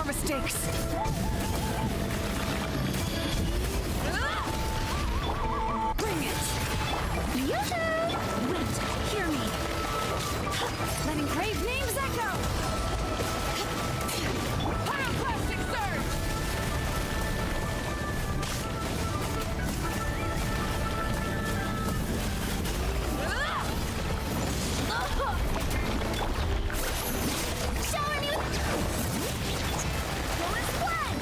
mistakes. Bring it. Yoo-hoo! Wait, hear me. Letting brave names echo. Pyroclastic surge! Showing you! Bonus one!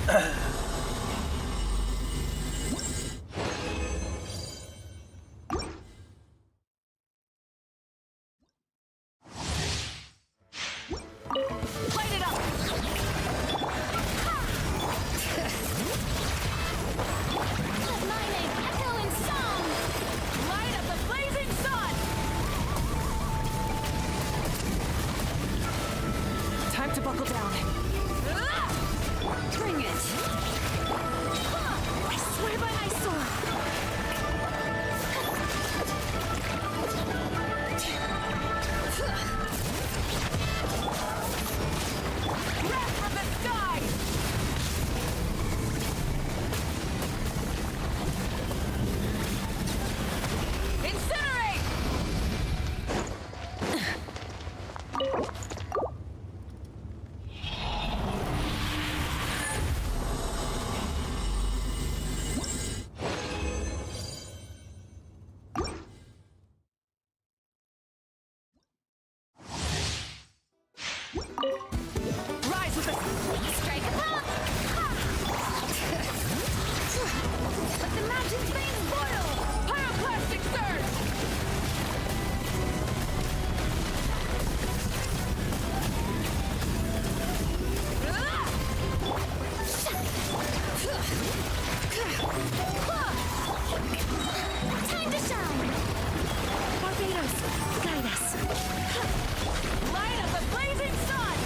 Light it up! Let my name echo in song! Light up the blazing sun! Time to buckle down. Bring it! I swear by my sword! Wrath from the sky! Incinerate! Rise with the strike! Let the magic flames boil! Pyroclastic surge! Time to shine! Barbados, guide us! Light up the blazing sun!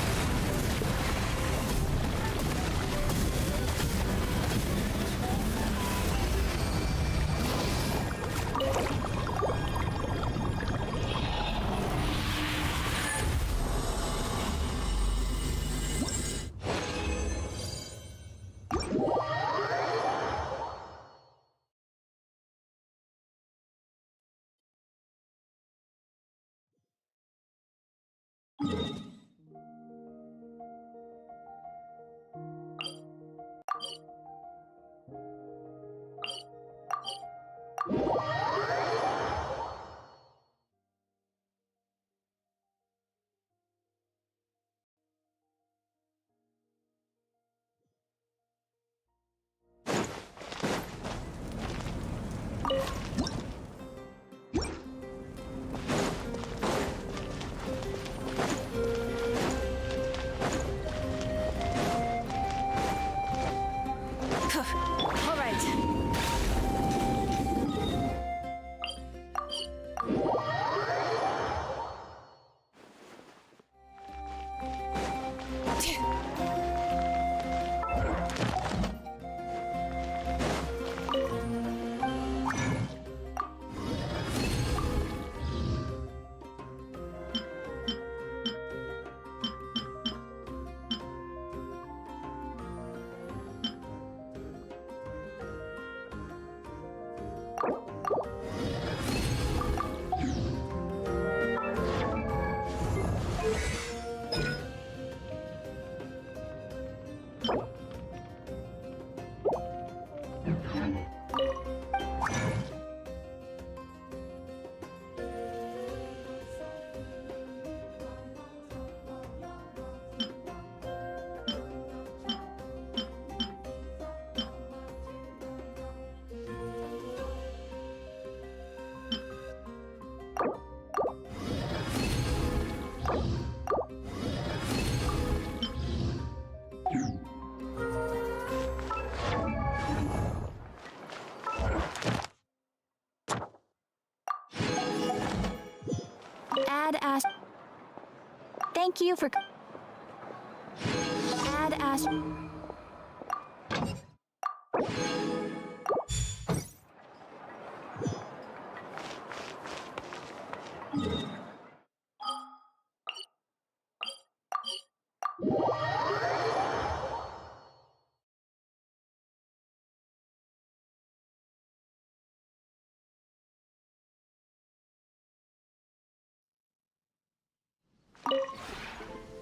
All right. Add as. Thank you for. Add as.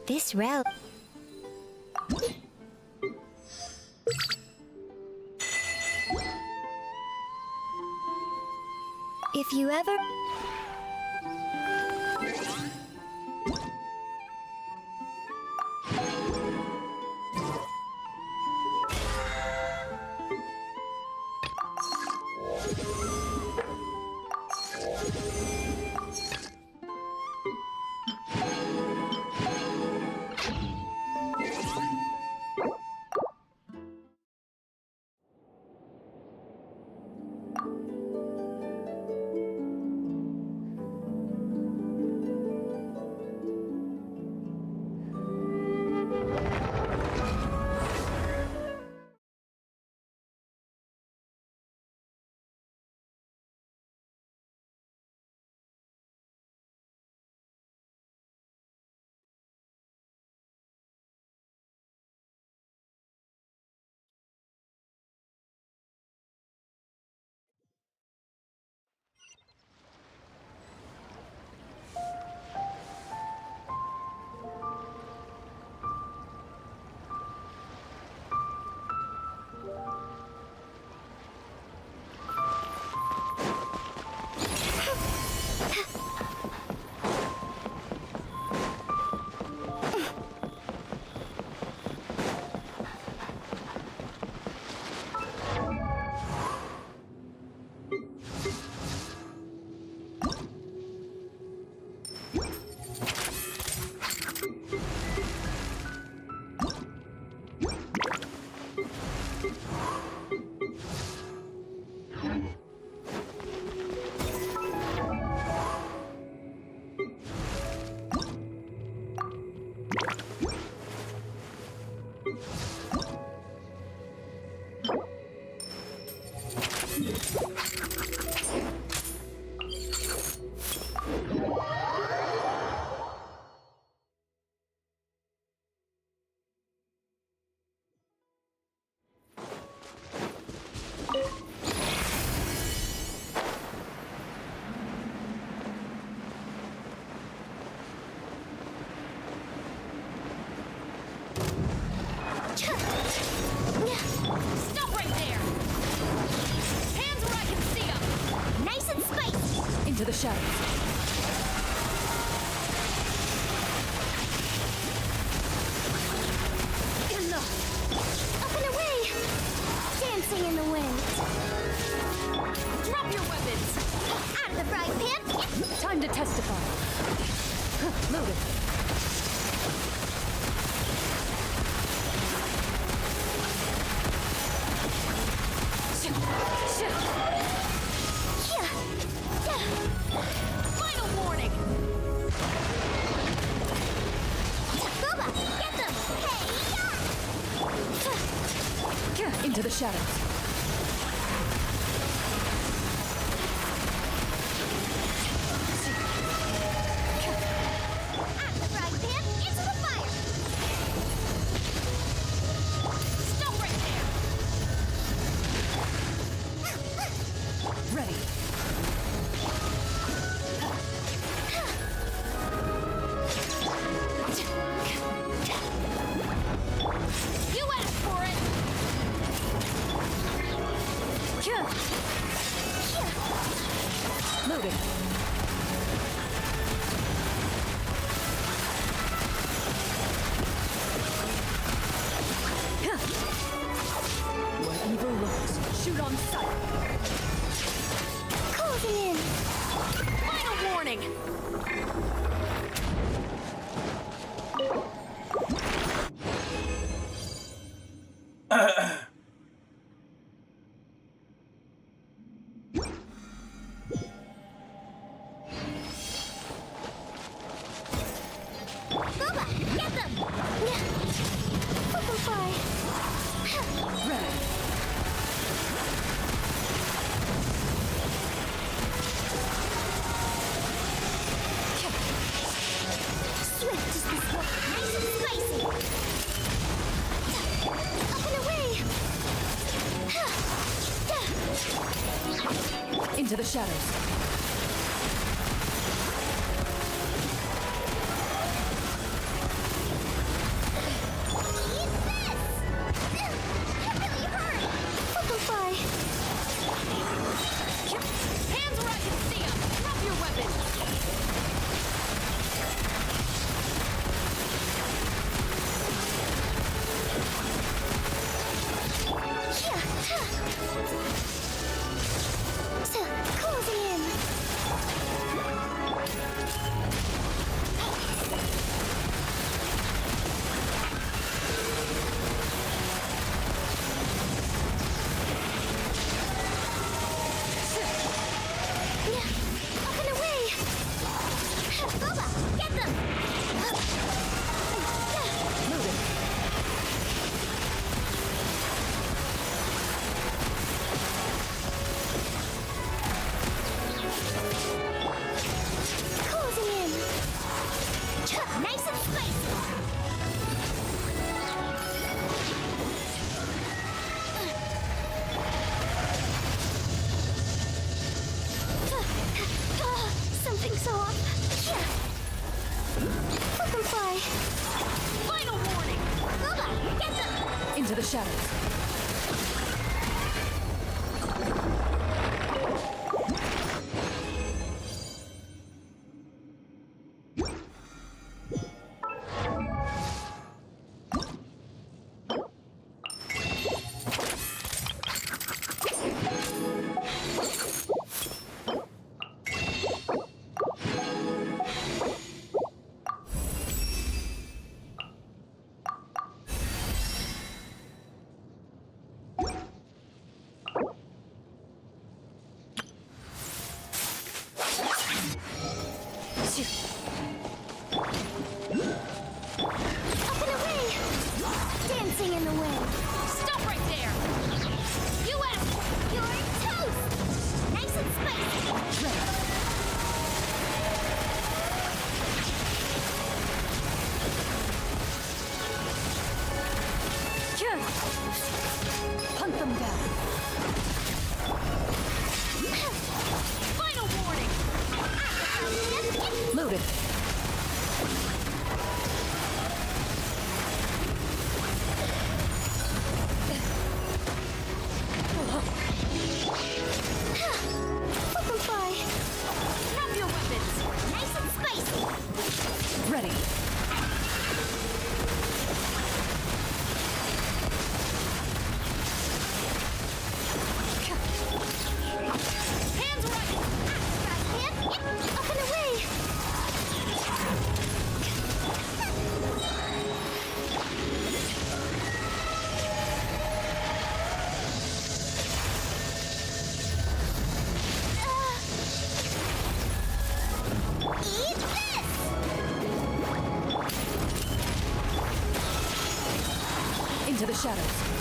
This route. If you ever... shadows. Enough! Up and away! Dancing in the wind. Drop your weapons! Out of the frying pan! Time to testify. Loaded. Final warning! Boba, get them! Hey, Into the shadows. out of the frying pan, into the fire! Stop right there! Ready. You asked for it! Loaded. Where evil lurks, shoot on sight. Closing in! Final warning! Boba, get them! Let them fly! Ready. Swift is this one, nice and spicy! Up and away! Into the shadows. Eat this! It really hurt! Let them fly! Hands where I can see 'em! Drop your weapons! So, closing in! Up and away! Boba, get them! Loaded. Closing in! Nice and spicy! Something's off! Let them fly! Final warning! Boba, get them! Into the shadows. Up and away! Dancing in the wind! Stop right there! You asked! You're toast! Nice and spicy! Ready. Hunt them down. Final warning! Loaded. Let them fly! Drop shadows.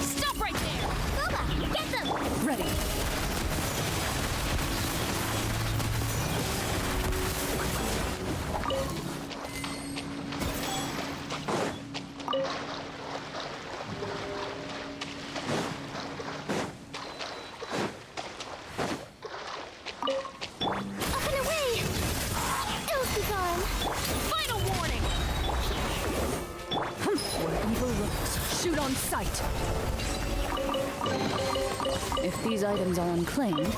Stop right there! Boba, get them! Ready. Up and away! It'll be gone! Final warning! Where evil lurks, shoot on sight. If these items are unclaimed,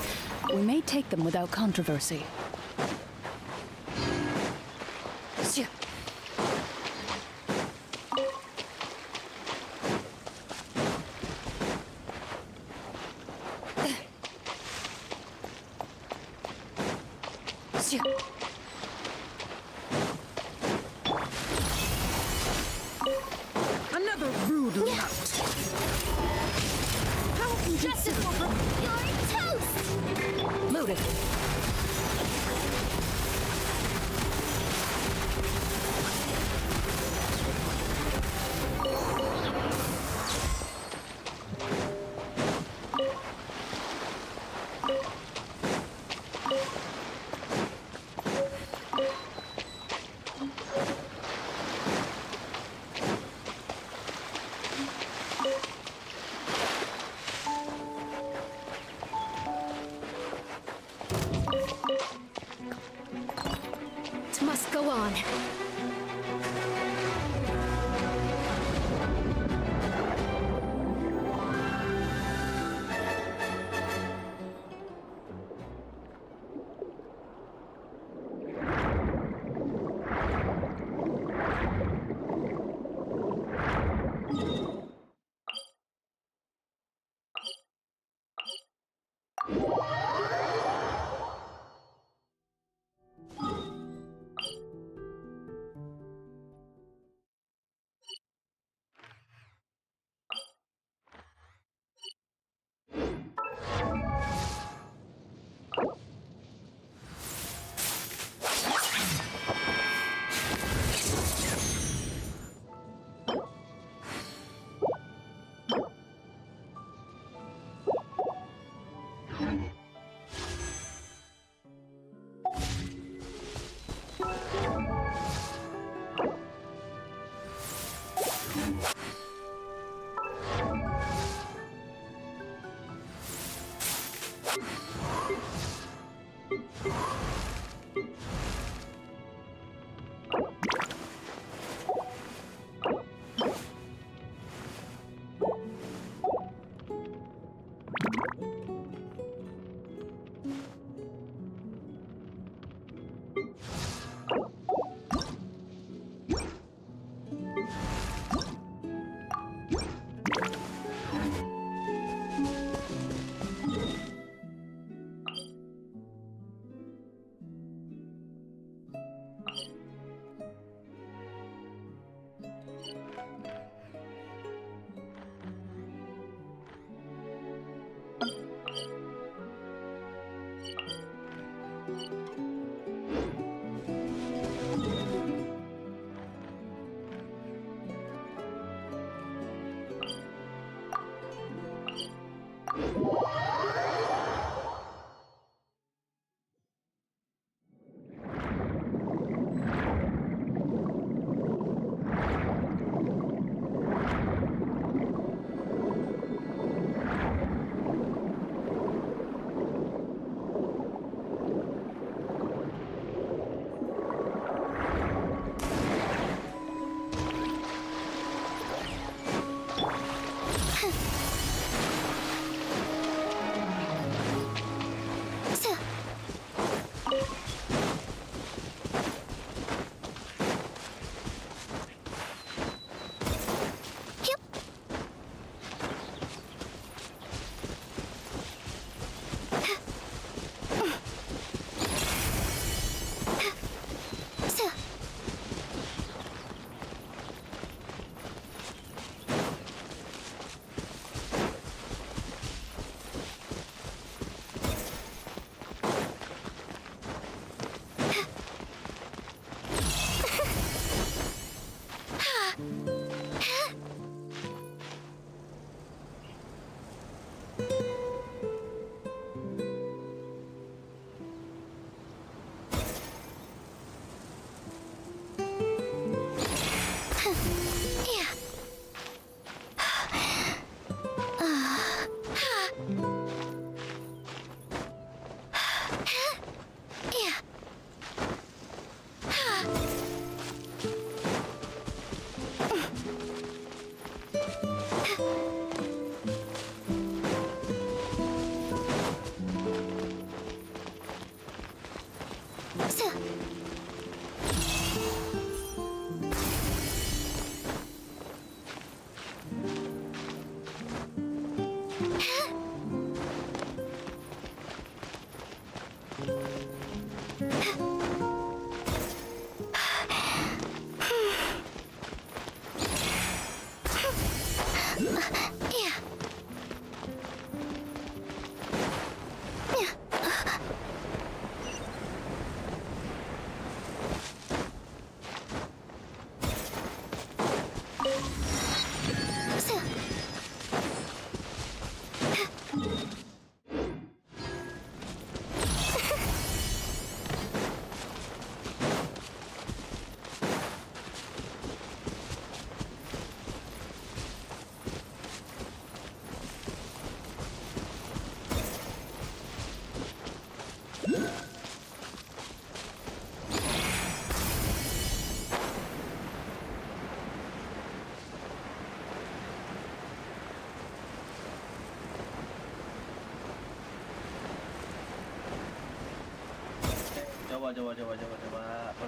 we may take them without controversy. Shoo. Shoo. Another rude lout. How can you Justice will You're toast! loaded? Coba.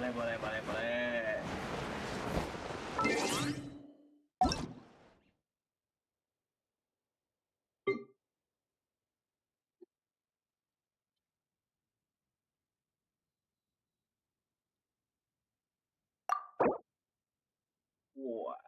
Boleh. Wow.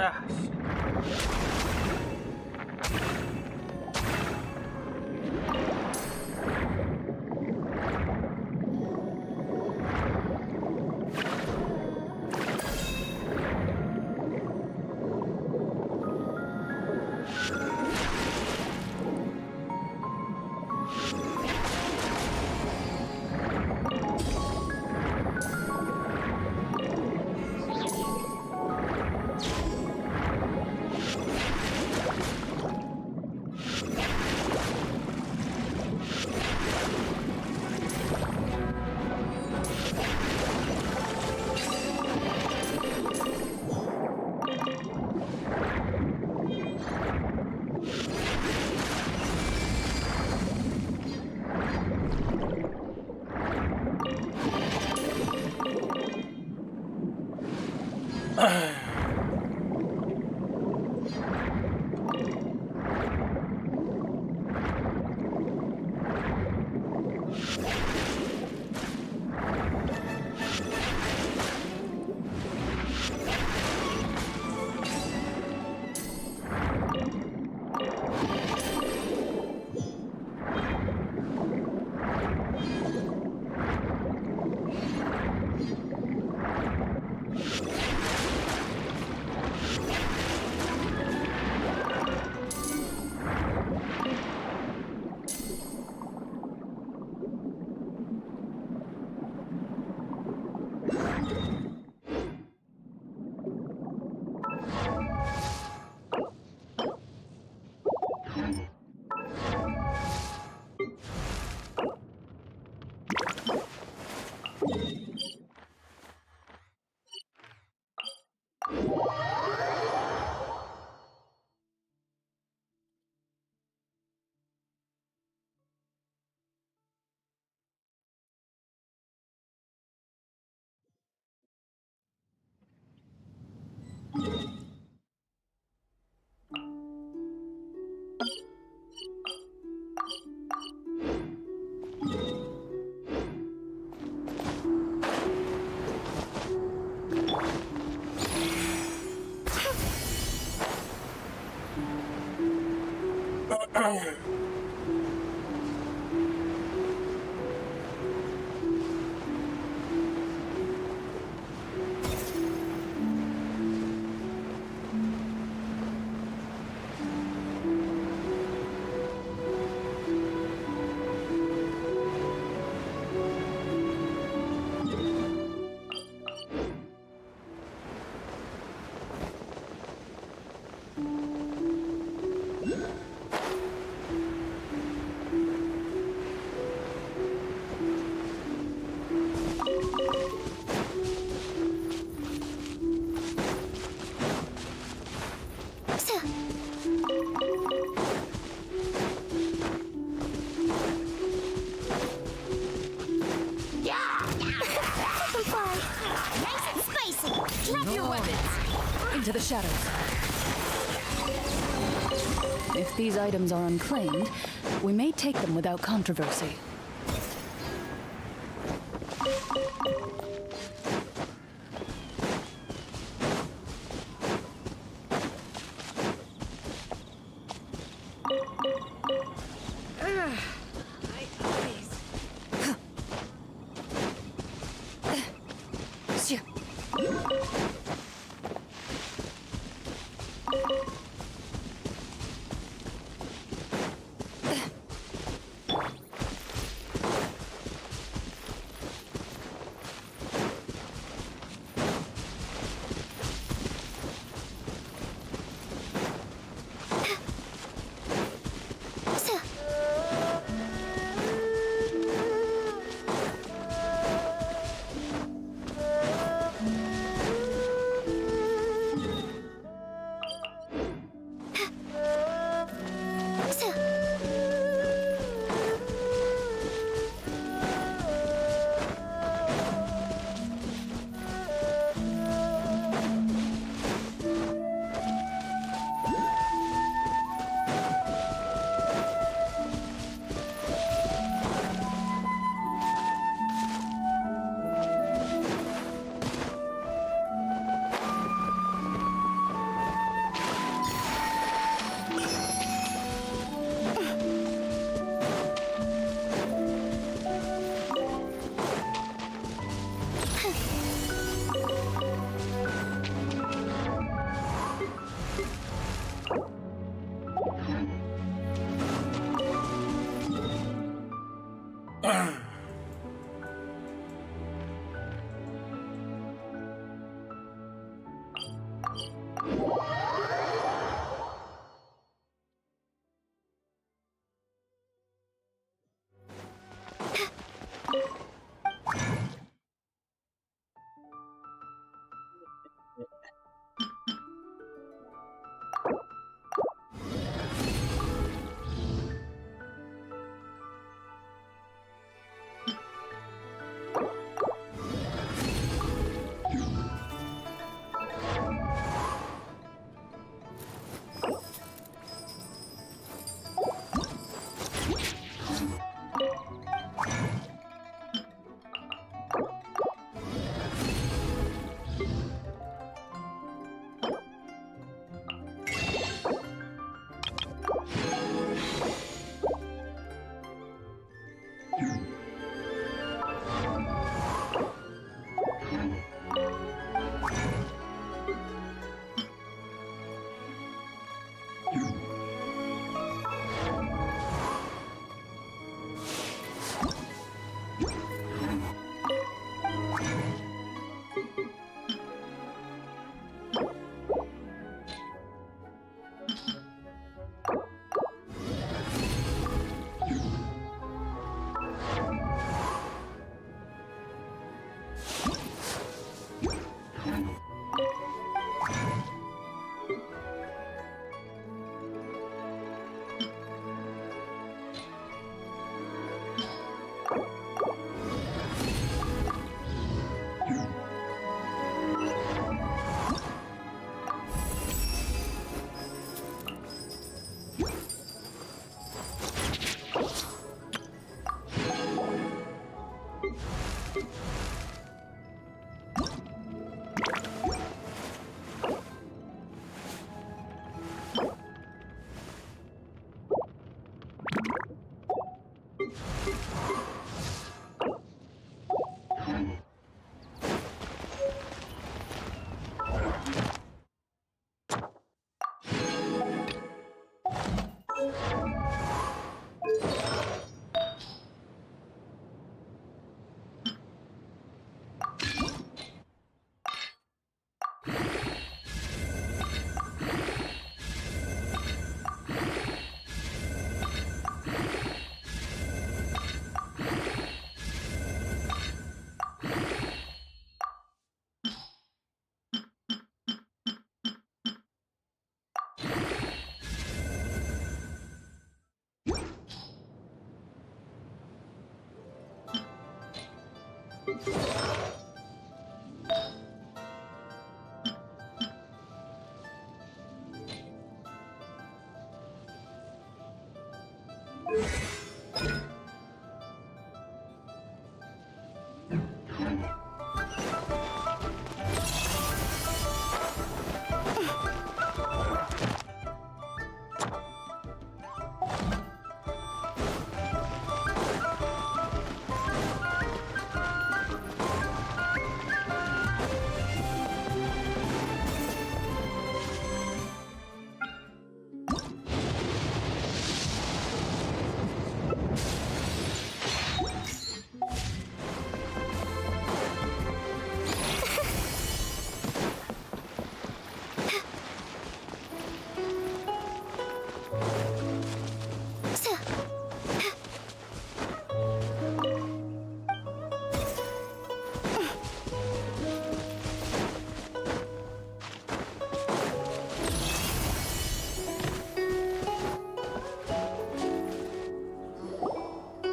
Ah, Into the shadows. If these items are unclaimed, we may take them without controversy.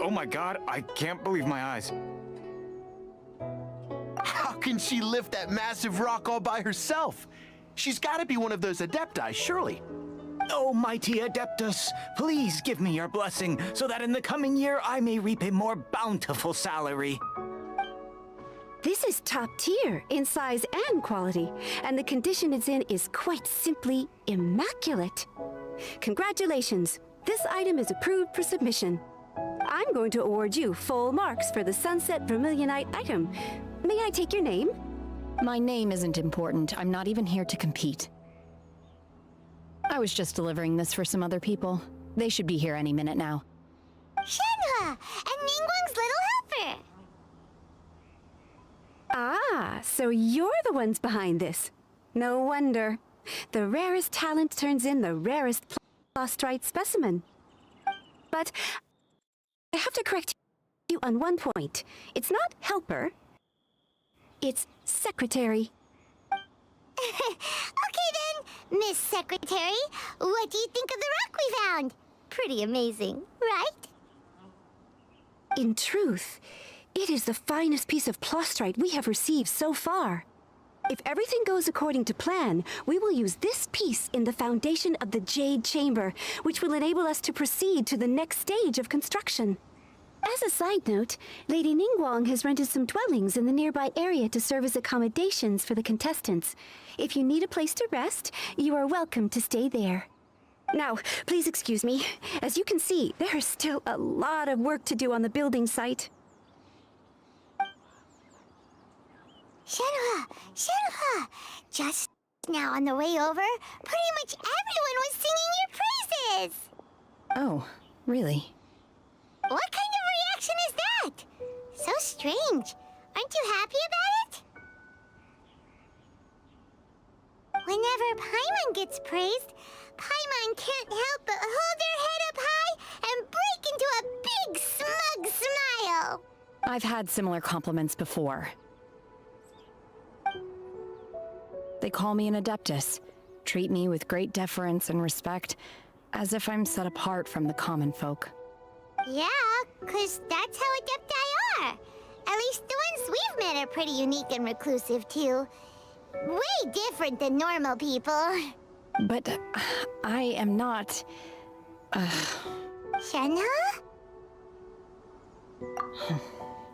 Oh my god, I can't believe my eyes. How can she lift that massive rock all by herself? She's got to be one of those adepti, surely. Oh, mighty Adeptus, please give me your blessing so that in the coming year I may reap a more bountiful salary. This is top tier in size and quality, and the condition it's in is quite simply immaculate. Congratulations, this item is approved for submission. I'm going to award you full marks for the Sunset Vermilionite item. May I take your name? My name isn't important. I'm not even here to compete. I was just delivering this for some other people. They should be here any minute now. Shenhua and Ningguang's little helper. Ah, so you're the ones behind this. No wonder. The rarest talent turns in the rarest plastrite specimen. But I have to correct you on one point. It's not helper. It's secretary. Okay then, Miss Secretary, what do you think of the rock we found? Pretty amazing, right? In truth, it is the finest piece of plastrite we have received so far. If everything goes according to plan, we will use this piece in the foundation of the Jade Chamber, which will enable us to proceed to the next stage of construction. As a side note, Lady Ningguang has rented some dwellings in the nearby area to serve as accommodations for the contestants. If you need a place to rest, you are welcome to stay there. Now, please excuse me. As you can see, there is still a lot of work to do on the building site. Shenhua! Just now on the way over, pretty much everyone was singing your praises! Oh, really? What kind of reaction is that? So strange. Aren't you happy about it? Whenever Paimon gets praised, Paimon can't help but hold her head up high and break into a big smug smile. I've had similar compliments before. They call me an Adeptus, treat me with great deference and respect, as if I'm set apart from the common folk. Yeah, 'cause that's how Adepti are. At least the ones we've met are pretty unique and reclusive, too. Way different than normal people. But I am not... Shenhua?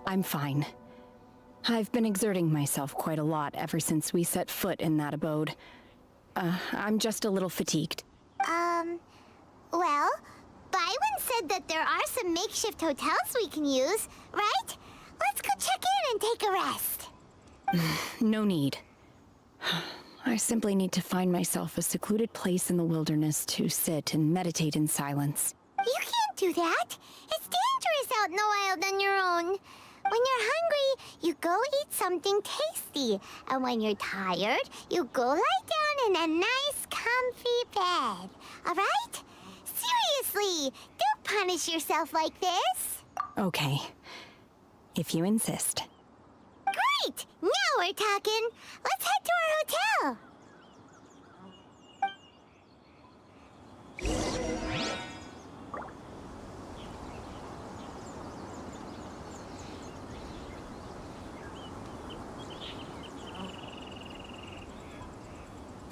I'm fine. I've been exerting myself quite a lot ever since we set foot in that abode. I'm just a little fatigued. Well, Byron said that there are some makeshift hotels we can use, right? Let's go check in and take a rest. No need. I simply need to find myself a secluded place in the wilderness to sit and meditate in silence. You can't do that. It's dangerous out in the wild on your own. When you're hungry, you go eat something tasty. And when you're tired, you go lie down in a nice, comfy bed. All right? Seriously, don't punish yourself like this. Okay, if you insist. Great! Now we're talking. Let's head to our hotel.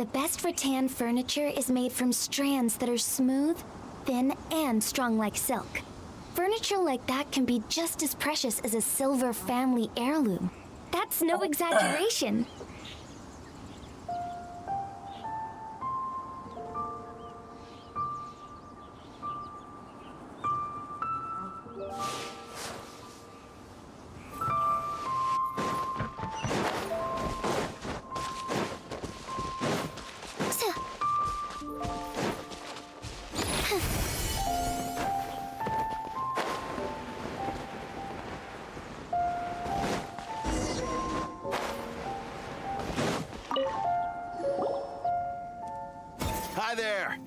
The best rattan furniture is made from strands that are smooth, thin, and strong like silk. Furniture like that can be just as precious as a silver family heirloom. That's no exaggeration. Hi there.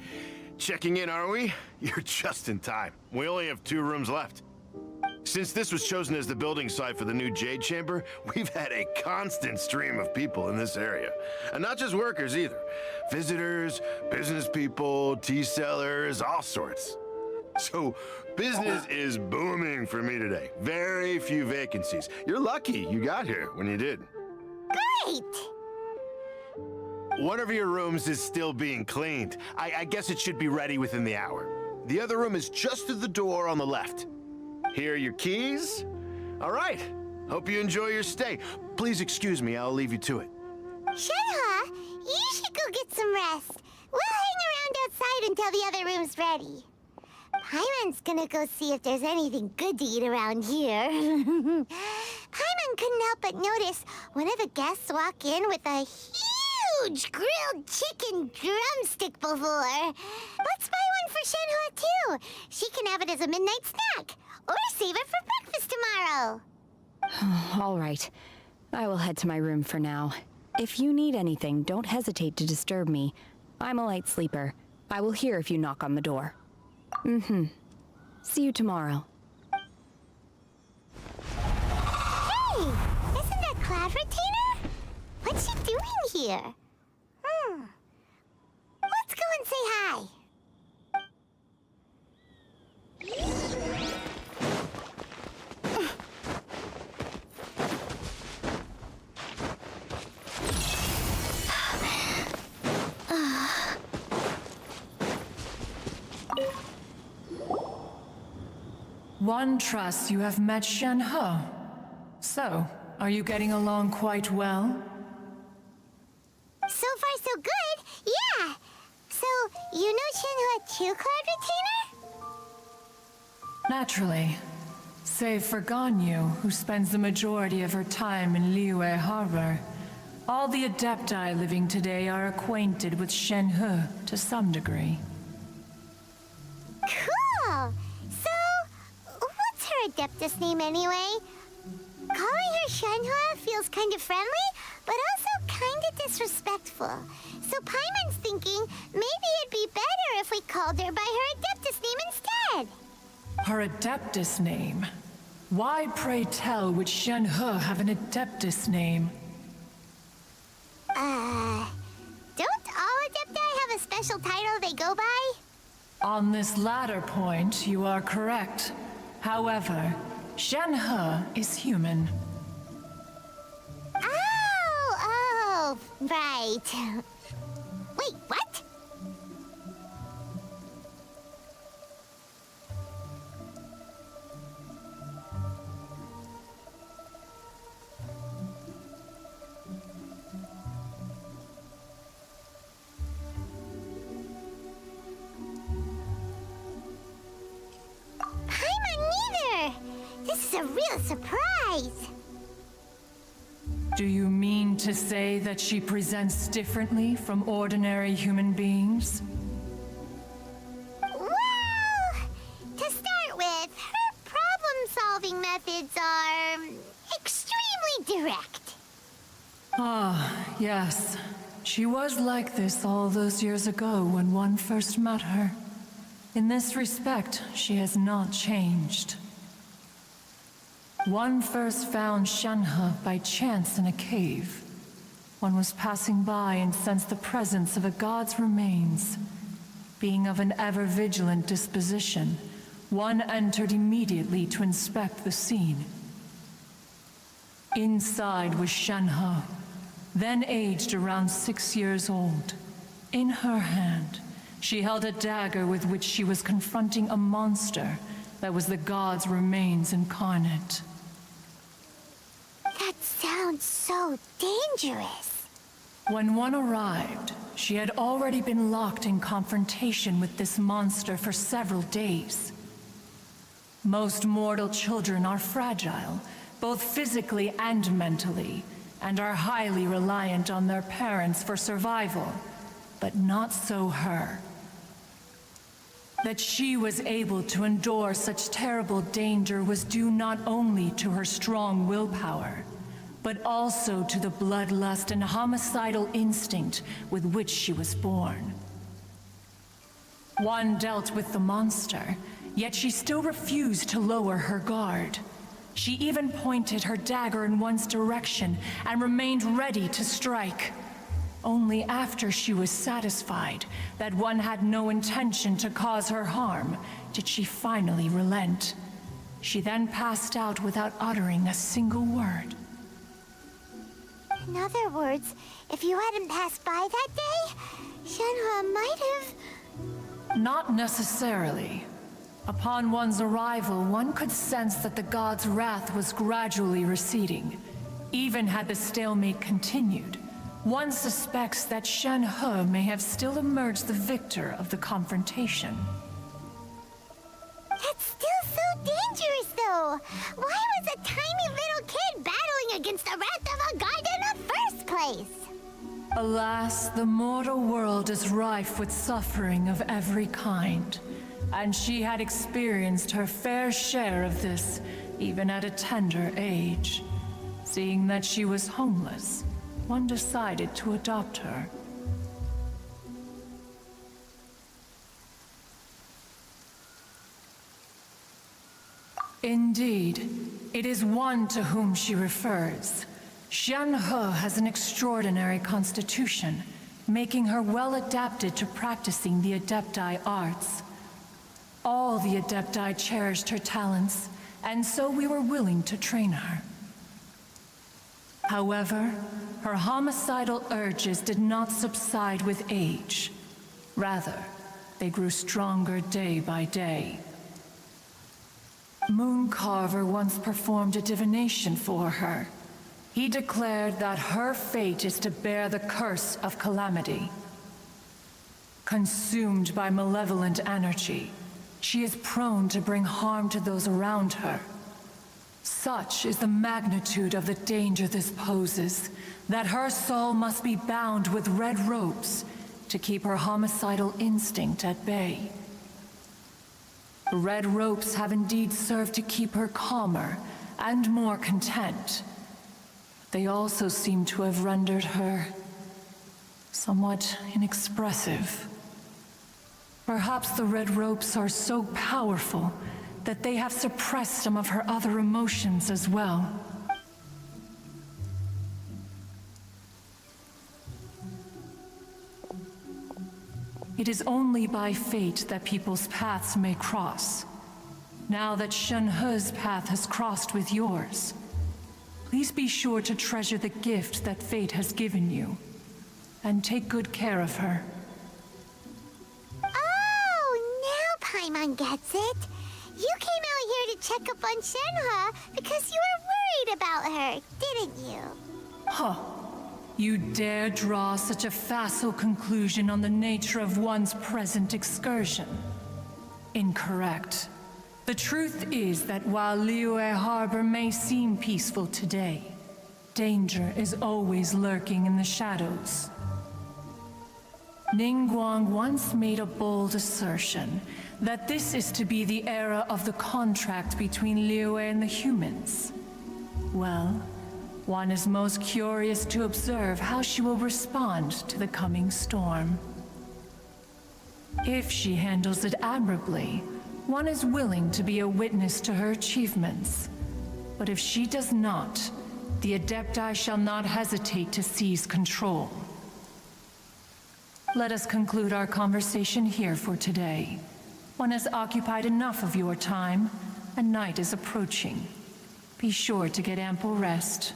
Checking in, are we? You're just in time. We only have 2 rooms left. Since this was chosen as the building site for the new Jade Chamber, we've had a constant stream of people in this area. And not just workers either. Visitors, business people, tea sellers, all sorts. So business is booming for me today. Very few vacancies. You're lucky you got here when you did. Great! One of your rooms is still being cleaned. I guess it should be ready within the hour. The other room is just through the door on the left. Here are your keys. All right. Hope you enjoy your stay. Please excuse me, I'll leave you to it. Shenhe, you should go get some rest. We'll hang around outside until the other room's ready. Paimon's gonna go see if there's anything good to eat around here. Paimon couldn't help but notice one of the guests walk in with a huge grilled chicken drumstick before. Let's buy one for Shenhe too. She can have it as a midnight snack. Or save it for breakfast tomorrow. All right. I will head to my room for now. If you need anything, don't hesitate to disturb me. I'm a light sleeper. I will hear if you knock on the door. See you tomorrow. Hey, isn't that Cloud Retainer? What's she doing here? Let's go and say hi. One trusts you have met Shenhe. So, are you getting along quite well? So far, so good. Yeah. So, you know Shenhe too, Cloud Retainer? Naturally. Save for Ganyu, who spends the majority of her time in Liyue Harbor. All the Adepti living today are acquainted with Shenhe to some degree. Cool. So, what's her Adeptus name anyway? Calling her Shenhe feels kind of friendly, but also kind of disrespectful. So Paimon's thinking maybe it'd be better if we called her by her Adeptus name instead. Her Adeptus name? Why, pray tell, would Shenhe have an Adeptus name? Don't all Adepti have a special title they go by? On this latter point, you are correct. However, Shenhe is human. Oh, right. Wait, what? Paimon neither. This is a real surprise. Do you mean to say that she presents differently from ordinary human beings? Well, to start with, her problem-solving methods are extremely direct. Ah, yes. She was like this all those years ago when one first met her. In this respect, she has not changed. One first found Shenhe by chance in a cave. One was passing by and sensed the presence of a god's remains. Being of an ever-vigilant disposition, one entered immediately to inspect the scene. Inside was Shenhe, then aged around 6 years old. In her hand, she held a dagger with which she was confronting a monster that was the god's remains incarnate. That sounds so dangerous. When one arrived, she had already been locked in confrontation with this monster for several days. Most mortal children are fragile, both physically and mentally, and are highly reliant on their parents for survival, but not so her. That she was able to endure such terrible danger was due not only to her strong willpower, but also to the bloodlust and homicidal instinct with which she was born. One dealt with the monster, yet she still refused to lower her guard. She even pointed her dagger in one's direction and remained ready to strike. Only after she was satisfied that one had no intention to cause her harm did she finally relent. She then passed out without uttering a single word. In other words, if you hadn't passed by that day, Shenhe might have... Not necessarily. Upon one's arrival, one could sense that the god's wrath was gradually receding. Even had the stalemate continued, one suspects that Shenhe may have still emerged the victor of the confrontation. That's still so dangerous, though. Why was a tiny little kid battling against the wrath of a god in the first place? Alas, the mortal world is rife with suffering of every kind, and she had experienced her fair share of this, even at a tender age. Seeing that she was homeless, one decided to adopt her. Indeed, it is one to whom she refers. Shenhe has an extraordinary constitution, making her well adapted to practicing the Adepti arts. All the Adepti cherished her talents, and so we were willing to train her. However, her homicidal urges did not subside with age. Rather, they grew stronger day by day. Mooncarver once performed a divination for her. He declared that her fate is to bear the curse of calamity. Consumed by malevolent energy, she is prone to bring harm to those around her. Such is the magnitude of the danger this poses, that her soul must be bound with red ropes to keep her homicidal instinct at bay. The red ropes have indeed served to keep her calmer and more content. They also seem to have rendered her somewhat inexpressive. Perhaps the red ropes are so powerful that they have suppressed some of her other emotions as well. It is only by fate that people's paths may cross. Now that Shenhe's path has crossed with yours, please be sure to treasure the gift that fate has given you, and take good care of her. Oh, now Paimon gets it. You came out here to check up on Shenhe because you were worried about her, didn't you? Huh. You dare draw such a facile conclusion on the nature of one's present excursion? Incorrect. The truth is that while Liyue Harbor may seem peaceful today, danger is always lurking in the shadows. Ningguang once made a bold assertion that this is to be the era of the contract between Liyue and the humans. Well, one is most curious to observe how she will respond to the coming storm. If she handles it admirably, one is willing to be a witness to her achievements. But if she does not, the Adepti shall not hesitate to seize control. Let us conclude our conversation here for today. One has occupied enough of your time, and night is approaching. Be sure to get ample rest.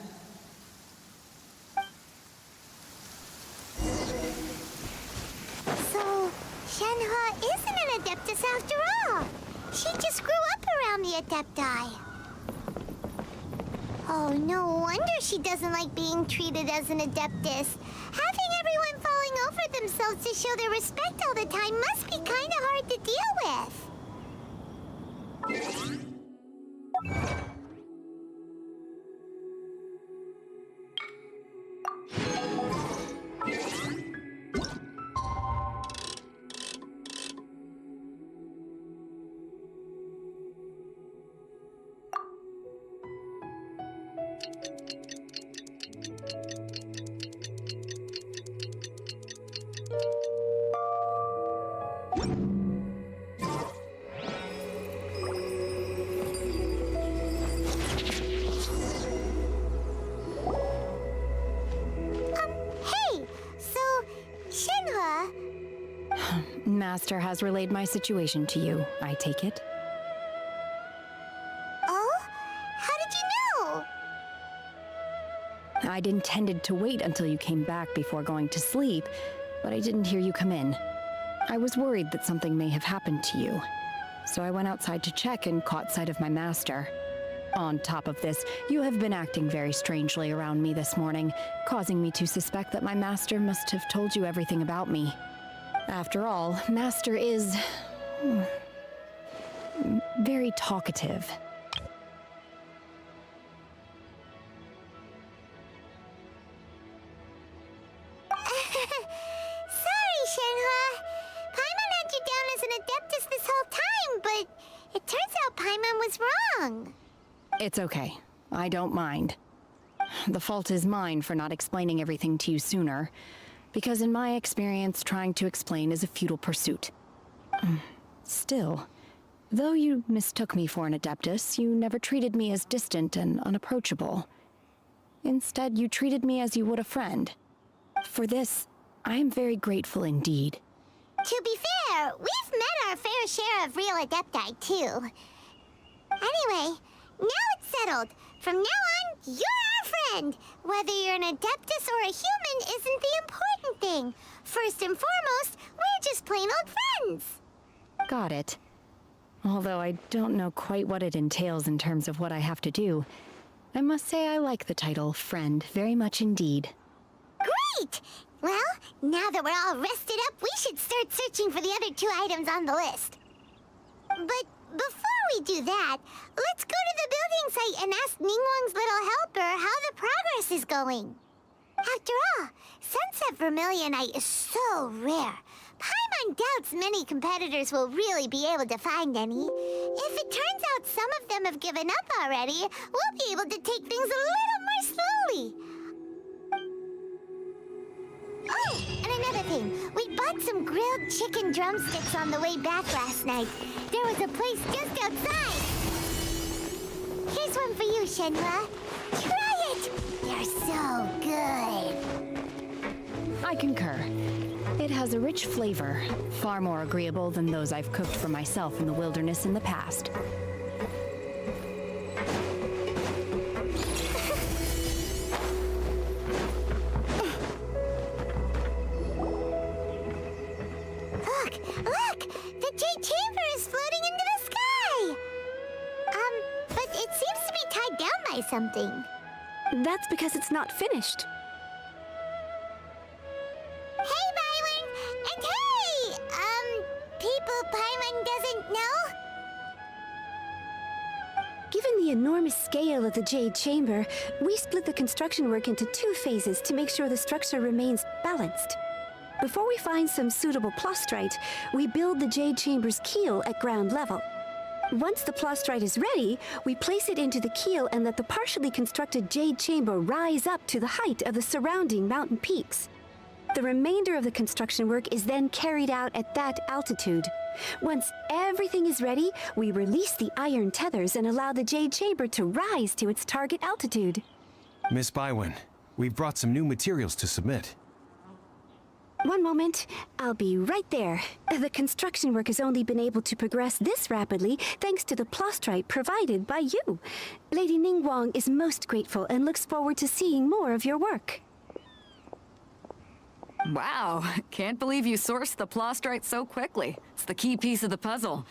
Adeptus after all. She just grew up around the Adepti. Oh, no wonder she doesn't like being treated as an Adeptus. Having everyone falling over themselves to show their respect all the time must be kind of hard to deal with. Master has relayed my situation to you, I take it. Oh? How did you know? I'd intended to wait until you came back before going to sleep, but I didn't hear you come in. I was worried that something may have happened to you, so I went outside to check and caught sight of my master. On top of this, you have been acting very strangely around me this morning, causing me to suspect that my master must have told you everything about me. After all, Master is very talkative. Sorry, Shenhua. Paimon had you down as an Adeptus this whole time, but it turns out Paimon was wrong. It's okay. I don't mind. The fault is mine for not explaining everything to you sooner. Because in my experience, trying to explain is a futile pursuit. Still, though you mistook me for an Adeptus, you never treated me as distant and unapproachable. Instead, you treated me as you would a friend. For this, I am very grateful indeed. To be fair, we've met our fair share of real Adepti, too. Anyway, now it's settled. From now on, you're our friend. Whether you're an Adeptus or a human isn't the important thing. First and foremost, we're just plain old friends. Got it. Although I don't know quite what it entails in terms of what I have to do, I must say I like the title friend very much indeed. Great! Well, now that we're all rested up, we should start searching for the other 2 items on the list. But before we do that, let's go to the building site and ask Ningguang's little helper how the progress is going. After all, Sunset Vermilionite is so rare. Paimon doubts many competitors will really be able to find any. If it turns out some of them have given up already, we'll be able to take things a little more slowly. Oh, and another thing. We bought some grilled chicken drumsticks on the way back last night. There was a place just outside. Here's one for you, Shenhua. Try it! They're so good. I concur. It has a rich flavor, far more agreeable than those I've cooked for myself in the wilderness in the past. Look! The Jade Chamber is floating into the sky! But it seems to be tied down by something. That's because it's not finished. Hey, Byron! And hey! People Paimon doesn't know? Given the enormous scale of the Jade Chamber, we split the construction work into 2 phases to make sure the structure remains balanced. Before we find some suitable plastrite, we build the Jade Chamber's keel at ground level. Once the plastrite is ready, we place it into the keel and let the partially constructed Jade Chamber rise up to the height of the surrounding mountain peaks. The remainder of the construction work is then carried out at that altitude. Once everything is ready, we release the iron tethers and allow the Jade Chamber to rise to its target altitude. Miss Bywin, we've brought some new materials to submit. One moment. I'll be right there. The construction work has only been able to progress this rapidly thanks to the plastrite provided by you. Lady Ningguang is most grateful and looks forward to seeing more of your work. Wow, can't believe you sourced the plastrite so quickly. It's the key piece of the puzzle.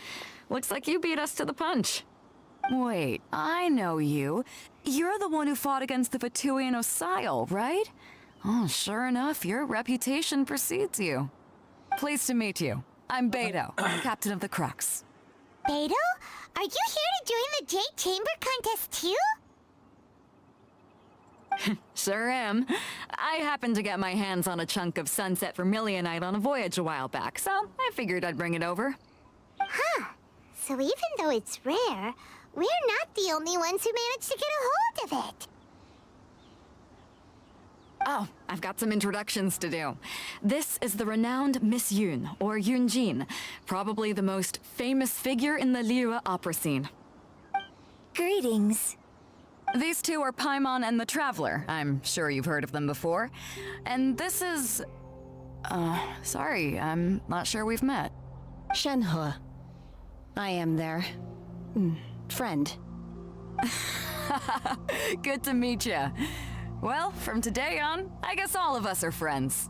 Looks like you beat us to the punch. Wait, I know you. You're the one who fought against the Vatuian Osile, right? Oh, sure enough, your reputation precedes you. Pleased to meet you. I'm Beto, captain of the Crux. Beto? Are you here to join the Jade Chamber contest too? Sure am. I happened to get my hands on a chunk of sunset vermilionite on a voyage a while back, so I figured I'd bring it over. Huh. So even though it's rare, we're not the only ones who managed to get a hold of it. Oh, I've got some introductions to do. This is the renowned Miss Yoon, or Yoonjin, probably the most famous figure in the Liyue opera scene. Greetings. These two are Paimon and the Traveler. I'm sure you've heard of them before. And this is... sorry, I'm not sure we've met. Shenhe. I am their... friend. Good to meet ya. Well, from today on, I guess all of us are friends.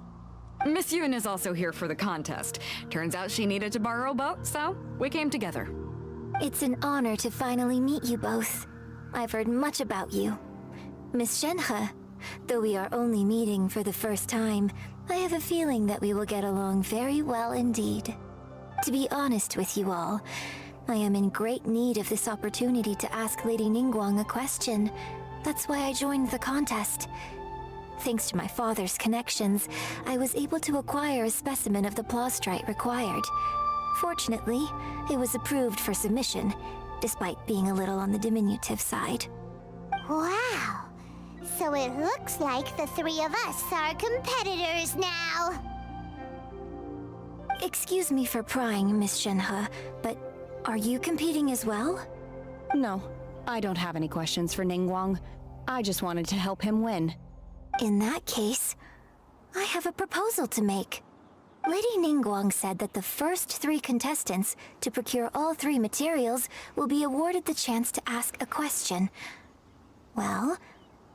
Miss Yoon is also here for the contest. Turns out she needed to borrow a boat, so we came together. It's an honor to finally meet you both. I've heard much about you. Miss Shenhe, though we are only meeting for the first time, I have a feeling that we will get along very well indeed. To be honest with you all, I am in great need of this opportunity to ask Lady Ningguang a question. That's why I joined the contest. Thanks to my father's connections, I was able to acquire a specimen of the plastrite required. Fortunately, it was approved for submission, despite being a little on the diminutive side. Wow. So it looks like the three of us are competitors now. Excuse me for prying, Miss Shenhe, but are you competing as well? No, I don't have any questions for Ningguang. I just wanted to help him win. In that case, I have a proposal to make. Lady Ningguang said that the first 3 contestants to procure all 3 materials will be awarded the chance to ask a question. Well,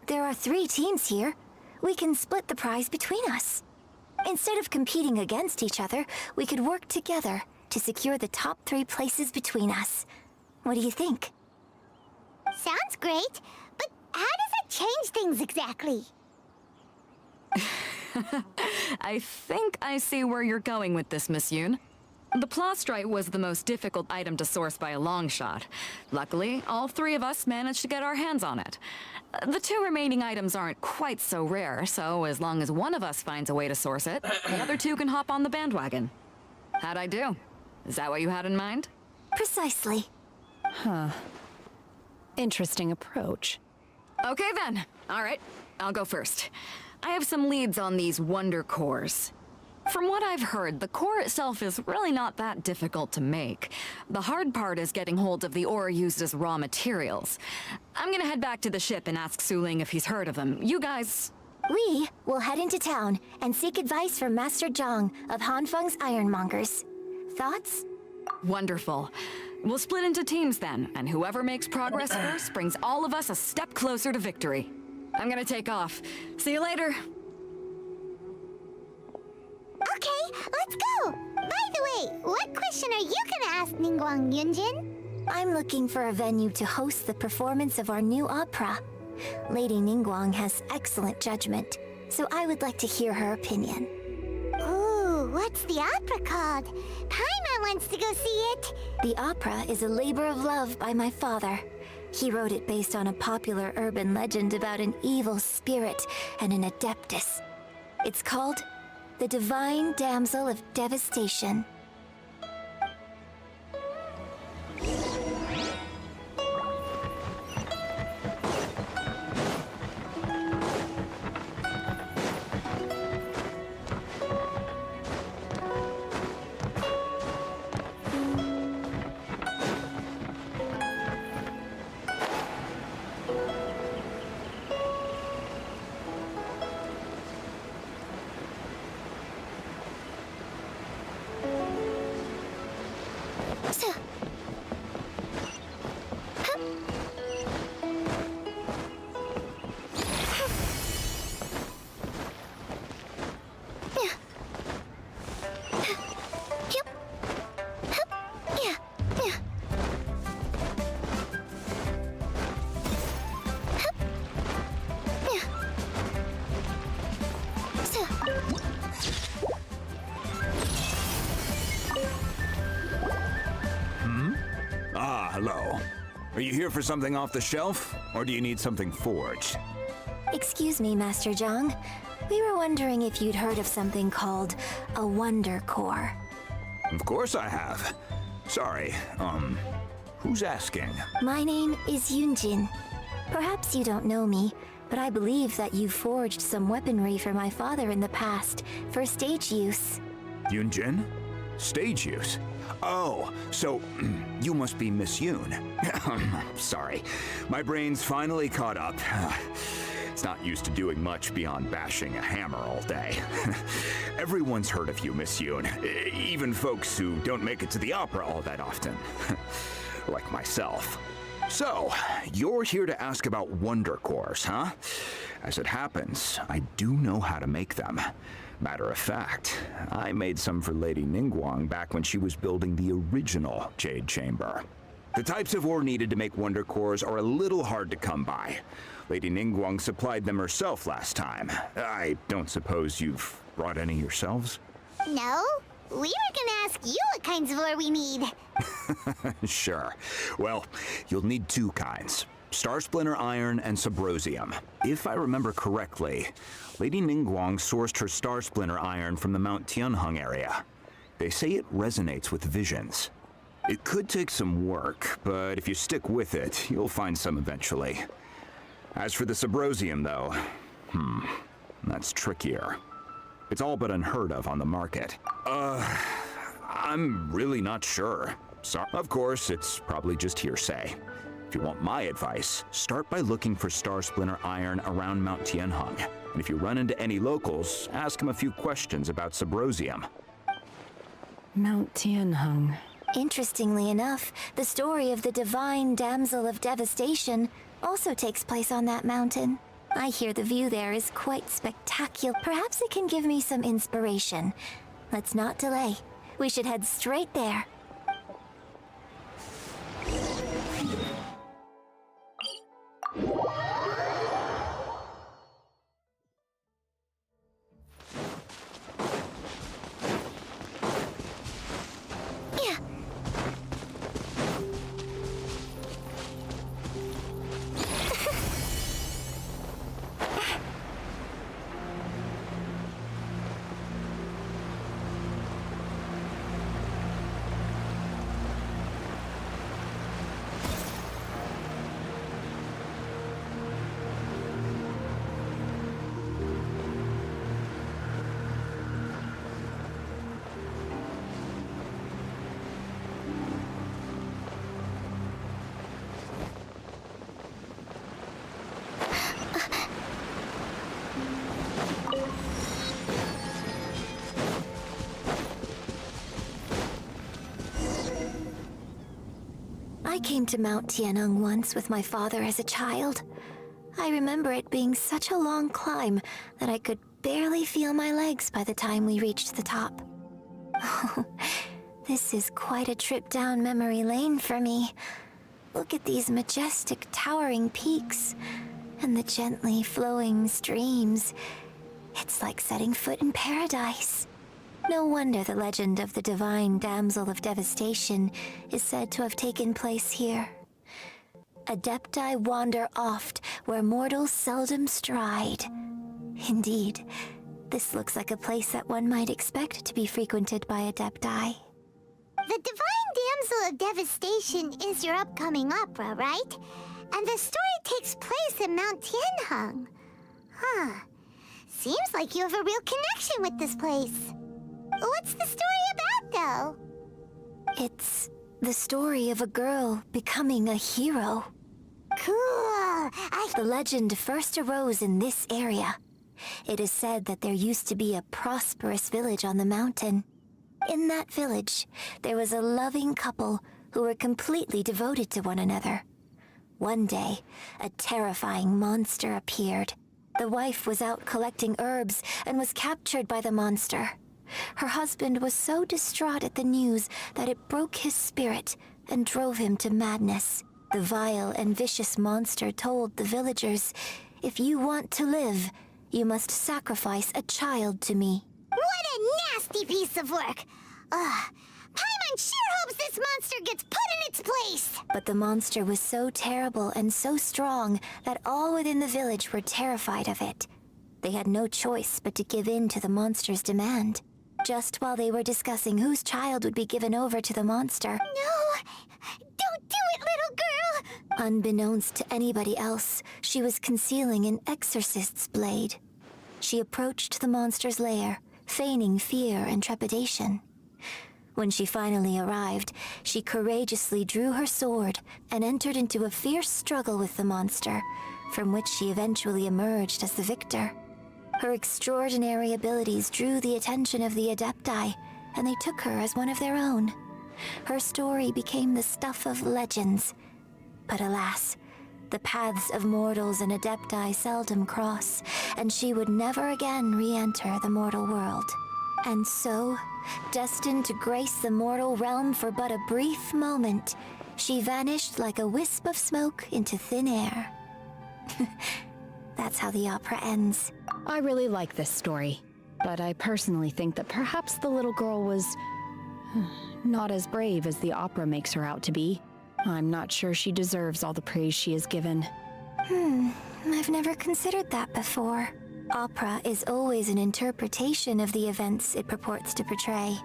there are 3 teams here. We can split the prize between us. Instead of competing against each other, we could work together to secure the top 3 places between us. What do you think? Sounds great, but how does it change things exactly? I think I see where you're going with this, Miss Yoon. The plastrite was the most difficult item to source by a long shot. Luckily, all 3 of us managed to get our hands on it. The 2 remaining items aren't quite so rare, so as long as one of us finds a way to source it, the other 2 can hop on the bandwagon. How'd I do? Is that what you had in mind? Precisely. Huh. Interesting approach. Okay then. All right, I'll go first. I have some leads on these wonder cores. From what I've heard, the core itself is really not that difficult to make. The hard part is getting hold of the ore used as raw materials. I'm gonna head back to the ship and ask Suling if he's heard of them. You guys... We will head into town and seek advice from Master Zhang of Hanfeng's Ironmongers. Thoughts? Wonderful. We'll split into teams then, and whoever makes progress first brings all of us a step closer to victory. I'm gonna take off. See you later. Okay, let's go! By the way, what question are you gonna ask Ningguang, Yunjin? I'm looking for a venue to host the performance of our new opera. Lady Ningguang has excellent judgment, so I would like to hear her opinion. Ooh, what's the opera called? Paimon wants to go see it. The opera is a labor of love by my father. He wrote it based on a popular urban legend about an evil spirit and an adeptus. It's called The Divine Damsel of Devastation. Ah, hello. Are you here for something off the shelf, or do you need something forged? Excuse me, Master Zhang. We were wondering if you'd heard of something called a Wonder Core. Of course I have. Sorry, who's asking? My name is Yunjin. Perhaps you don't know me, but I believe that you forged some weaponry for my father in the past for stage use. Yunjin? Stage use? Oh, so you must be Miss Yoon. Sorry, my brain's finally caught up. It's not used to doing much beyond bashing a hammer all day. Everyone's heard of you, Miss Yoon. Even folks who don't make it to the opera all that often. Like myself. So, you're here to ask about Wonder Cores, huh? As it happens, I do know how to make them. Matter of fact, I made some for Lady Ningguang back when she was building the original Jade Chamber. The types of ore needed to make Wonder Cores are a little hard to come by. Lady Ningguang supplied them herself last time. I don't suppose you've brought any yourselves? No, we were gonna ask you what kinds of ore we need. Sure. Well, you'll need two kinds. Star Splinter Iron and Subrosium. If I remember correctly, Lady Ningguang sourced her Star Splinter Iron from the Mount Tianheng area. They say it resonates with visions. It could take some work, but if you stick with it, you'll find some eventually. As for the Subrosium, though, that's trickier. It's all but unheard of on the market. I'm really not sure. So, of course, it's probably just hearsay. If you want my advice, start by looking for Star Splinter Iron around Mount Tianheng. And if you run into any locals, ask them a few questions about Subrosium. Mount Tianheng. Interestingly enough, the story of the divine damsel of devastation also takes place on that mountain. I hear the view there is quite spectacular. Perhaps it can give me some inspiration. Let's not delay. We should head straight there. I came to Mount Tianheng once with my father as a child. I remember it being such a long climb that I could barely feel my legs by the time we reached the top. This is quite a trip down memory lane for me. Look at these majestic towering peaks and the gently flowing streams. It's like setting foot in paradise. No wonder the legend of the divine damsel of devastation is said to have taken place here. Adepti wander oft where mortals seldom stride. Indeed, this looks like a place that one might expect to be frequented by Adepti. The divine damsel of devastation is your upcoming opera, right? And the story takes place in Mount Tianheng. Huh. Seems like you have a real connection with this place. What's the story about, though? It's the story of a girl becoming a hero. Cool. The legend first arose in this area. It is said that there used to be a prosperous village on the mountain. In that village, there was a loving couple who were completely devoted to one another. One day, a terrifying monster appeared. The wife was out collecting herbs and was captured by the monster. Her husband was so distraught at the news that it broke his spirit and drove him to madness. The vile and vicious monster told the villagers, "If you want to live, you must sacrifice a child to me. What a nasty piece of work! Ugh. Paimon sure hopes this monster gets put in its place! But the monster was so terrible and so strong that all within the village were terrified of it. They had no choice but to give in to the monster's demand. Just while they were discussing whose child would be given over to the monster... No! Don't do it, little girl! Unbeknownst to anybody else, she was concealing an exorcist's blade. She approached the monster's lair, feigning fear and trepidation. When she finally arrived, she courageously drew her sword and entered into a fierce struggle with the monster, from which she eventually emerged as the victor. Her extraordinary abilities drew the attention of the Adepti, and they took her as one of their own. Her story became the stuff of legends. But alas, the paths of mortals and Adepti seldom cross, and she would never again re-enter the mortal world. And so, destined to grace the mortal realm for but a brief moment, she vanished like a wisp of smoke into thin air. That's how the opera ends. I really like this story, but I personally think that perhaps the little girl was not as brave as the opera makes her out to be. I'm not sure she deserves all the praise she is given. I've never considered that before. Opera is always an interpretation of the events it purports to portray.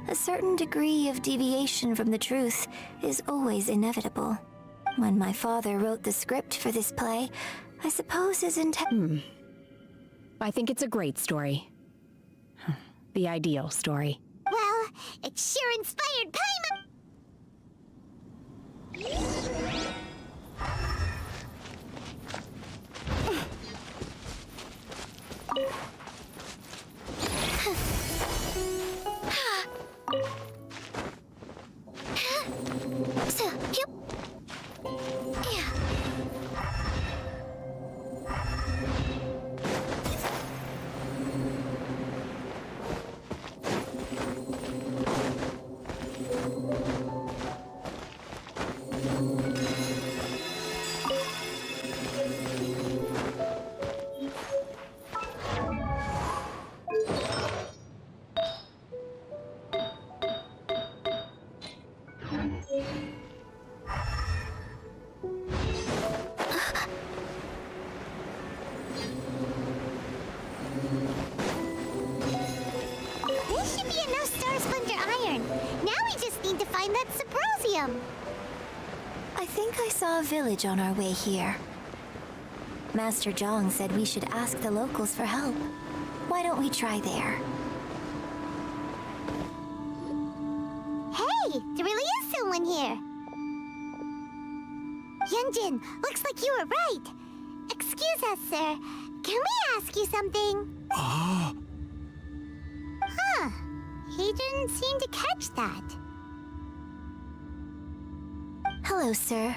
A certain degree of deviation from the truth is always inevitable. When my father wrote the script for this play, I suppose his intent... I think it's a great story. The ideal story. Well, it sure inspired Paimon! This should be enough star sponge or iron. Now we just need to find that Sebrosium. I think I saw a village on our way here. Master Zhang said we should ask the locals for help. Why don't we try there? Hey, there really is someone here. Yunjin, looks like you were right. Excuse us, sir. Can we ask you something? Huh. He didn't seem to catch that. Hello, sir.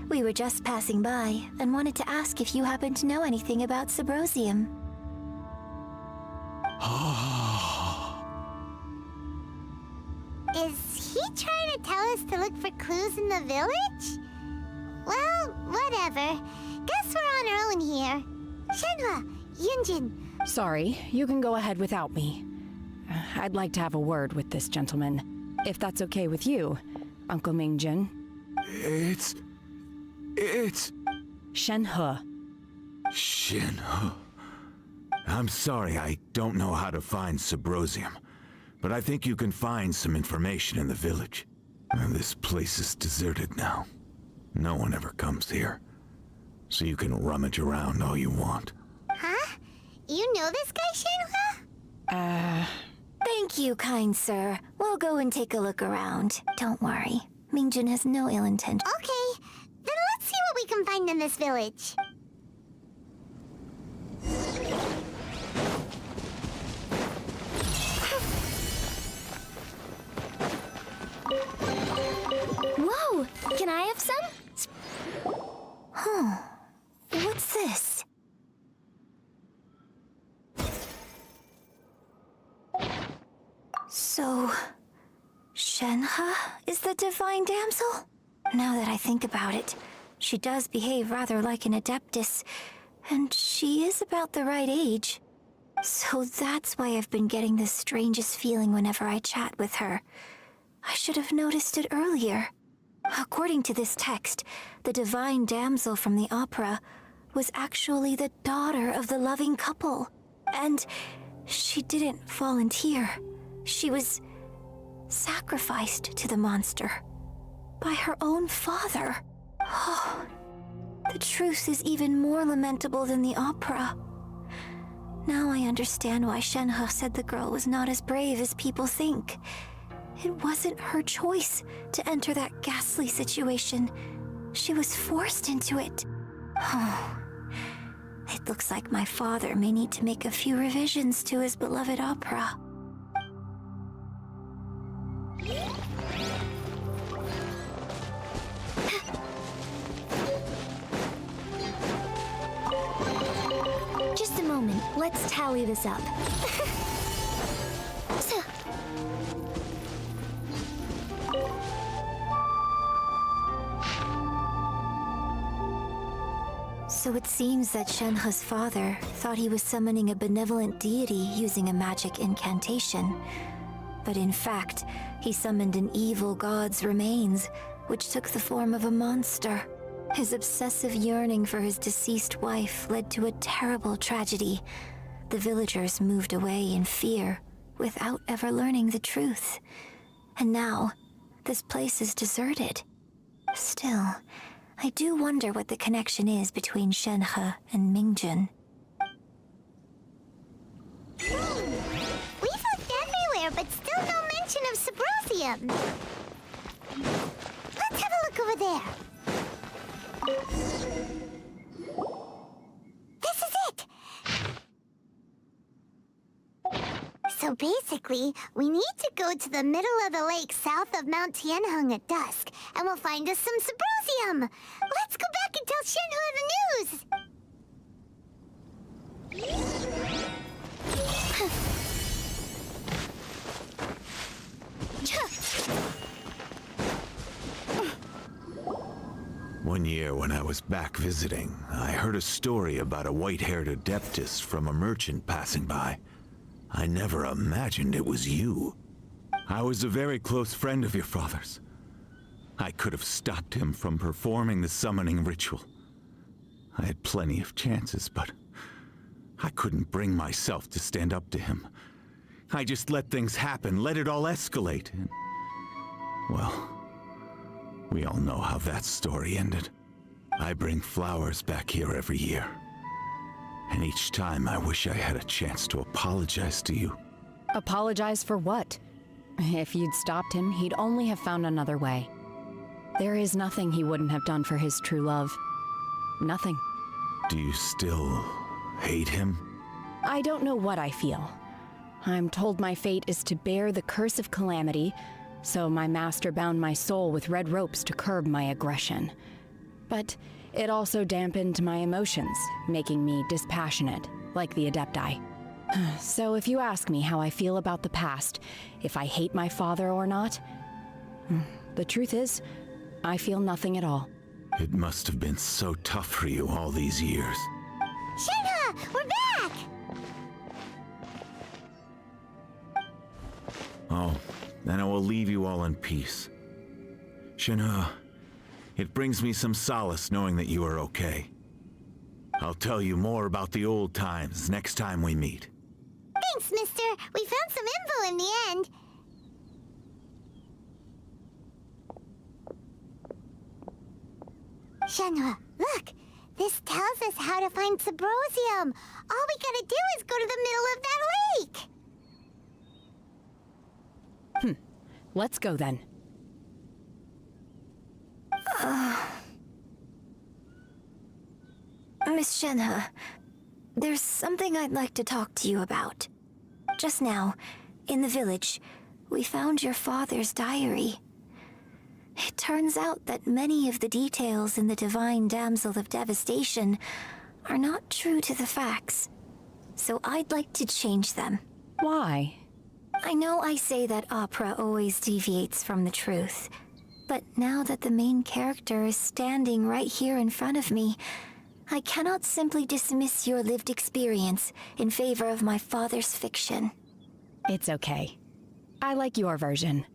We were just passing by and wanted to ask if you happen to know anything about Sebrosium. Is he trying to tell us to look for clues in the village? Well, whatever. Guess we're on our own here. Shenhua, Yunjin. Sorry, you can go ahead without me. I'd like to have a word with this gentleman, if that's okay with you, Uncle Mingjin. It's... Shenhe. Shenhe. I'm sorry, I don't know how to find Sebrosium, but I think you can find some information in the village. And this place is deserted now. No one ever comes here, so you can rummage around all you want. Huh? You know this guy, Shenhua? Thank you, kind sir. We'll go and take a look around. Don't worry. Mingjin has no ill intent. Okay, then let's see what we can find in this village. Whoa! Can I have some? Huh. What's this? So... Shenhe is the divine damsel? Now that I think about it, she does behave rather like an adeptus, And she is about the right age. So that's why I've been getting the strangest feeling whenever I chat with her. I should have noticed it earlier. According to this text, the divine damsel from the opera was actually the daughter of the loving couple. And she didn't volunteer. She was sacrificed to the monster by her own father. Oh, the truth is even more lamentable than the opera. Now I understand why Shenhe said the girl was not as brave as people think. It wasn't her choice to enter that ghastly situation. She was forced into it. Oh, it looks like my father may need to make a few revisions to his beloved opera. Just a moment. Let's tally this up. So it seems that Shenhe's father thought he was summoning a benevolent deity using a magic incantation. But in fact, he summoned an evil god's remains, which took the form of a monster. His obsessive yearning for his deceased wife led to a terrible tragedy. The villagers moved away in fear, without ever learning the truth. And now, this place is deserted. Still, I do wonder what the connection is between Shenhe and Mingjun. We've looked everywhere, but still no mention of Sebrosium. Let's have a look over there. This is it! So basically, we need to go to the middle of the lake south of Mount Tianheng at dusk, and we'll find us some Sebrosium! Let's go back and tell Shenhe the news! One year when I was back visiting, I heard a story about a white-haired adeptus from a merchant passing by. I never imagined it was you. I was a very close friend of your father's. I could have stopped him from performing the summoning ritual. I had plenty of chances, but I couldn't bring myself to stand up to him. I just let things happen, let it all escalate, and... well, we all know how that story ended. I bring flowers back here every year. And each time I wish I had a chance to apologize to you. Apologize for what? If you'd stopped him, he'd only have found another way. There is nothing he wouldn't have done for his true love. Nothing. Do you still hate him? I don't know what I feel. I'm told my fate is to bear the curse of calamity, so my master bound my soul with red ropes to curb my aggression. But it also dampened my emotions, making me dispassionate, like the Adepti. So if you ask me how I feel about the past, if I hate my father or not, the truth is, I feel nothing at all. It must have been so tough for you all these years. Shenhe, we're back! Oh, then I will leave you all in peace. Shenhe, it brings me some solace knowing that you are okay. I'll tell you more about the old times next time we meet. Thanks, mister. We found some info in the end. Shenhe, look! This tells us how to find Sebrosium. All we gotta do is go to the middle of that lake! Let's go then. Miss Shenhe, there's something I'd like to talk to you about. Just now, in the village, we found your father's diary. It turns out that many of the details in the Divine Damsel of Devastation are not true to the facts. So I'd like to change them. Why? I know I say that opera always deviates from the truth, but now that the main character is standing right here in front of me, I cannot simply dismiss your lived experience in favor of my father's fiction. It's okay. I like your version.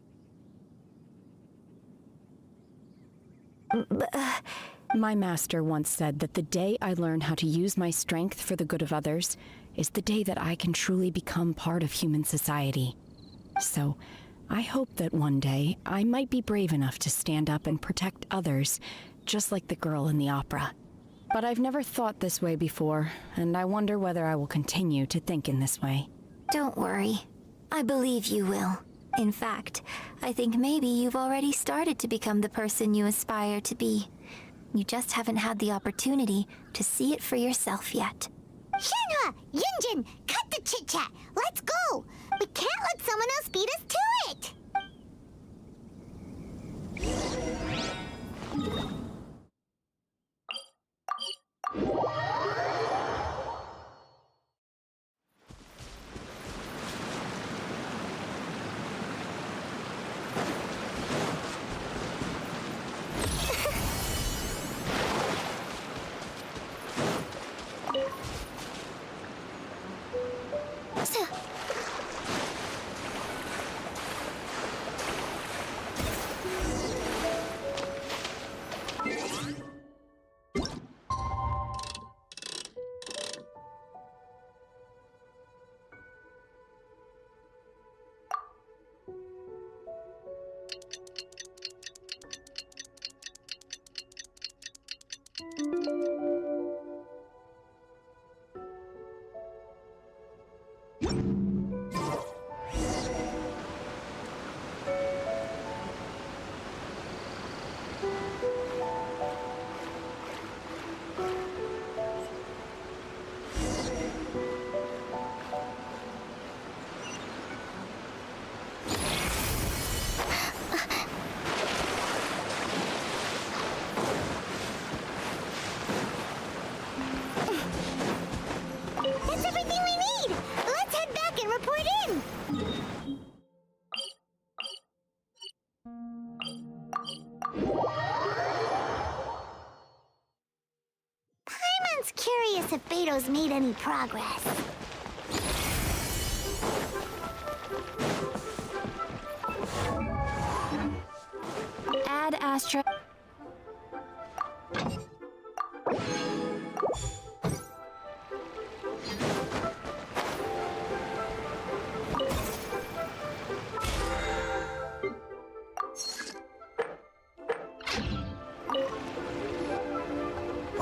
My master once said that the day I learn how to use my strength for the good of others is the day that I can truly become part of human society. So, I hope that one day I might be brave enough to stand up and protect others, just like the girl in the opera. But I've never thought this way before, and I wonder whether I will continue to think in this way. Don't worry. I believe you will. In fact, I think maybe you've already started to become the person you aspire to be. You just haven't had the opportunity to see it for yourself yet. Shenhe! Yunjin! Cut the chit-chat! Let's go! We can't let someone else beat us to it! That's everything we need! Let's head back and report in! Paimon's curious if Beto's made any progress. Add Astra.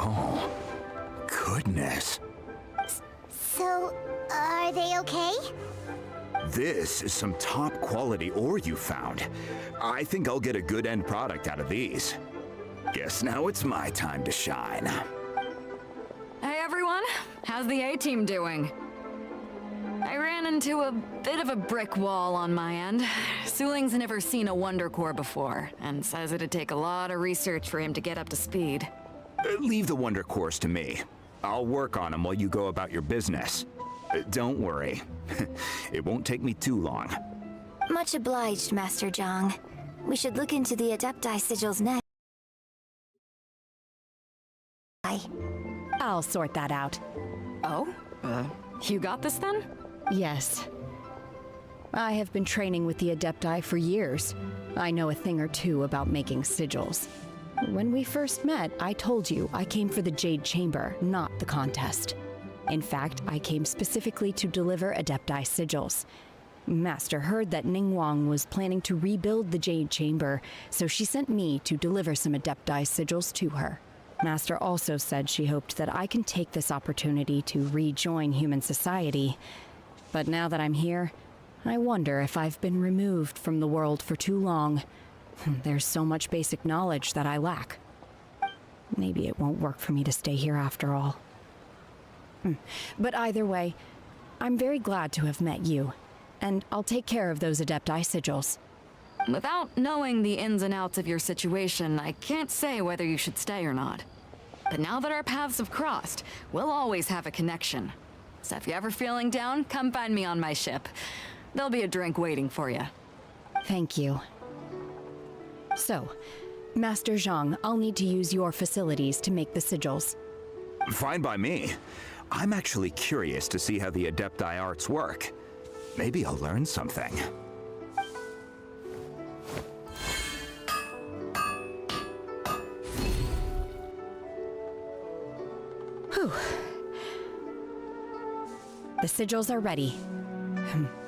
Oh, goodness. So, are they okay? This is some top quality ore you found. I think I'll get a good end product out of these. Guess now it's my time to shine. Hey everyone, how's the A-team doing? I ran into a bit of a brick wall on my end. Suling's never seen a Wonder Core before, and says it'd take a lot of research for him to get up to speed. Leave the Wonder Cores to me. I'll work on them while you go about your business. Don't worry. It won't take me too long. Much obliged, Master Zhang. We should look into the Adepti sigils next. I'll sort that out. Oh? You got this then? Yes. I have been training with the Adepti for years. I know a thing or two about making sigils. When we first met, I told you I came for the Jade Chamber, not the contest. In fact, I came specifically to deliver Adepti sigils. Master heard that Ningguang was planning to rebuild the Jade Chamber, so she sent me to deliver some Adepti sigils to her. Master also said she hoped that I can take this opportunity to rejoin human society. But now that I'm here, I wonder if I've been removed from the world for too long. There's so much basic knowledge that I lack. Maybe it won't work for me to stay here after all. But either way, I'm very glad to have met you, and I'll take care of those Adepti sigils. Without knowing the ins and outs of your situation, I can't say whether you should stay or not. But now that our paths have crossed, we'll always have a connection. So if you're ever feeling down, come find me on my ship. There'll be a drink waiting for you. Thank you. So, Master Zhang, I'll need to use your facilities to make the sigils. Fine by me. I'm actually curious to see how the Adepti arts work. Maybe I'll learn something. Whew. The sigils are ready.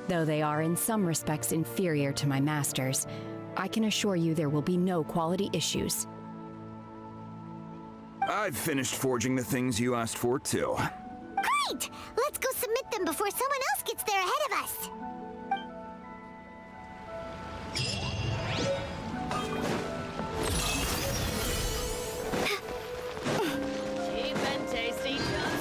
Though they are in some respects inferior to my master's, I can assure you there will be no quality issues. I've finished forging the things you asked for, too. Great! Let's go submit them before someone else gets there ahead of us. Cheap and tasty chop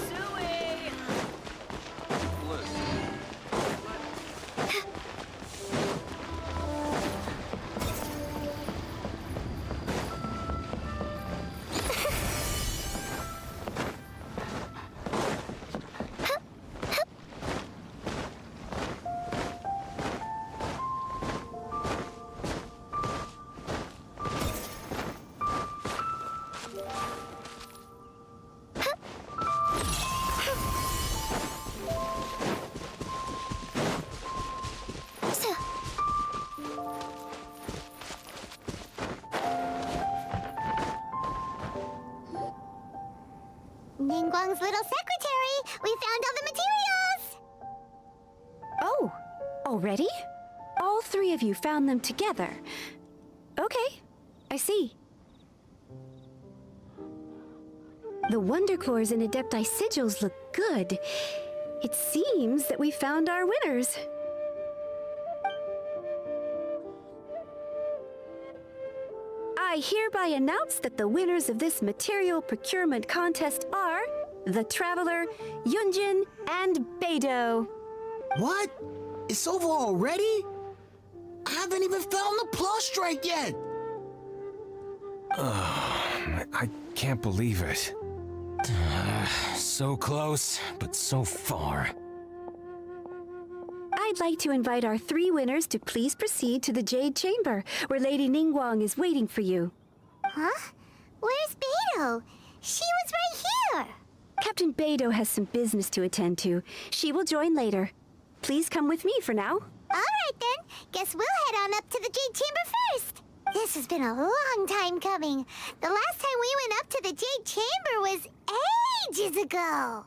Ningguang's little secretary! We found all the materials! Oh, already? All three of you found them together. Okay, I see. The Wonder Cores and Adepti sigils look good. It seems that we found our winners. I hereby announce that the winners of this material procurement contest are the Traveler, Yunjin, and Beidou. What? It's over already? I haven't even found the prostrate yet! I can't believe it. So close, but so far. I'd like to invite our three winners to please proceed to the Jade Chamber, where Lady Ningguang is waiting for you. Huh? Where's Beidou? She was right here! Captain Beidou has some business to attend to. She will join later. Please come with me for now. Alright then, guess we'll head on up to the Jade Chamber first. This has been a long time coming. The last time we went up to the Jade Chamber was ages ago.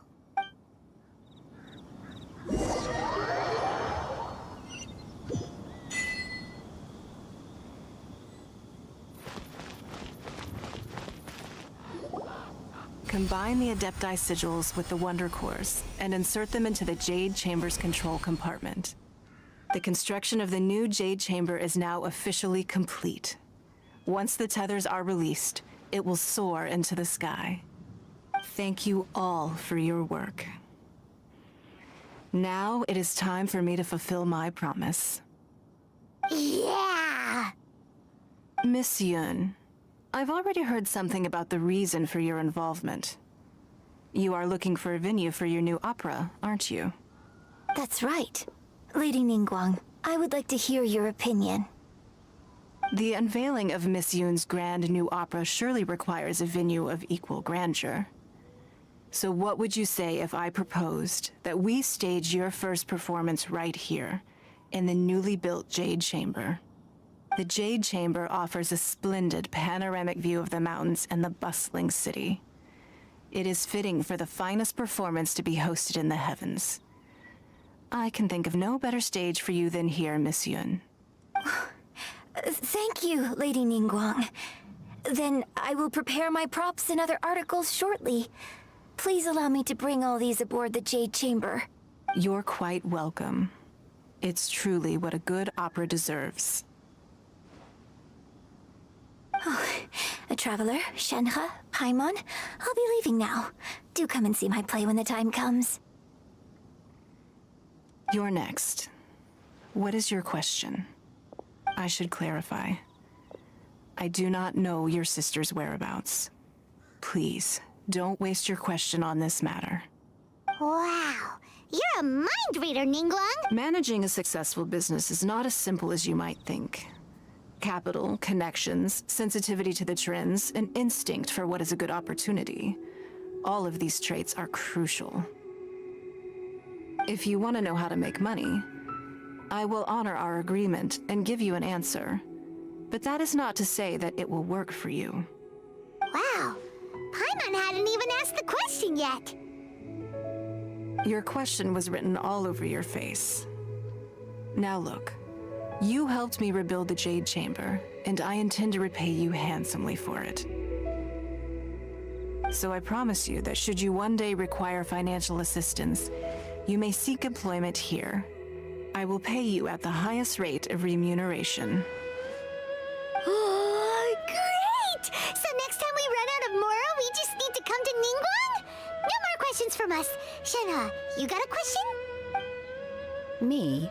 Combine the Adepti sigils with the Wonder Cores and insert them into the Jade Chamber's control compartment. The construction of the new Jade Chamber is now officially complete. Once the tethers are released, it will soar into the sky. Thank you all for your work. Now it is time for me to fulfill my promise. Yeah! Miss Yun, I've already heard something about the reason for your involvement. You are looking for a venue for your new opera, aren't you? That's right. Lady Ningguang, I would like to hear your opinion. The unveiling of Miss Yun's grand new opera surely requires a venue of equal grandeur. So what would you say if I proposed that we stage your first performance right here, in the newly built Jade Chamber? The Jade Chamber offers a splendid panoramic view of the mountains and the bustling city. It is fitting for the finest performance to be hosted in the heavens. I can think of no better stage for you than here, Miss Yun. Thank you, Lady Ningguang. Then I will prepare my props and other articles shortly. Please allow me to bring all these aboard the Jade Chamber. You're quite welcome. It's truly what a good opera deserves. A traveler, Shenhe, Paimon, I'll be leaving now. Do come and see my play when the time comes. You're next. What is your question? I should clarify. I do not know your sister's whereabouts. Please, don't waste your question on this matter. Wow, you're a mind reader, Ningguang! Managing a successful business is not as simple as you might think. Capital, connections, sensitivity to the trends, and instinct for what is a good opportunity. All of these traits are crucial. If you want to know how to make money, I will honor our agreement and give you an answer. But that is not to say that it will work for you. Wow. Paimon hadn't even asked the question yet. Your question was written all over your face. Now look, you helped me rebuild the Jade Chamber, and I intend to repay you handsomely for it. So I promise you that should you one day require financial assistance, you may seek employment here. I will pay you at the highest rate of remuneration. Oh, great! So next time we run out of Mora, we just need to come to Ningguang? No more questions from us. Shenhe, you got a question? Me?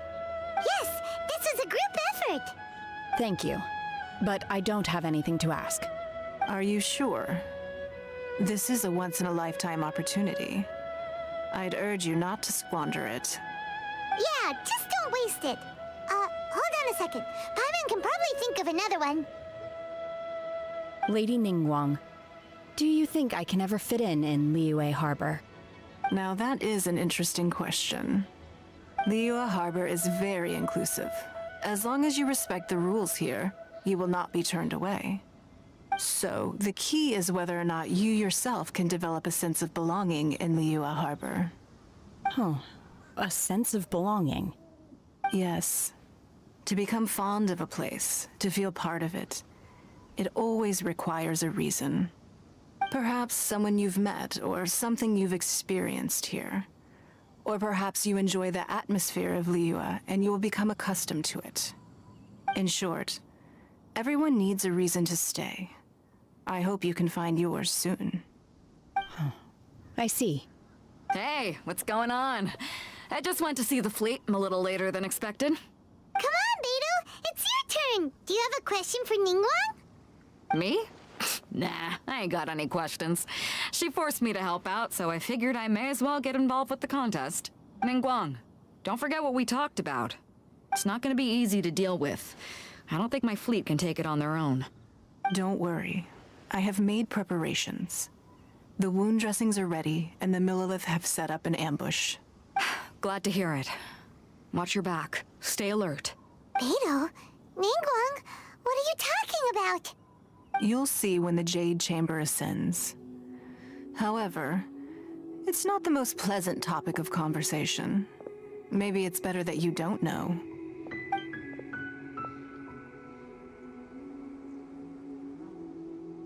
Yes, this is a group effort. Thank you. But I don't have anything to ask. Are you sure? This is a once-in-a-lifetime opportunity. I'd urge you not to squander it. Yeah, just don't waste it. Hold on a second. Paimon can probably think of another one. Lady Ningguang, do you think I can ever fit in Liyue Harbor? Now that is an interesting question. Liyue Harbor is very inclusive. As long as you respect the rules here, you will not be turned away. So, the key is whether or not you yourself can develop a sense of belonging in Liyue Harbor. Huh. A sense of belonging? Yes. To become fond of a place, to feel part of it, it always requires a reason. Perhaps someone you've met, or something you've experienced here. Or perhaps you enjoy the atmosphere of Liyue and you will become accustomed to it. In short, everyone needs a reason to stay. I hope you can find yours soon. Huh. I see. Hey, what's going on? I just went to see the fleet. I'm a little later than expected. Come on, Beidou! It's your turn! Do you have a question for Ningguang? Me? Nah, I ain't got any questions. She forced me to help out, so I figured I may as well get involved with the contest. Ningguang, don't forget what we talked about. It's not gonna be easy to deal with. I don't think my fleet can take it on their own. Don't worry. I have made preparations. The wound dressings are ready, and the Millilith have set up an ambush. Glad to hear it. Watch your back. Stay alert. Beidou? Ningguang? What are you talking about? You'll see when the Jade Chamber ascends. However, it's not the most pleasant topic of conversation. Maybe it's better that you don't know.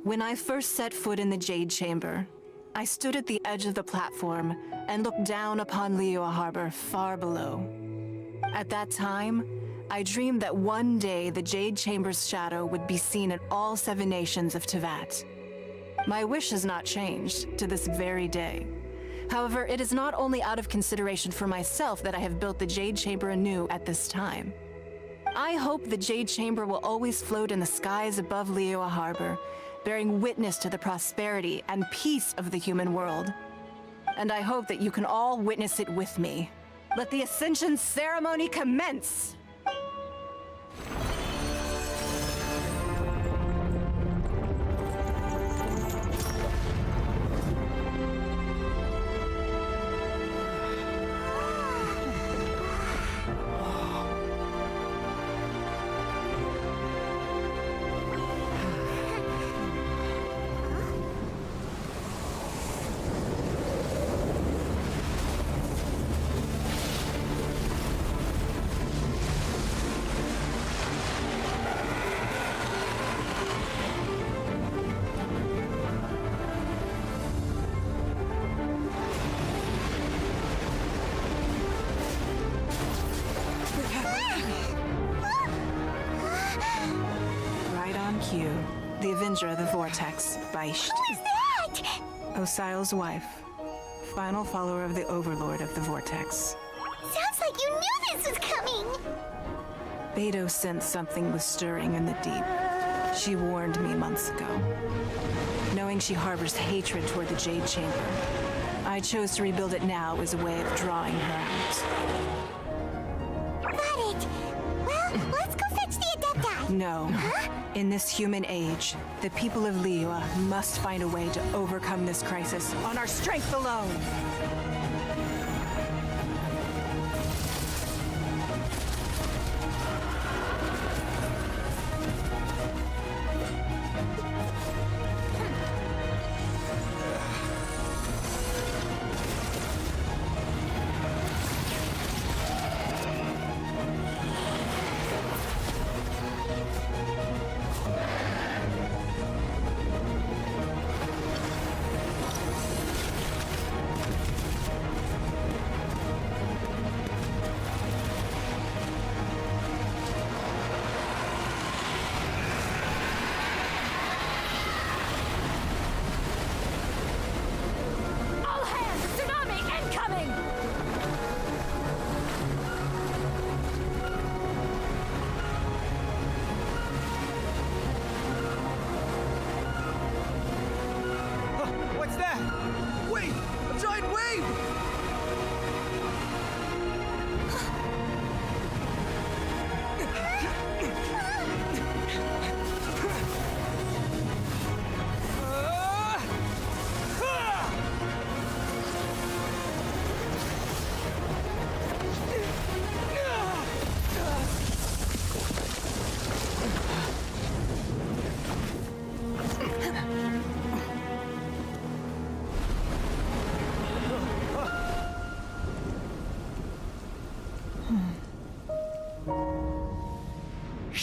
When I first set foot in the Jade Chamber, I stood at the edge of the platform and looked down upon Liyue Harbor far below. At that time, I dreamed that one day the Jade Chamber's shadow would be seen in all 7 nations of Teyvat. My wish has not changed to this very day. However, it is not only out of consideration for myself that I have built the Jade Chamber anew at this time. I hope the Jade Chamber will always float in the skies above Liyue Harbor, bearing witness to the prosperity and peace of the human world. And I hope that you can all witness it with me. Let the Ascension ceremony commence! The Avenger of the Vortex, Beisht. Who is that? Osial's wife. Final follower of the Overlord of the Vortex. Sounds like you knew this was coming! Beidou sensed something was stirring in the deep. She warned me months ago. Knowing she harbors hatred toward the Jade Chamber, I chose to rebuild it now as a way of drawing her out. Got it! Well, let's go fetch the Adepti! No. In this human age, the people of Liyue must find a way to overcome this crisis on our strength alone.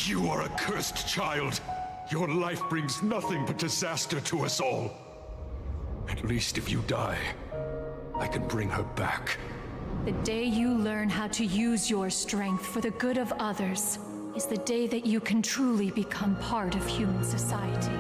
You are a cursed child. Your life brings nothing but disaster to us all. At least if you die, I can bring her back. The day you learn how to use your strength for the good of others is the day that you can truly become part of human society.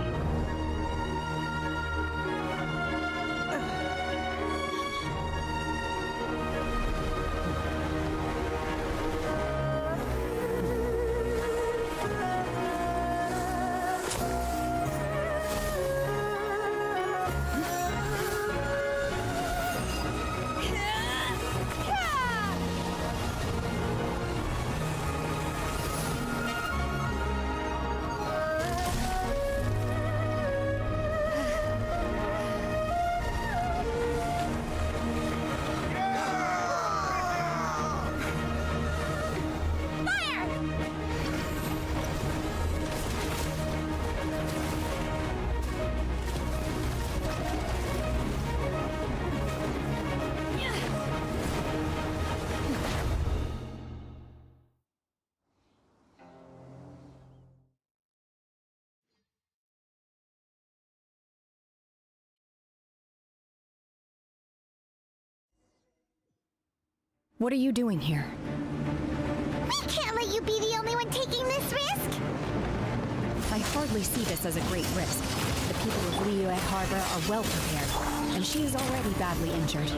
What are you doing here? We can't let you be the only one taking this risk! I hardly see this as a great risk. The people of Liyue Harbor are well prepared, and she is already badly injured.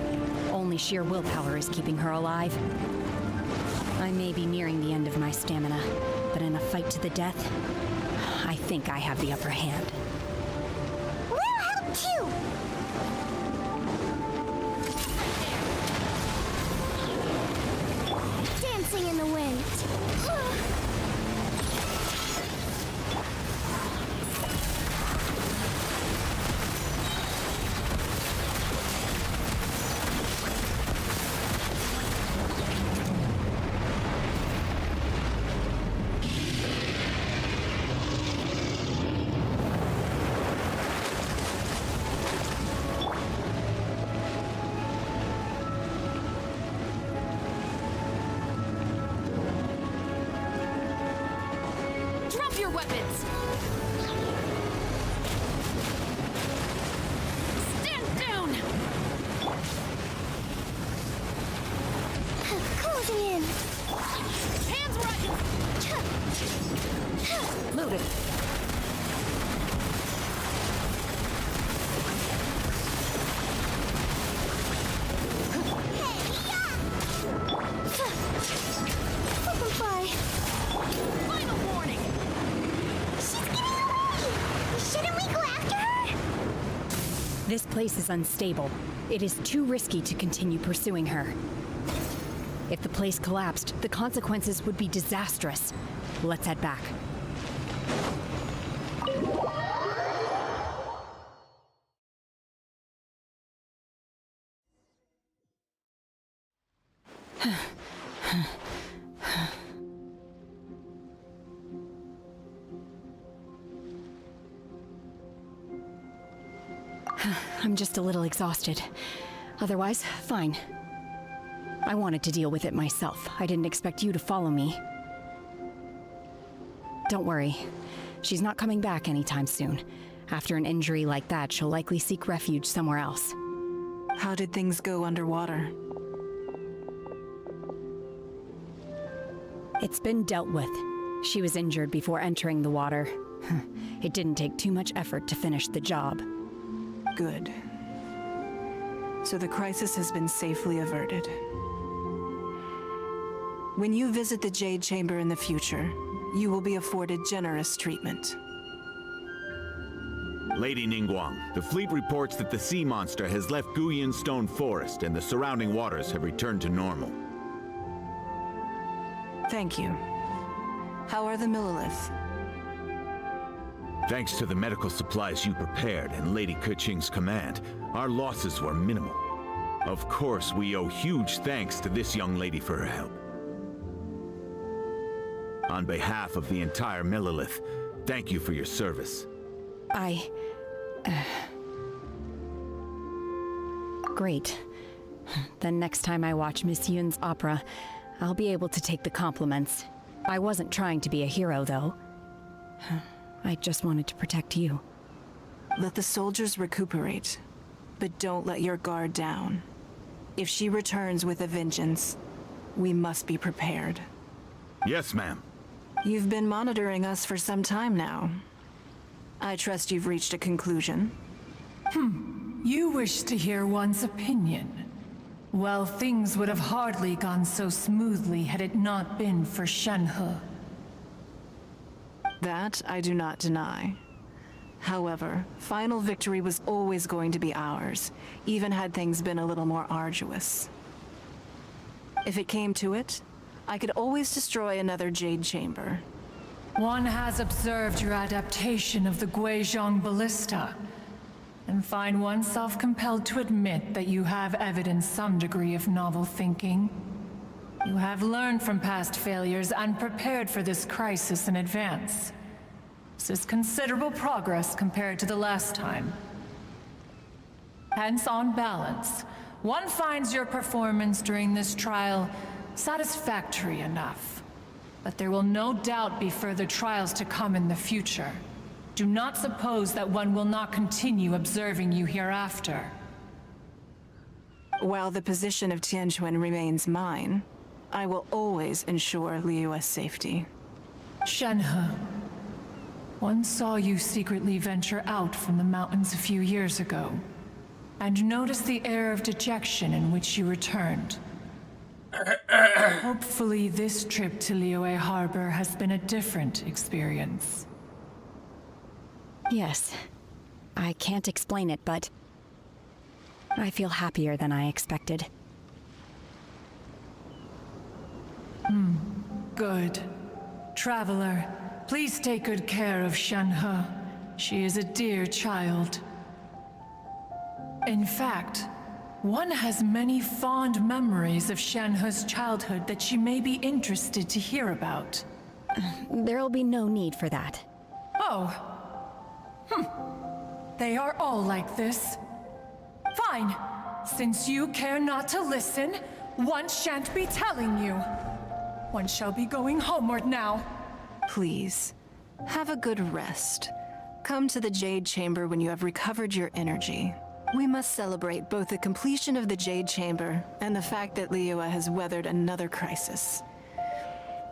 Only sheer willpower is keeping her alive. I may be nearing the end of my stamina, but in a fight to the death, I think I have the upper hand. We'll help too! Dancing in the wind. Drop your weapons! Stand down! Closing in. Hands where I can... Loaded. Simplify. Final warning! She's getting away! Shouldn't we go after her? This place is unstable. It is too risky to continue pursuing her. If the place collapsed, the consequences would be disastrous. Let's head back. I'm just a little exhausted. Otherwise, fine. I wanted to deal with it myself. I didn't expect you to follow me. Don't worry. She's not coming back anytime soon. After an injury like that, she'll likely seek refuge somewhere else. How did things go underwater? It's been dealt with. She was injured before entering the water. It didn't take too much effort to finish the job. Good. So the crisis has been safely averted. When you visit the Jade Chamber in the future, you will be afforded generous treatment. Lady Ningguang, the fleet reports that the sea monster has left Guyan Stone Forest and the surrounding waters have returned to normal. Thank you. How are the Millilith? Thanks to the medical supplies you prepared and Lady Keqing's command, our losses were minimal. Of course, we owe huge thanks to this young lady for her help. On behalf of the entire Millilith, thank you for your service. Great. Then next time I watch Miss Yun's opera, I'll be able to take the compliments. I wasn't trying to be a hero, though. I just wanted to protect you. Let the soldiers recuperate, but don't let your guard down. If she returns with a vengeance, we must be prepared. Yes, ma'am. You've been monitoring us for some time now. I trust you've reached a conclusion. You wish to hear one's opinion. Well, things would have hardly gone so smoothly had it not been for Shenhe. That I do not deny. However, final victory was always going to be ours, even had things been a little more arduous. If it came to it, I could always destroy another Jade Chamber. One has observed your adaptation of the Guizhong Ballista, and find oneself compelled to admit that you have evidenced some degree of novel thinking. You have learned from past failures and prepared for this crisis in advance. This is considerable progress compared to the last time. Hence, on balance, one finds your performance during this trial satisfactory enough. But there will no doubt be further trials to come in the future. Do not suppose that one will not continue observing you hereafter. While the position of Tianquan remains mine, I will always ensure Liyue's safety. Shenhe, one saw you secretly venture out from the mountains a few years ago, and noticed the air of dejection in which you returned. Hopefully this trip to Liyue Harbor has been a different experience. Yes. I can't explain it, but I feel happier than I expected. Good. Traveler, please take good care of Shenhe. She is a dear child. In fact, one has many fond memories of Shenhe's childhood that she may be interested to hear about. There'll be no need for that. Oh. They are all like this. Fine. Since you care not to listen, one shan't be telling you. One shall be going homeward now. Please, have a good rest. Come to the Jade Chamber when you have recovered your energy. We must celebrate both the completion of the Jade Chamber and the fact that Liyue has weathered another crisis.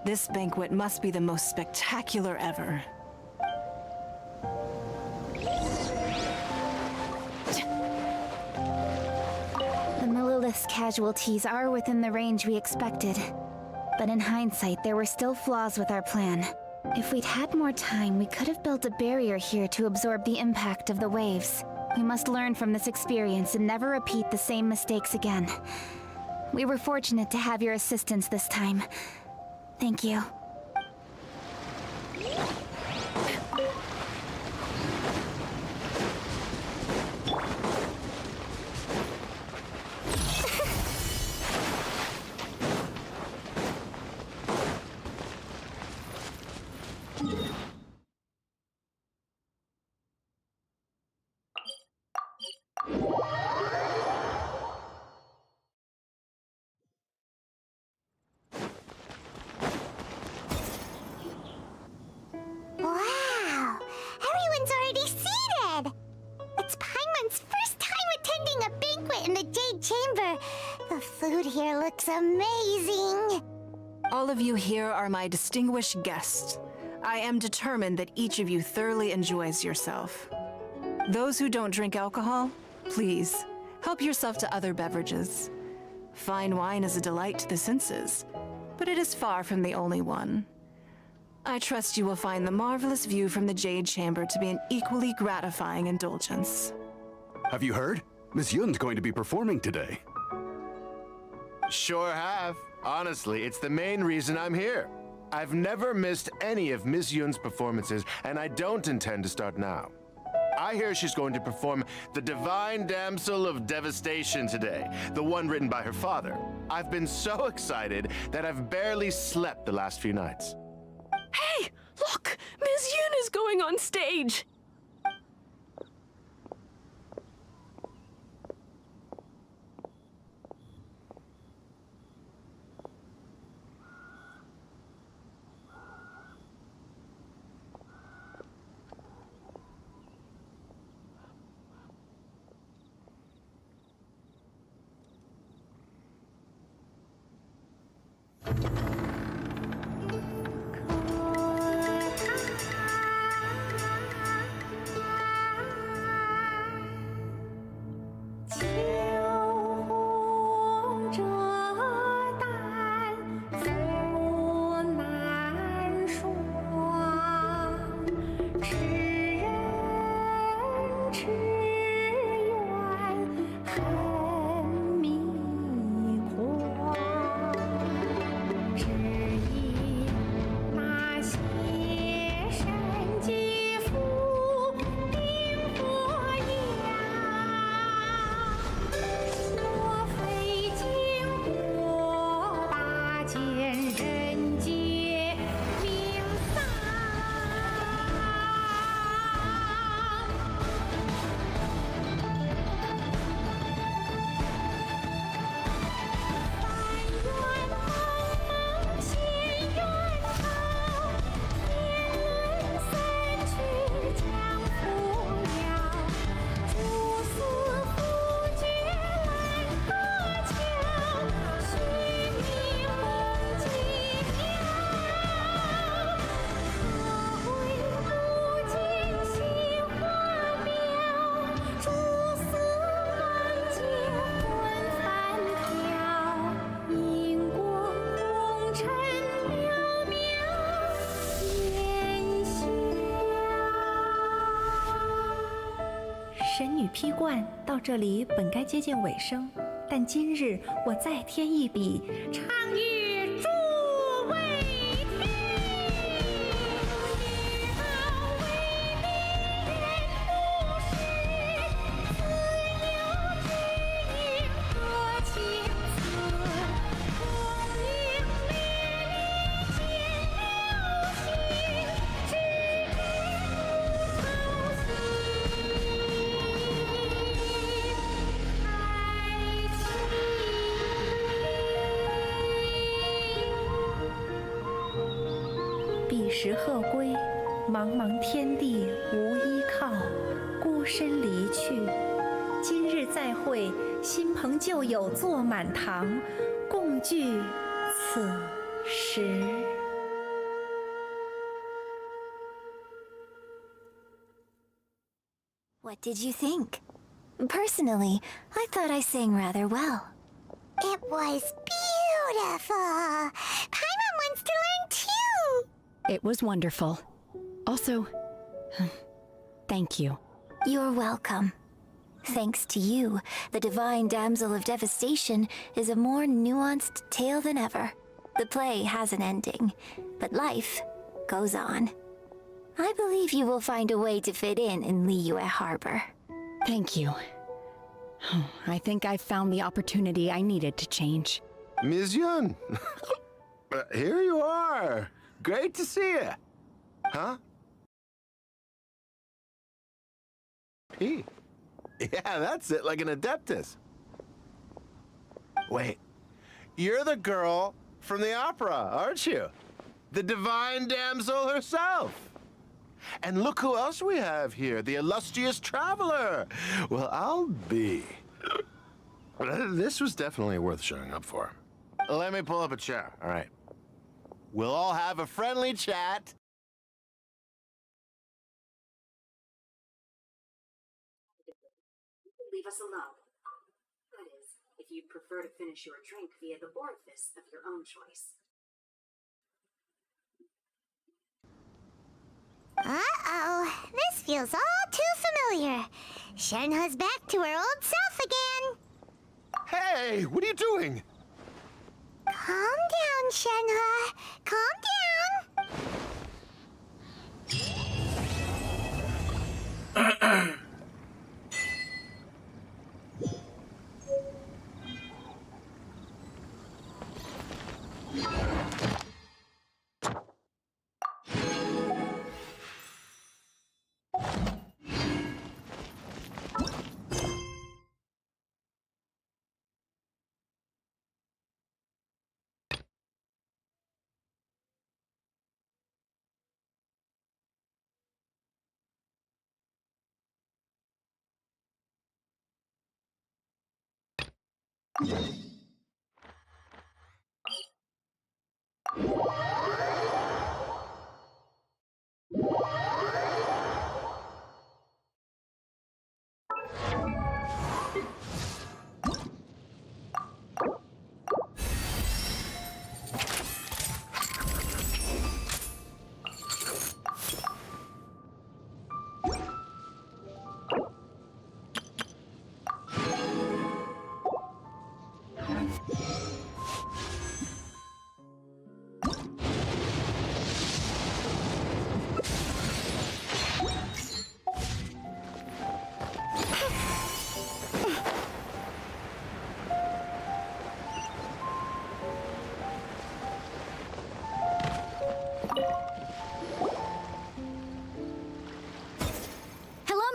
This banquet must be the most spectacular ever. The Millilith's casualties are within the range we expected. But in hindsight, there were still flaws with our plan. If we'd had more time, we could have built a barrier here to absorb the impact of the waves. We must learn from this experience and never repeat the same mistakes again. We were fortunate to have your assistance this time. Thank you. Wow! Everyone's already seated! It's Paimon's first time attending a banquet in the Jade Chamber. The food here looks amazing. All of you here are my distinguished guests. I am determined that each of you thoroughly enjoys yourself. Those who don't drink alcohol, please, help yourself to other beverages. Fine wine is a delight to the senses, but it is far from the only one. I trust you will find the marvelous view from the Jade Chamber to be an equally gratifying indulgence. Have you heard? Miss Yun's going to be performing today. Sure have. Honestly, it's the main reason I'm here. I've never missed any of Miss Yun's performances, and I don't intend to start now. I hear she's going to perform The Divine Damsel of Devastation today, the one written by her father. I've been so excited that I've barely slept the last few nights. Hey, look! Ms. Yun is going on stage!神女披冠到这里本该接近尾声，但今日我再添一笔，唱与诸位听。知道为民人不是，自有知音和情思，功名烈烈见流星，只知不操心。彼时鹤归，茫茫天地无依靠，孤身离去。今日再会，新朋旧友坐满堂，共聚此时。What did you think? Personally, I thought I sang rather well. It was beautiful. Paimon wants to learn too. It was wonderful. Also, thank you. You're welcome. Thanks to you, the Divine Damsel of Devastation is a more nuanced tale than ever. The play has an ending, but life goes on. I believe you will find a way to fit in Liyue Harbor. Thank you. I think I've found the opportunity I needed to change. Ms. Yun, here you are. Great to see you. Huh? P. Yeah, that's it, like an adeptus. Wait, you're the girl from the opera, aren't you? The divine damsel herself. And look who else we have here, the illustrious traveler. Well, I'll be. This was definitely worth showing up for. Let me pull up a chair, all right? We'll all have a friendly chat. Leave us alone. That is, if you'd prefer to finish your drink via the orifice of your own choice. Uh-oh, this feels all too familiar. Shenhe's back to her old self again. Hey, what are you doing? Calm down, Shenhe. Calm down.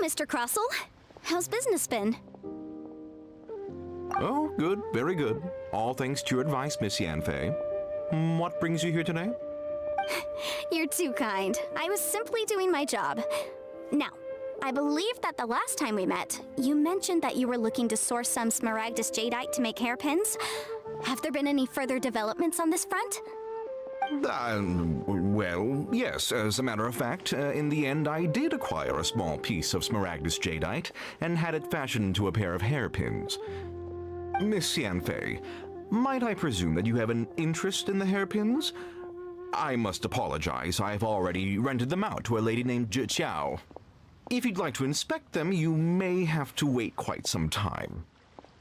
Mr. Crossell. How's business been? Oh, good, very good. All thanks to your advice, Miss Yanfei. What brings you here today? You're too kind. I was simply doing my job. Now, I believe that the last time we met, you mentioned that you were looking to source some smaragdus jadeite to make hairpins. Have there been any further developments on this front? Well, yes. As a matter of fact, in the end, I did acquire a small piece of smaragdus jadeite and had it fashioned into a pair of hairpins. Miss Yanfei, might I presume that you have an interest in the hairpins? I must apologize. I've already rented them out to a lady named Zhi Qiao. If you'd like to inspect them, you may have to wait quite some time.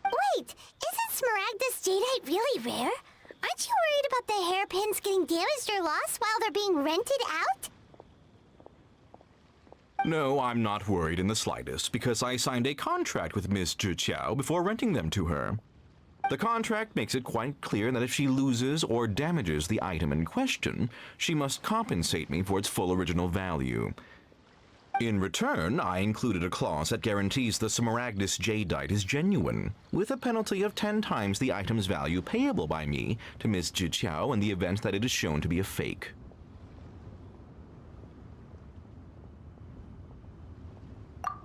Wait, isn't smaragdus jadeite really rare? Aren't you worried about the hairpins getting damaged or lost while they're being rented out? No, I'm not worried in the slightest, because I signed a contract with Miss Zhi Qiao before renting them to her. The contract makes it quite clear that if she loses or damages the item in question, she must compensate me for its full original value. In return, I included a clause that guarantees the smaragdus jadeite is genuine, with a penalty of 10 times the item's value payable by me to Miss Zhi Qiao in the event that it is shown to be a fake.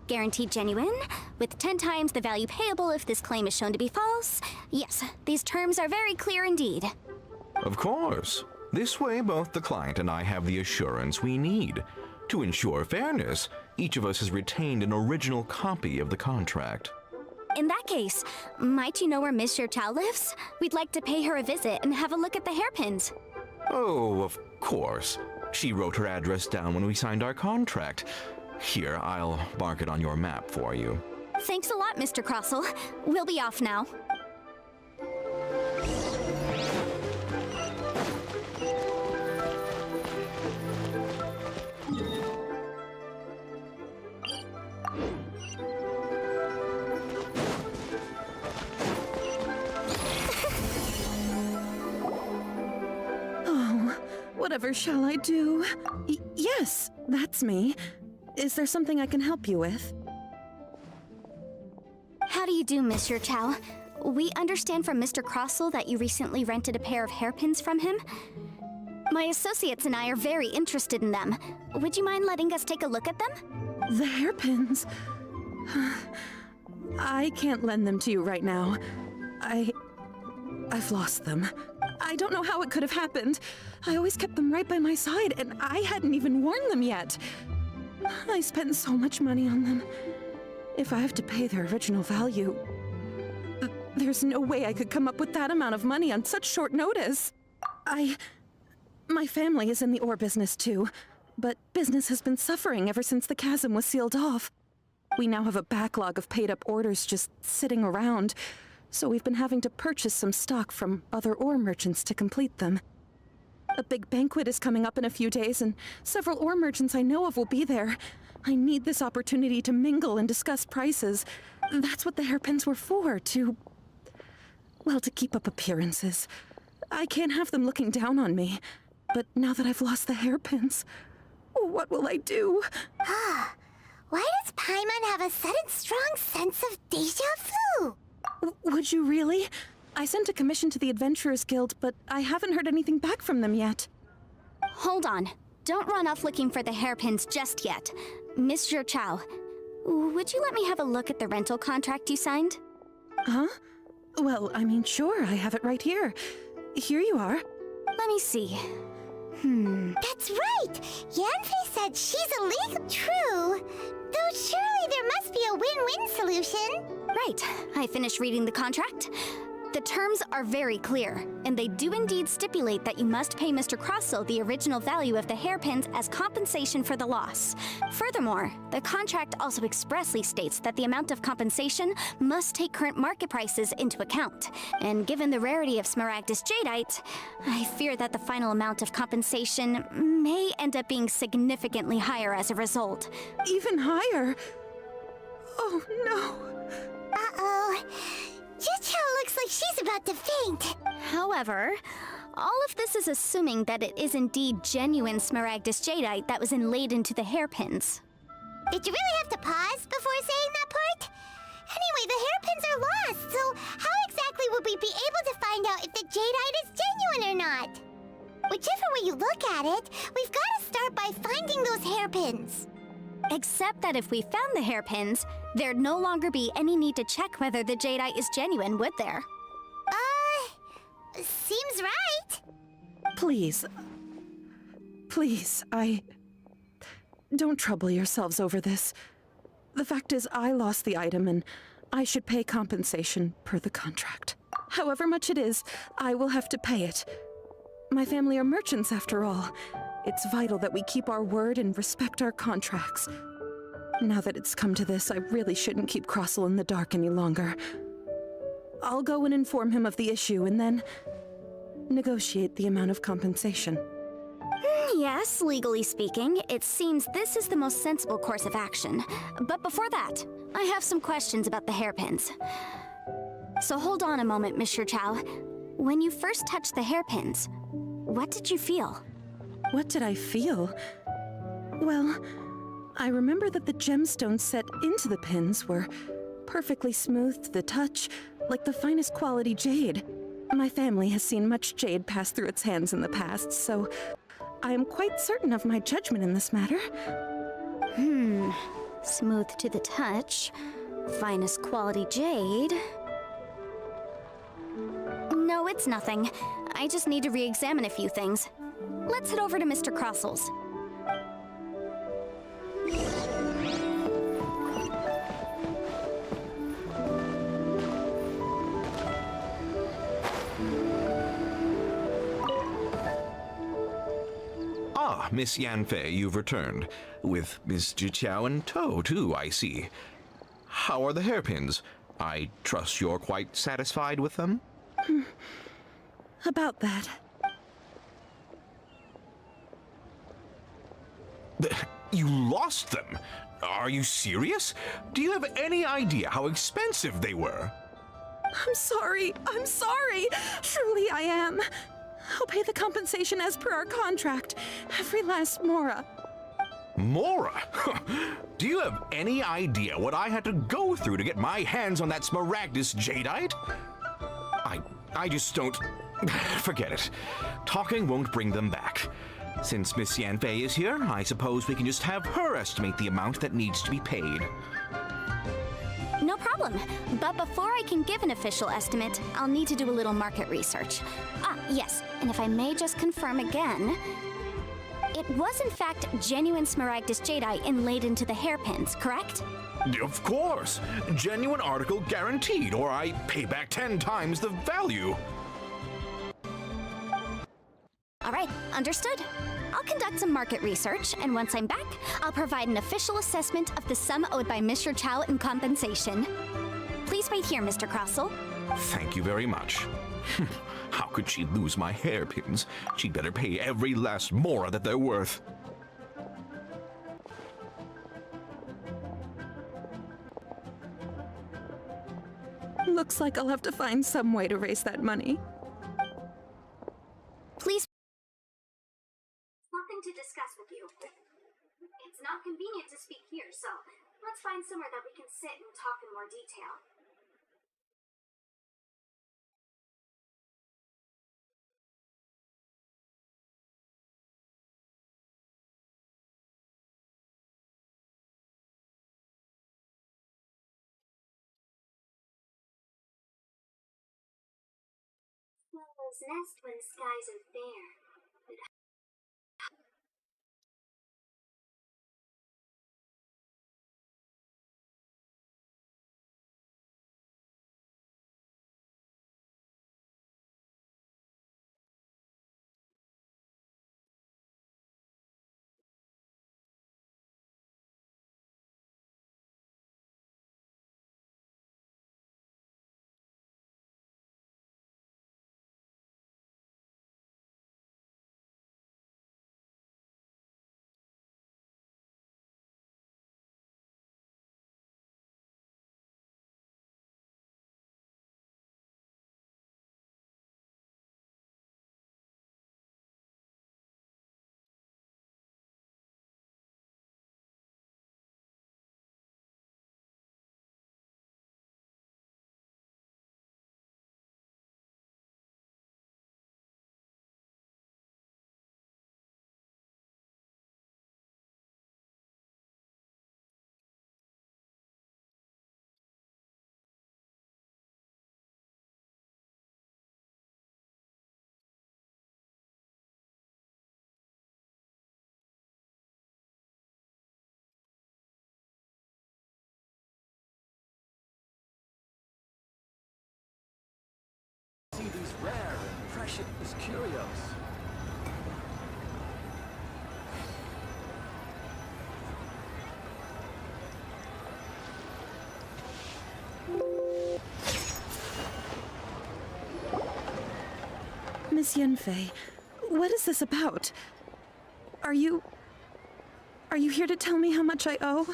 Guaranteed genuine, with 10 times the value payable if this claim is shown to be false. Yes, these terms are very clear indeed. Of course. This way, both the client and I have the assurance we need. To ensure fairness, each of us has retained an original copy of the contract. In that case, might you know where Miss Zhi Qiao lives? We'd like to pay her a visit and have a look at the hairpins. Oh, of course. She wrote her address down when we signed our contract. Here, I'll mark it on your map for you. Thanks a lot, Mr. Crossell. We'll be off now. What Whatever shall I do? Yes, that's me. Is there something I can help you with? How do you do, Mr. Chow? We understand from Mr. Crossell that you recently rented a pair of hairpins from him. My associates and I are very interested in them. Would you mind letting us take a look at them? The hairpins? I can't lend them to you right now. I've lost them. I don't know how it could have happened. I always kept them right by my side, and I hadn't even worn them yet. I spent so much money on them. If I have to pay their original value, there's no way I could come up with that amount of money on such short notice. My family is in the ore business too, but business has been suffering ever since the chasm was sealed off. We now have a backlog of paid-up orders just sitting around, so we've been having to purchase some stock from other ore merchants to complete them. A big banquet is coming up in a few days, and several ore merchants I know of will be there. I need this opportunity to mingle and discuss prices. That's what the hairpins were for, to keep up appearances. I can't have them looking down on me. But now that I've lost the hairpins, what will I do? Why does Paimon have a sudden strong sense of deja vu? Would you really? I sent a commission to the Adventurers Guild, but I haven't heard anything back from them yet. Hold on. Don't run off looking for the hairpins just yet. Mr. Chow, would you let me have a look at the rental contract you signed? Huh? Well, I mean, sure, I have it right here. Here you are. Let me see. That's right! Yanfei said she's a legal true. Though surely there must be a win-win solution. Right. I finished reading the contract. The terms are very clear, and they do indeed stipulate that you must pay Mr. Crossell the original value of the hairpins as compensation for the loss. Furthermore, the contract also expressly states that the amount of compensation must take current market prices into account. And given the rarity of Smaragdus jadeite, I fear that the final amount of compensation may end up being significantly higher as a result. Even higher? Oh no. Uh-oh. Jucho looks like she's about to faint. However, all of this is assuming that it is indeed genuine Smaragdus jadeite that was inlaid into the hairpins. Did you really have to pause before saying that part? Anyway, the hairpins are lost, so how exactly would we be able to find out if the jadeite is genuine or not? Whichever way you look at it, we've got to start by finding those hairpins. Except that if we found the hairpins, there'd no longer be any need to check whether the jadeite is genuine, would there? Seems right. Please, don't trouble yourselves over this. The fact is, I lost the item and I should pay compensation per the contract. However much it is, I will have to pay it. My family are merchants after all. It's vital that we keep our word and respect our contracts. Now that it's come to this, I really shouldn't keep Crossell in the dark any longer. I'll go and inform him of the issue and then negotiate the amount of compensation. Yes, legally speaking, it seems this is the most sensible course of action. But before that, I have some questions about the hairpins. So hold on a moment, Mr. Chow. When you first touched the hairpins, what did you feel? What did I feel? Well, I remember that the gemstones set into the pins were perfectly smooth to the touch, like the finest quality jade. My family has seen much jade pass through its hands in the past, so I am quite certain of my judgment in this matter. Smooth to the touch, finest quality jade. No, it's nothing. I just need to re-examine a few things. Let's head over to Mr. Crossell's. Ah, Miss Yanfei, you've returned. With Miss Jiqiao in tow, too, I see. How are the hairpins? I trust you're quite satisfied with them? About that. You lost them? Are you serious? Do you have any idea how expensive they were? I'm sorry. Truly I am. I'll pay the compensation as per our contract. Every last mora. Mora? Do you have any idea what I had to go through to get my hands on that Smaragdus jadeite? I just don't... Forget it. Talking won't bring them back. Since Miss Yanfei is here, I suppose we can just have her estimate the amount that needs to be paid. No problem. But before I can give an official estimate, I'll need to do a little market research. Ah, yes, and if I may just confirm again, it was in fact genuine Smaragdus jadeite inlaid into the hairpins, correct? Of course! Genuine article guaranteed, or I pay back 10 times the value. All right, understood. I'll conduct some market research, and once I'm back, I'll provide an official assessment of the sum owed by Mr. Chow in compensation. Please wait here, Mr. Crossell. Thank you very much. How could she lose my hairpins? She'd better pay every last mora that they're worth. Looks like I'll have to find some way to raise that money. Please. Nothing to discuss with you. It's not convenient to speak here, so let's find somewhere that we can sit and talk in more detail. Swallows nest when skies are fair. See these rare and precious curios. Miss Yanfei, what is this about? Are you here to tell me how much I owe?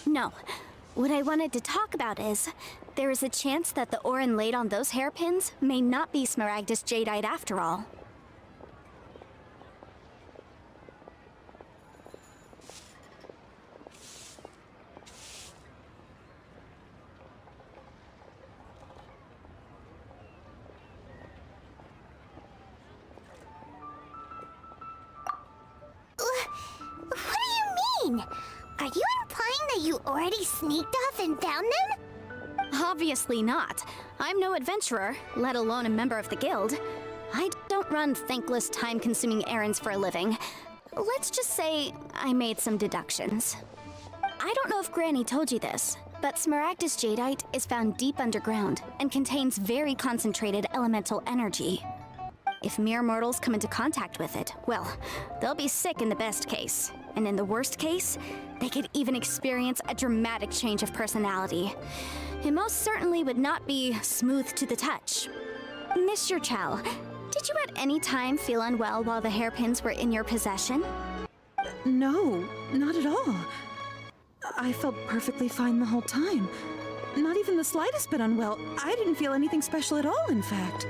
No. What I wanted to talk about is, there is a chance that the ore inlaid on those hairpins may not be Smaragdus jadeite after all. What do you mean? Are you implying that you already sneaked off and found them? Obviously not. I'm no adventurer, let alone a member of the guild. I don't run thankless, time-consuming errands for a living. Let's just say I made some deductions. I don't know if Granny told you this, but Smaragdus jadeite is found deep underground and contains very concentrated elemental energy. If mere mortals come into contact with it, well, they'll be sick in the best case. And in the worst case, they could even experience a dramatic change of personality. It most certainly would not be smooth to the touch. Mr. Chow, did you at any time feel unwell while the hairpins were in your possession? No, not at all. I felt perfectly fine the whole time. Not even the slightest bit unwell. I didn't feel anything special at all, in fact.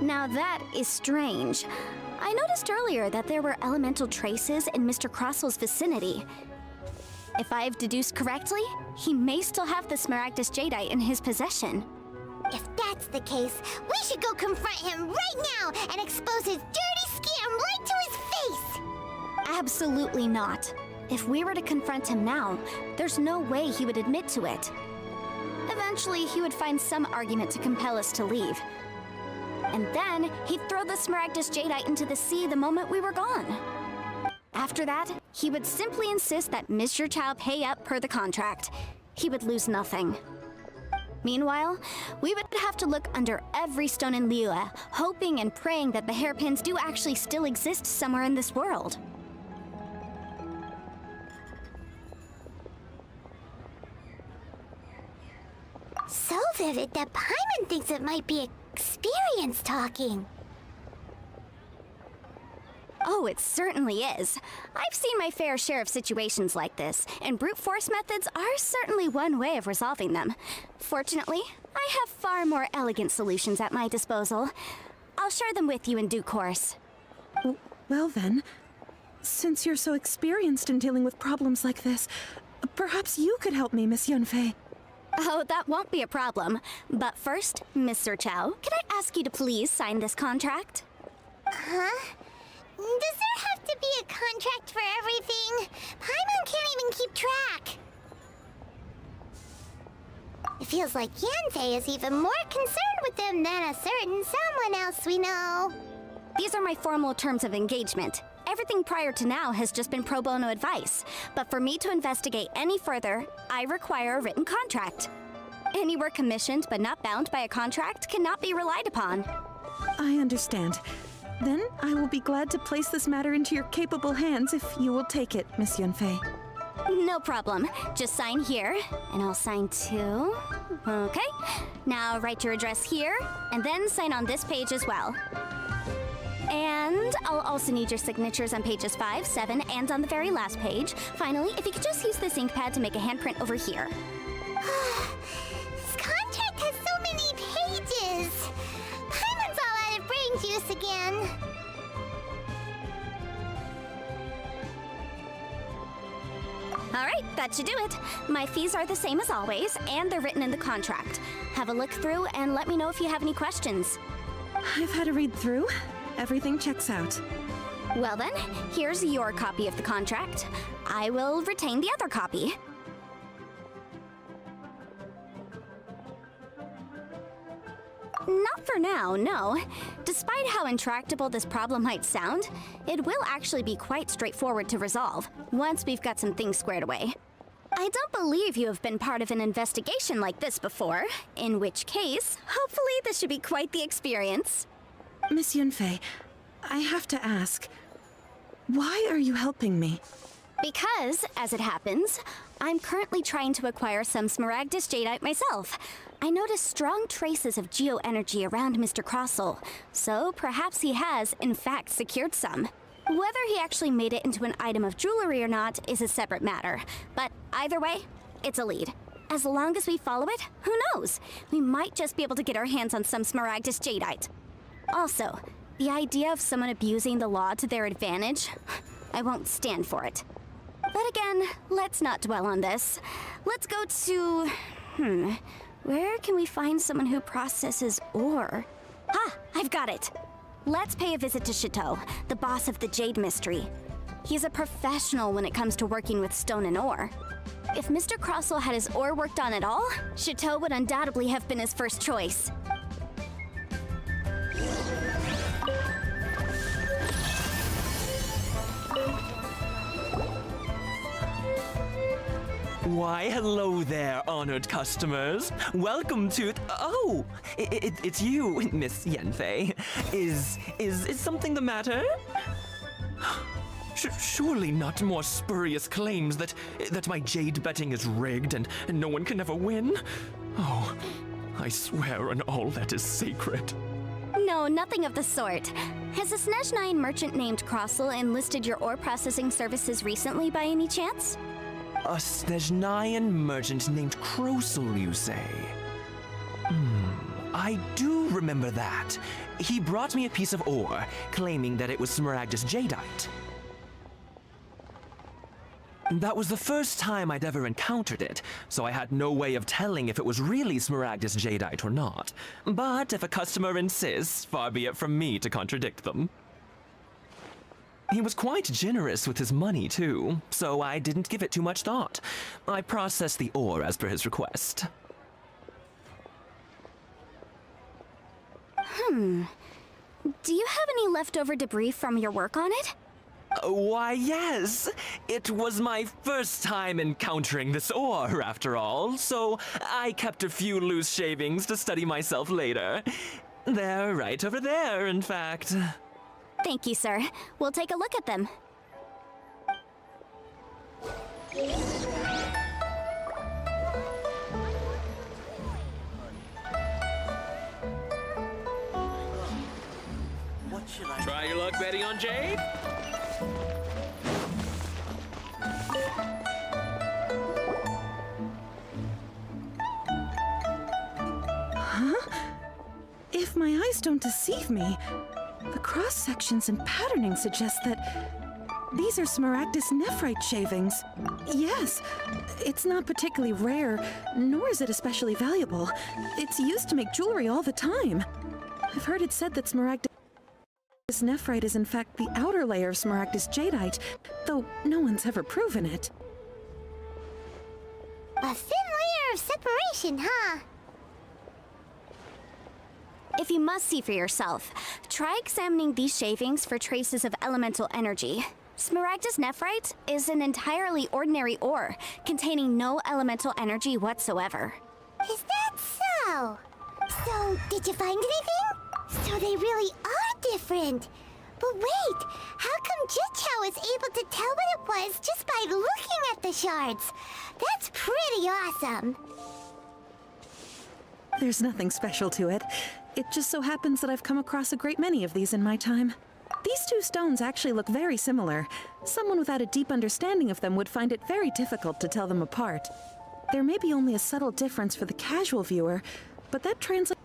Now that is strange. I noticed earlier that there were elemental traces in Mr. Crossel's vicinity. If I've deduced correctly, he may still have the Smaragdus Jadeite in his possession. If that's the case, we should go confront him right now and expose his dirty scam right to his face! Absolutely not. If we were to confront him now, there's no way he would admit to it. Eventually, he would find some argument to compel us to leave. And then, he'd throw the Smaragdus Jadeite into the sea the moment we were gone. After that, he would simply insist that Mr. Chow pay up per the contract. He would lose nothing. Meanwhile, we would have to look under every stone in Liyue, hoping and praying that the hairpins do actually still exist somewhere in this world. So vivid that Paimon thinks it might be experience talking. Oh, it certainly is. I've seen my fair share of situations like this, and brute force methods are certainly one way of resolving them. Fortunately, I have far more elegant solutions at my disposal. I'll share them with you in due course. Well then, since you're so experienced in dealing with problems like this, perhaps you could help me, Miss Yunfei. Oh, that won't be a problem. But first, Mr. Chow, can I ask you to please sign this contract? Huh? Does there have to be a contract for everything? Paimon can't even keep track. It feels like Yanfei is even more concerned with them than a certain someone else we know. These are my formal terms of engagement. Everything prior to now has just been pro bono advice. But for me to investigate any further, I require a written contract. Any work commissioned but not bound by a contract cannot be relied upon. I understand. Then I will be glad to place this matter into your capable hands if you will take it, Miss Yunfei. No problem. Just sign here, and I'll sign too. Okay. Now write your address here, and then sign on this page as well. And I'll also need your signatures on pages 5, 7, and on the very last page. Finally, if you could just use this ink pad to make a handprint over here. This contract has so many pages. Paimon's all out of brain juice again. All right, that should do it. My fees are the same as always, and they're written in the contract. Have a look through and let me know if you have any questions. I've had a read through. Everything checks out. Well then, here's your copy of the contract. I will retain the other copy. Not for now, no. Despite how intractable this problem might sound, it will actually be quite straightforward to resolve, once we've got some things squared away. I don't believe you have been part of an investigation like this before, in which case, hopefully this should be quite the experience. Miss Yunfei, I have to ask, why are you helping me? Because, as it happens, I'm currently trying to acquire some Smaragdus Jadeite myself. I noticed strong traces of geoenergy around Mr. Crossel, so perhaps he has, in fact, secured some. Whether he actually made it into an item of jewelry or not is a separate matter, but either way, it's a lead. As long as we follow it, who knows? We might just be able to get our hands on some Smaragdus Jadeite. Also, the idea of someone abusing the law to their advantage, I won't stand for it. But again, let's not dwell on this. Let's go to... where can we find someone who processes ore? I've got it! Let's pay a visit to Chateau, the boss of the Jade Mystery. He's a professional when it comes to working with stone and ore. If Mr. Crossel had his ore worked on at all, Chateau would undoubtedly have been his first choice. Why, hello there, honored customers. Welcome to... Oh, it's you, Miss Yanfei. Is something the matter? Surely not more spurious claims that my jade betting is rigged and no one can ever win? Oh, I swear on all that is sacred. No, nothing of the sort. Has a Snezhnyan merchant named Crossel enlisted your ore processing services recently by any chance? A Snezhnyan merchant named Crossel, you say? I do remember that. He brought me a piece of ore, claiming that it was Smaragdus jadeite. That was the first time I'd ever encountered it, so I had no way of telling if it was really Smaragdus jadeite or not. But if a customer insists, far be it from me to contradict them. He was quite generous with his money, too, so I didn't give it too much thought. I processed the ore as per his request. Do you have any leftover debris from your work on it? Why, yes. It was my first time encountering this ore, after all, so I kept a few loose shavings to study myself later. They're right over there, in fact. Thank you, sir. We'll take a look at them. Try your luck betting on Jade? Huh? If my eyes don't deceive me, the cross-sections and patterning suggest that these are Smaragdus nephrite shavings. Yes, it's not particularly rare, nor is it especially valuable. It's used to make jewelry all the time. I've heard it said that Smaragdus nephrite is in fact the outer layer of Smaragdus jadeite, though no one's ever proven it. A thin layer of separation, huh? If you must see for yourself, try examining these shavings for traces of elemental energy. Smaragdus nephrite is an entirely ordinary ore, containing no elemental energy whatsoever. Is that so? So, did you find anything? So they really are different. But wait, how come Jichao was able to tell what it was just by looking at the shards? That's pretty awesome. There's nothing special to it. It just so happens that I've come across a great many of these in my time. These two stones actually look very similar. Someone without a deep understanding of them would find it very difficult to tell them apart. There may be only a subtle difference for the casual viewer, but that translates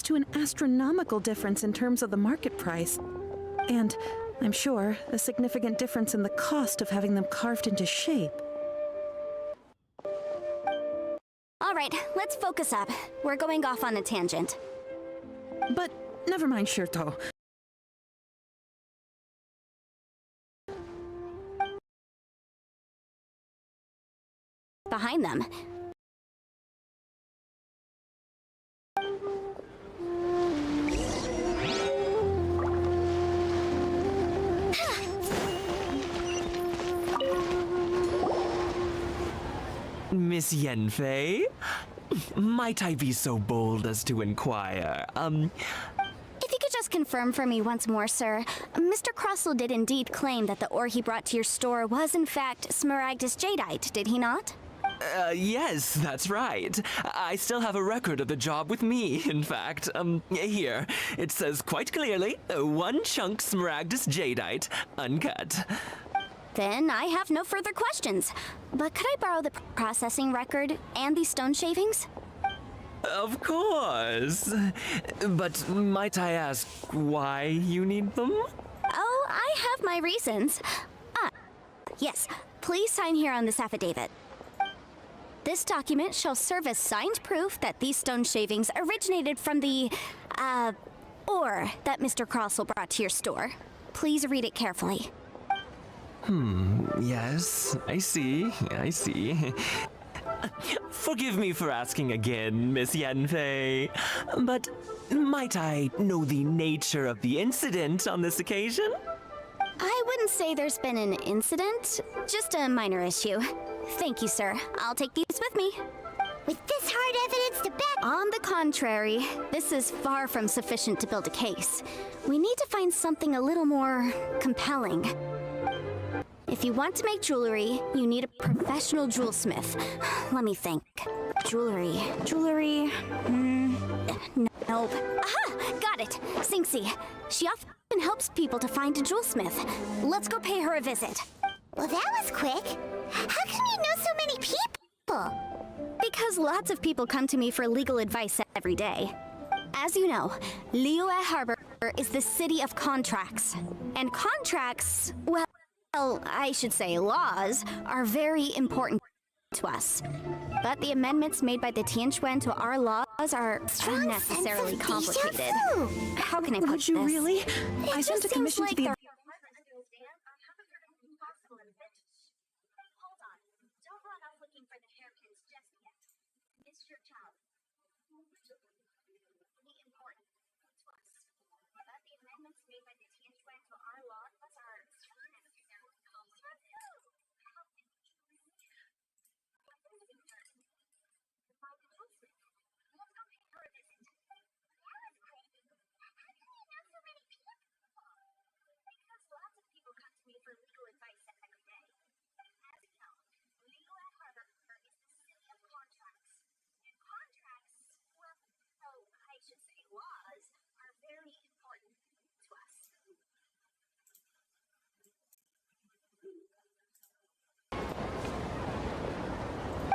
to an astronomical difference in terms of the market price. And, I'm sure, a significant difference in the cost of having them carved into shape. All right, let's focus up. We're going off on a tangent. But never mind, Shirto. Behind them. Miss Yanfei? Might I be so bold as to inquire, If you could just confirm for me once more, sir. Mr. Crossell did indeed claim that the ore he brought to your store was in fact Smaragdus jadeite, did he not? Yes, that's right. I still have a record of the job with me, in fact. Here. It says quite clearly, 1 chunk Smaragdus jadeite, uncut. Then I have no further questions. But could I borrow the processing record and these stone shavings? Of course. But might I ask why you need them? Oh, I have my reasons. Yes. Please sign here on this affidavit. This document shall serve as signed proof that these stone shavings originated from the, ore that Mr. Crossell brought to your store. Please read it carefully. Yes, I see. Forgive me for asking again, Miss Yanfei, but might I know the nature of the incident on this occasion? I wouldn't say there's been an incident, just a minor issue. Thank you, sir. I'll take these with me. With this hard evidence to back— On the contrary, this is far from sufficient to build a case. We need to find something a little more compelling. If you want to make jewelry, you need a professional jewelsmith. Let me think. Jewelry. Nope. Aha! Got it! Singxi. She often helps people to find a jewelsmith. Let's go pay her a visit. Well, that was quick. How come you know so many people? Because lots of people come to me for legal advice every day. As you know, Liyue Harbor is the city of contracts. And contracts, well, I should say laws, are very important to us. But the amendments made by the Tianquan to our laws are unnecessarily complicated. How can I put this? Would you really? I sent a commission to the...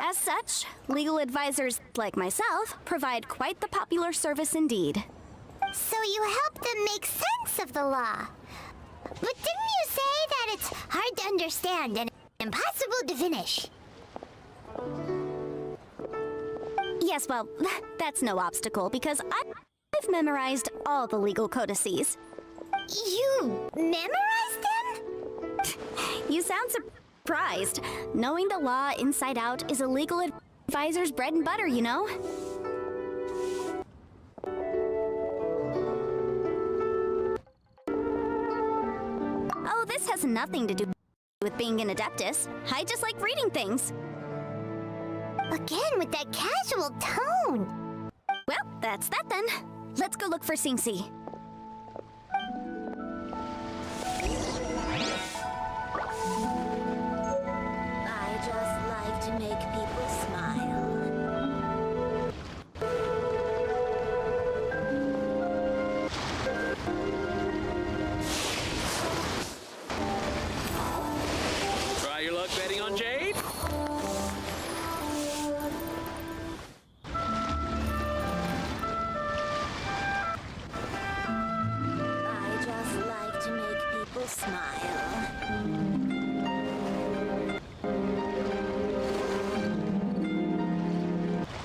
As such, legal advisors like myself provide quite the popular service indeed. So you help them make sense of the law. But didn't you say that it's hard to understand and impossible to finish? Yes, well, that's no obstacle because I've memorized all the legal codices. You memorized them? You sound surprised. Knowing the law inside out is a legal advisor's bread and butter, you know? Oh, this has nothing to do with being an adeptus. I just like reading things. Again, with that casual tone. Well, that's that then. Let's go look for Singsi. I just like to make people smile. Try your luck betting on Jade? I just like to make people smile.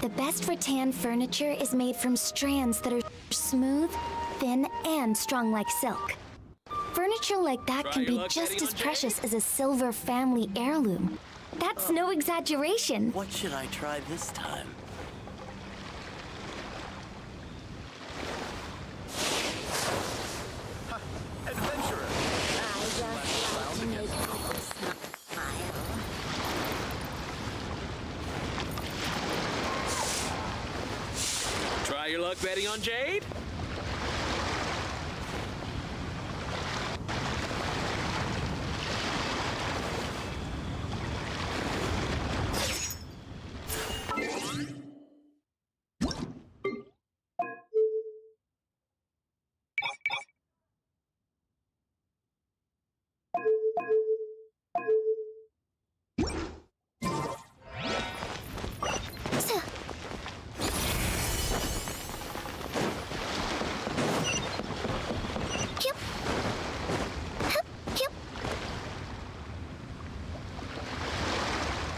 The best rattan furniture is made from strands that are smooth, thin, and strong like silk. Furniture like that can be just as precious as a silver family heirloom. That's no exaggeration. What should I try this time? Adventurer. I just like to make people smile. Try your luck betting on Jade?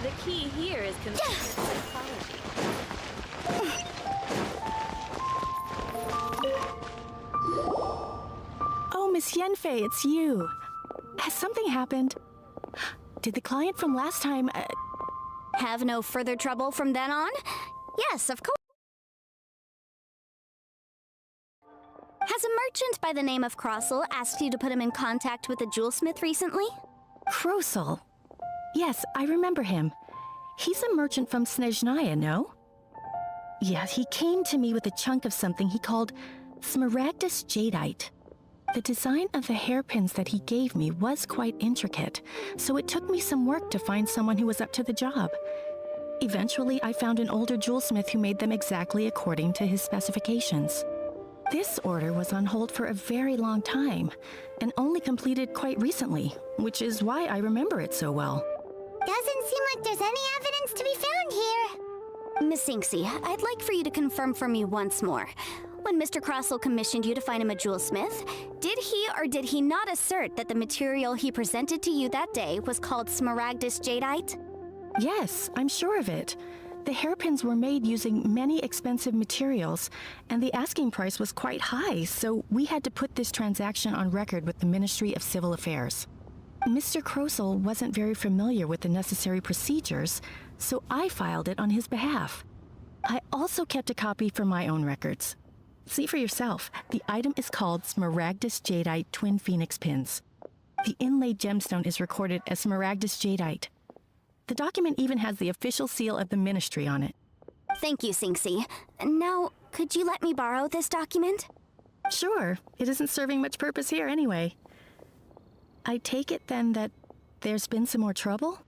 The key here is computer psychology. Oh, Miss Yanfei, it's you. Has something happened? Did the client from last time... Have no further trouble from then on? Yes, of course. Has a merchant by the name of Crossel asked you to put him in contact with a jewelsmith recently? Crossel? Yes, I remember him. He's a merchant from Snezhnaya, no? Yeah, he came to me with a chunk of something he called smaragdus jadeite. The design of the hairpins that he gave me was quite intricate, so it took me some work to find someone who was up to the job. Eventually, I found an older jewelsmith who made them exactly according to his specifications. This order was on hold for a very long time, and only completed quite recently, which is why I remember it so well. Doesn't seem like there's any evidence to be found here. Miss Inksy, I'd like for you to confirm for me once more. When Mr. Crossell commissioned you to find him a jewelsmith, did he or did he not assert that the material he presented to you that day was called smaragdus jadeite? Yes, I'm sure of it. The hairpins were made using many expensive materials, and the asking price was quite high, so we had to put this transaction on record with the Ministry of Civil Affairs. Mr. Crossell wasn't very familiar with the necessary procedures, so I filed it on his behalf. I also kept a copy for my own records. See for yourself, the item is called Smaragdus Jadeite Twin Phoenix Pins. The inlaid gemstone is recorded as Smaragdus Jadeite. The document even has the official seal of the ministry on it. Thank you, Sinksy. Now, could you let me borrow this document? Sure, it isn't serving much purpose here anyway. I take it then that there's been some more trouble?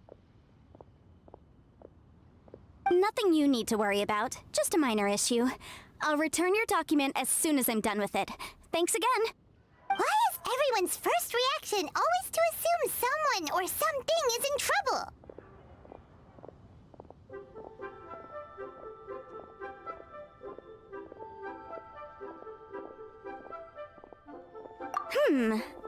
Nothing you need to worry about, just a minor issue. I'll return your document as soon as I'm done with it. Thanks again. Why is everyone's first reaction always to assume someone or something is in trouble?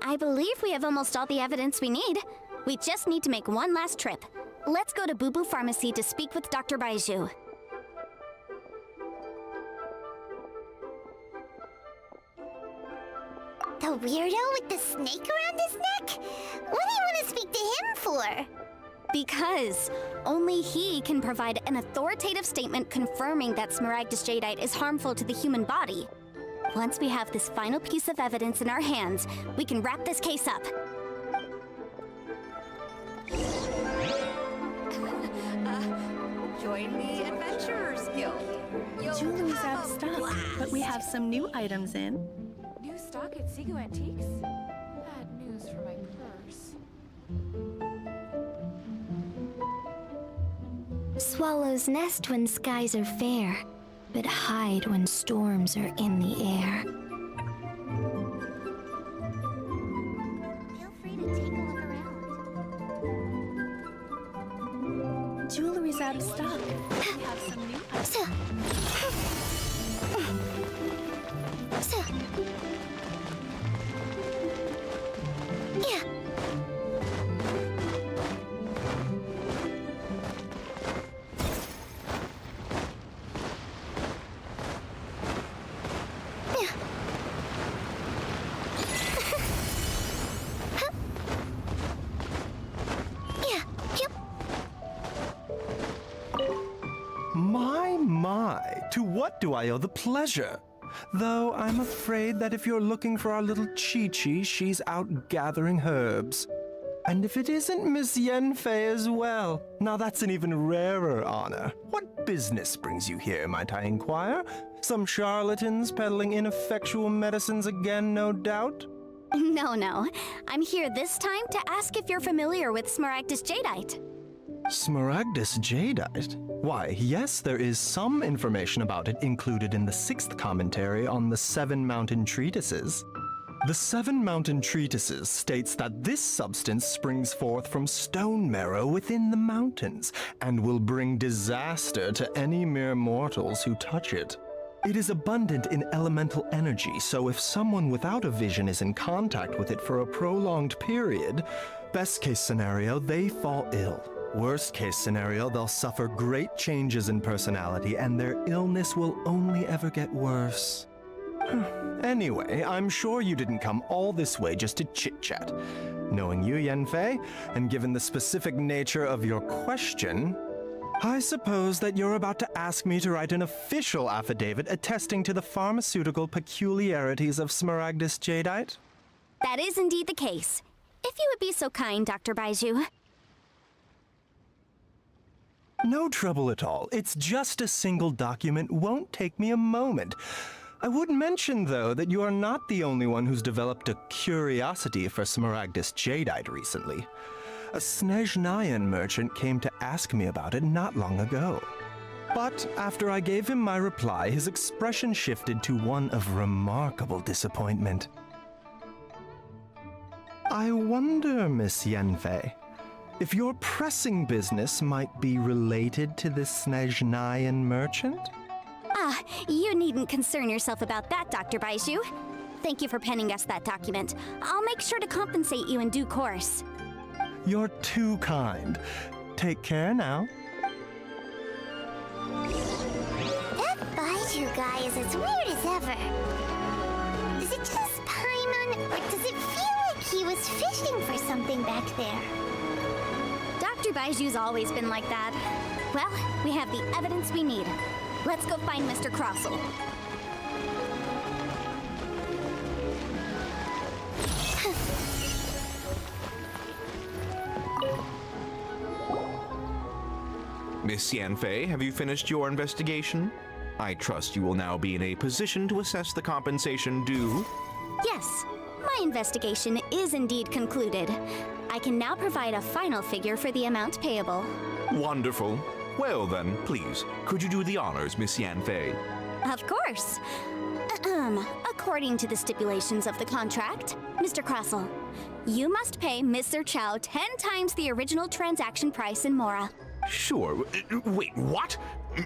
I believe we have almost all the evidence we need. We just need to make one last trip. Let's go to Boo Boo Pharmacy to speak with Dr. Baiju. The weirdo with the snake around his neck? What do you want to speak to him for? Because only he can provide an authoritative statement confirming that smaragdus jadeite is harmful to the human body. Once we have this final piece of evidence in our hands, we can wrap this case up. Join the Adventurers Guild. Jewelry's out of stock, but we have some new items in. New stock at Sigu Antiques? Bad news for my purse. Swallows nest when skies are fair, but hide when storms are in the air. Feel free to take a look around. Jewelry's out of stock. We have some new items. Yeah. My, to what do I owe the pleasure? Though I'm afraid that if you're looking for our little Chi-Chi, she's out gathering herbs. And if it isn't Miss Yanfei as well, now that's an even rarer honor. What business brings you here, might I inquire? Some charlatans peddling ineffectual medicines again, no doubt? No. I'm here this time to ask if you're familiar with smaragdus jadeite. Smaragdus jadeite? Why, yes, there is some information about it included in the 6th commentary on the 7 Mountain Treatises. The 7 Mountain Treatises states that this substance springs forth from stone marrow within the mountains and will bring disaster to any mere mortals who touch it. It is abundant in elemental energy, so if someone without a vision is in contact with it for a prolonged period, best case scenario, they fall ill. Worst case scenario, they'll suffer great changes in personality and their illness will only ever get worse. Anyway, I'm sure you didn't come all this way just to chit-chat. Knowing you, Yanfei, and given the specific nature of your question, I suppose that you're about to ask me to write an official affidavit attesting to the pharmaceutical peculiarities of smaragdus jadeite? That is indeed the case. If you would be so kind, Dr. Baiju. No trouble at all. It's just a single document. Won't take me a moment. I would mention, though, that you are not the only one who's developed a curiosity for smaragdus jadeite recently. A Snezhnayan merchant came to ask me about it not long ago. But after I gave him my reply, his expression shifted to one of remarkable disappointment. I wonder, Miss Yanfei, if your pressing business might be related to this Snezhnayan merchant? Ah, you needn't concern yourself about that, Dr. Baizhu. Thank you for penning us that document. I'll make sure to compensate you in due course. You're too kind. Take care now. That Baizhu guy is as weird as ever. Is it just Paimon, or does it feel like he was fishing for something back there? Dr. Baiju's always been like that. Well, we have the evidence we need. Let's go find Mr. Crossel. Miss Yanfei, have you finished your investigation? I trust you will now be in a position to assess the compensation due. Yes, my investigation is indeed concluded. I can now provide a final figure for the amount payable. Wonderful. Well then, please, could you do the honors, Miss Yanfei? Of course. According to the stipulations of the contract, Mr. Crossel, you must pay Mr. Chow 10 times the original transaction price in Mora. Sure. Wait, what?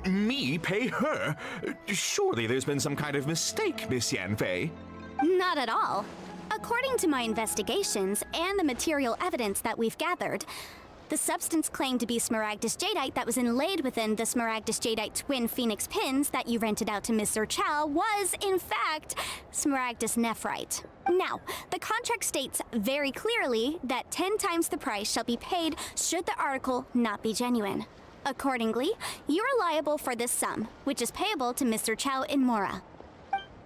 Me pay her? Surely there's been some kind of mistake, Miss Yanfei. Not at all. According to my investigations and the material evidence that we've gathered, the substance claimed to be Smaragdus Jadeite that was inlaid within the Smaragdus Jadeite twin phoenix pins that you rented out to Mr. Chow was, in fact, Smaragdus Nephrite. Now, the contract states very clearly that 10 times the price shall be paid should the article not be genuine. Accordingly, you are liable for this sum, which is payable to Mr. Chow in Mora.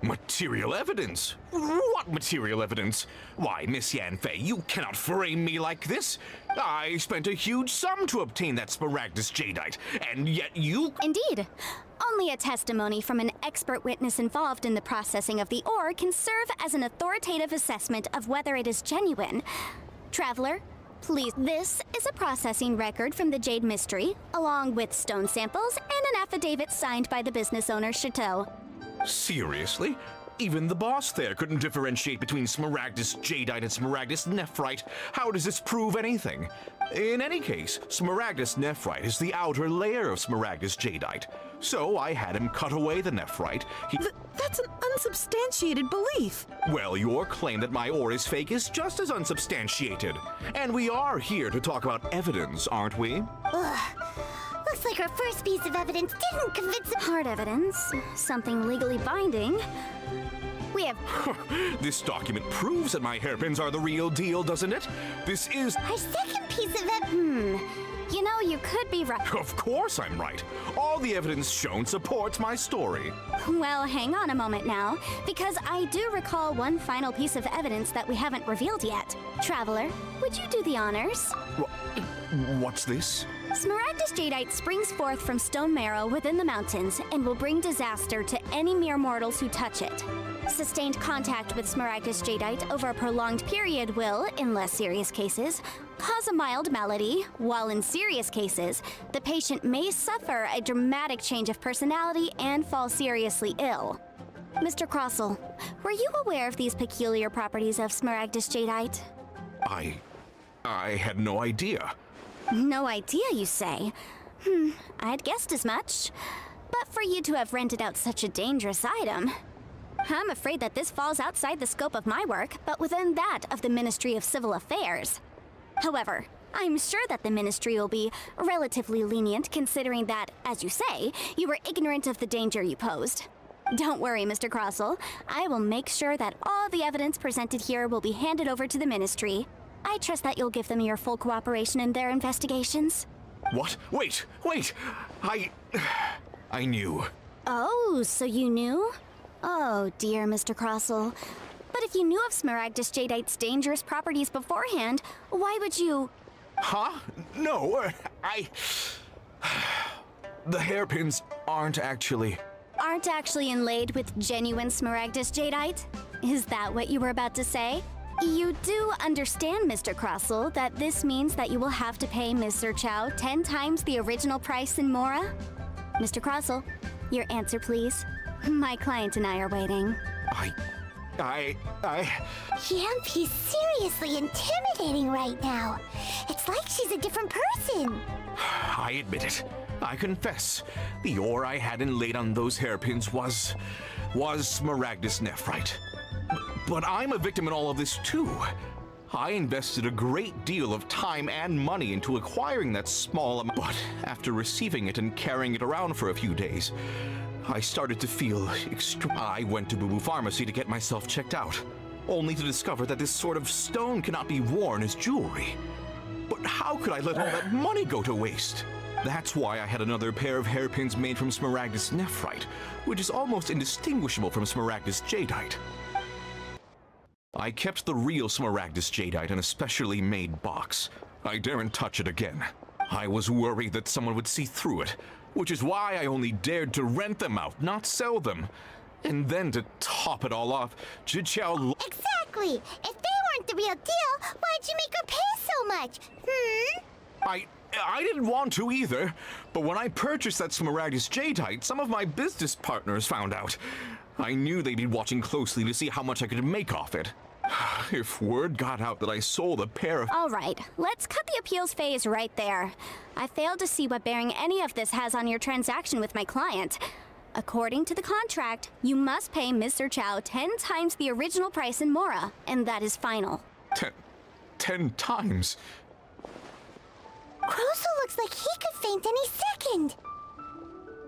Material evidence? What material evidence? Why, Miss Yanfei, you cannot frame me like this. I spent a huge sum to obtain that Smaragdus Jadeite, and yet you— Indeed. Only a testimony from an expert witness involved in the processing of the ore can serve as an authoritative assessment of whether it is genuine. Traveler, please. This is a processing record from the Jade Mystery, along with stone samples and an affidavit signed by the business owner, Chateau. Seriously? Even the boss there couldn't differentiate between Smaragdus Jadeite and Smaragdus Nephrite. How does this prove anything? In any case, Smaragdus Nephrite is the outer layer of Smaragdus Jadeite. So I had him cut away the Nephrite. That's an unsubstantiated belief. Well, your claim that my ore is fake is just as unsubstantiated. And we are here to talk about evidence, aren't we? Ugh. Looks like our first piece of evidence didn't convince him. Hard evidence, something legally binding. We have— This document proves that my hairpins are the real deal, doesn't it? This is— Our second piece of evidence. You know, you could be right. Of course I'm right. All the evidence shown supports my story. Well, hang on a moment now, because I do recall one final piece of evidence that we haven't revealed yet. Traveler, would you do the honors? What's this? Smaragdus Jadeite springs forth from stone marrow within the mountains and will bring disaster to any mere mortals who touch it. Sustained contact with Smaragdus Jadeite over a prolonged period will, in less serious cases, cause a mild malady, while in serious cases, the patient may suffer a dramatic change of personality and fall seriously ill. Mr. Crossel, were you aware of these peculiar properties of Smaragdus Jadeite? I had no idea. No idea, you say? I'd guessed as much. But for you to have rented out such a dangerous item, I'm afraid that this falls outside the scope of my work, but within that of the Ministry of Civil Affairs. However, I'm sure that the Ministry will be relatively lenient considering that, as you say, you were ignorant of the danger you posed. Don't worry, Mr. Crossel. I will make sure that all the evidence presented here will be handed over to the Ministry. I trust that you'll give them your full cooperation in their investigations. What? Wait! I knew. Oh, so you knew? Oh, dear Mr. Crossel. But if you knew of Smaragdus Jadeite's dangerous properties beforehand, why would you— Huh? No, The hairpins aren't actually inlaid with genuine Smaragdus Jadeite? Is that what you were about to say? You do understand, Mr. Crossel, that this means that you will have to pay Mr. Chow 10 times the original price in Mora? Mr. Crossel, your answer, please. My client and I are waiting. He's seriously intimidating right now. It's like she's a different person. I admit it. I confess. The ore I had inlaid on those hairpins was Smaragdus nephrite. But I'm a victim in all of this too. I invested a great deal of time and money into acquiring that small amount, but after receiving it and carrying it around for a few days, I started to feel I went to Boo Boo Pharmacy to get myself checked out, only to discover that this sort of stone cannot be worn as jewelry. But how could I let all that money go to waste? That's why I had another pair of hairpins made from Smaragdus nephrite, which is almost indistinguishable from Smaragdus jadeite. I kept the real Smaragdus jadeite in a specially made box. I daren't touch it again. I was worried that someone would see through it, which is why I only dared to rent them out, not sell them. And then to top it all off, Zhiqiao... Exactly! If they weren't the real deal, why'd you make her pay so much? I didn't want to either, but when I purchased that Smaragdus jadeite, some of my business partners found out. I knew they'd be watching closely to see how much I could make off it. If word got out that I sold a pair of... All right, let's cut the appeals phase right there. I failed to see what bearing any of this has on your transaction with my client. According to the contract, you must pay Mr. Chow 10 times the original price in Mora, and that is final. 10 times? Crosel looks like he could faint any second.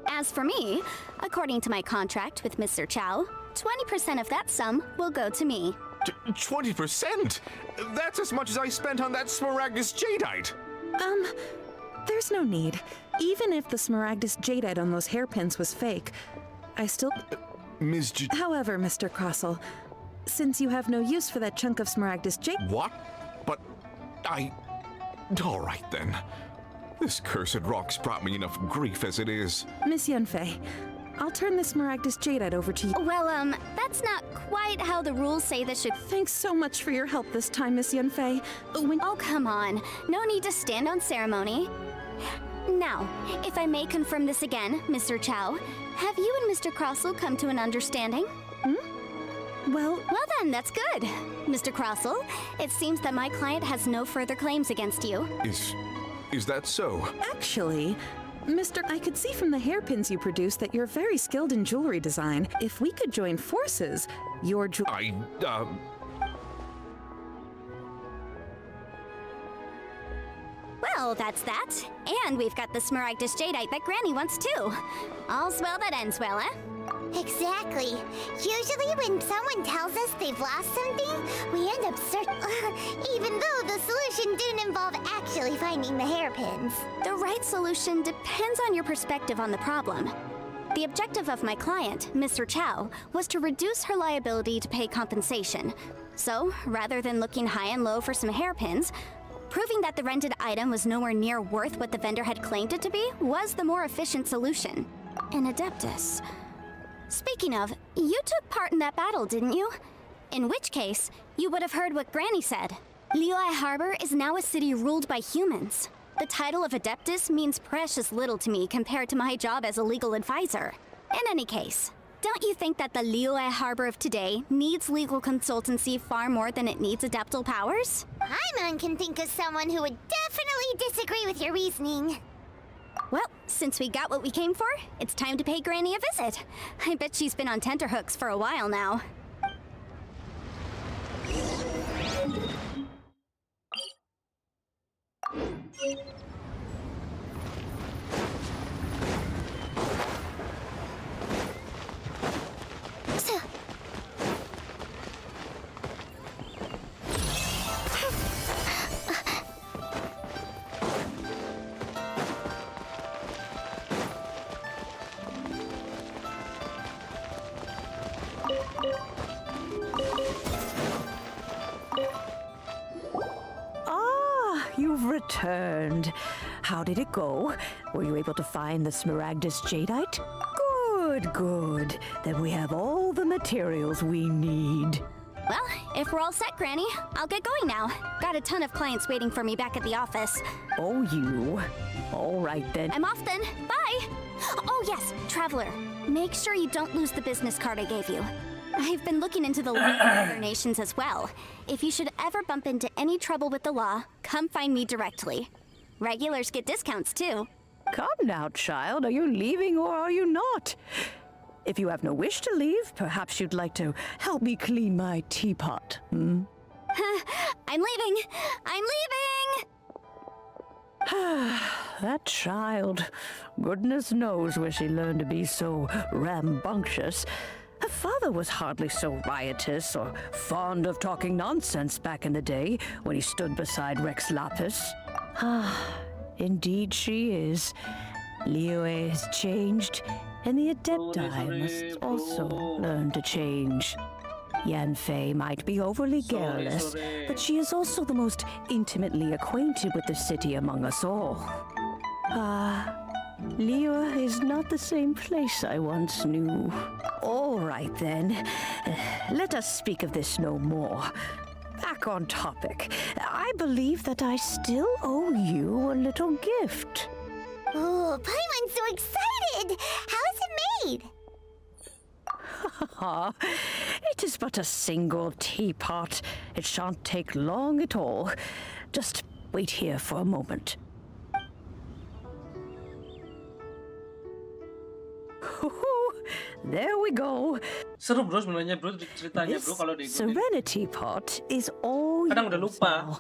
As for me, according to my contract with Mr. Chow, 20% of that sum will go to me. 20%? That's as much as I spent on that Smaragdus jadeite. There's no need. Even if the Smaragdus jadeite on those hairpins was fake, I still... However, Mr. Crosel, since you have no use for that chunk of Smaragdus jadeite... What? But all right then. This cursed rock's brought me enough grief as it is. Miss Yunfei, I'll turn the Smaragdus jadeite over to you. Well, that's not quite how the rules say this should... Thanks so much for your help this time, Miss Yunfei. Oh, come on. No need to stand on ceremony. Now, if I may confirm this again, Mr. Chow, have you and Mr. Crosel come to an understanding? Well then, that's good. Mr. Crosel, it seems that my client has no further claims against you. Is that so? Actually, I could see from the hairpins you produce that you're very skilled in jewelry design. If we could join forces, your Well, that's that. And we've got the Smaragdus jadeite that Granny wants too. All's well that ends well, eh? Exactly. Usually when someone tells us they've lost something, we end up even though the solution didn't involve actually finding the hairpins. The right solution depends on your perspective on the problem. The objective of my client, Mr. Chow, was to reduce her liability to pay compensation. So, rather than looking high and low for some hairpins, proving that the rented item was nowhere near worth what the vendor had claimed it to be was the more efficient solution. An Adeptus. Speaking of, you took part in that battle, didn't you? In which case, you would have heard what Granny said. Liyue Harbor is now a city ruled by humans. The title of Adeptus means precious little to me compared to my job as a legal advisor. In any case, don't you think that the Liyue Harbor of today needs legal consultancy far more than it needs adeptal powers? Paimon can think of someone who would definitely disagree with your reasoning. Well, since we got what we came for, it's time to pay Granny a visit. I bet she's been on tenterhooks for a while now. You've returned. How did it go? Were you able to find the Smaragdus jadeite? Good. Then we have all the materials we need. Well, if we're all set, Granny, I'll get going now. Got a ton of clients waiting for me back at the office. Oh, you. All right, then. I'm off then. Bye! Oh, yes, Traveler. Make sure you don't lose the business card I gave you. I've been looking into the laws of other nations as well. If you should ever bump into any trouble with the law, come find me directly. Regulars get discounts too. Come now, child. Are you leaving or are you not? If you have no wish to leave, perhaps you'd like to help me clean my teapot, hmm? I'm leaving! I'm leaving! That child. Goodness knows where she learned to be so rambunctious. Her father was hardly so riotous or fond of talking nonsense back in the day when he stood beside Rex Lapis. Indeed she is. Liyue has changed, and the Adepti must also learn to change. Yanfei might be overly garrulous, but she is also the most intimately acquainted with the city among us all. Liyue is not the same place I once knew. All right then, let us speak of this no more. Back on topic. I believe that I still owe you a little gift. Oh, Paimon's so excited! How is it made? It is but a single teapot. It shan't take long at all. Just wait here for a moment. There we go. Seru bro sebenarnya bro ceritanya bro kalau diikutin. Serenity pot is all Kadang udah lupa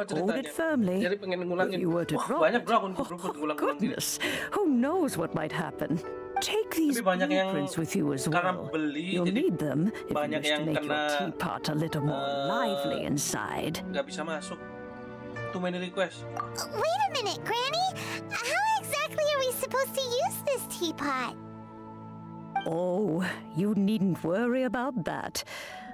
ceritanya. Firmly. Jadi pengen ngulangin. Banyak bro akun bro ngulang-ngulang. Goodness, who knows what might happen? Take these blueprints with you as well. You'll need them if you wish to make your teapot a little more lively inside. Gak bisa masuk. Too many requests. Wait a minute, Granny! How exactly are we supposed to use this teapot? Oh, you needn't worry about that.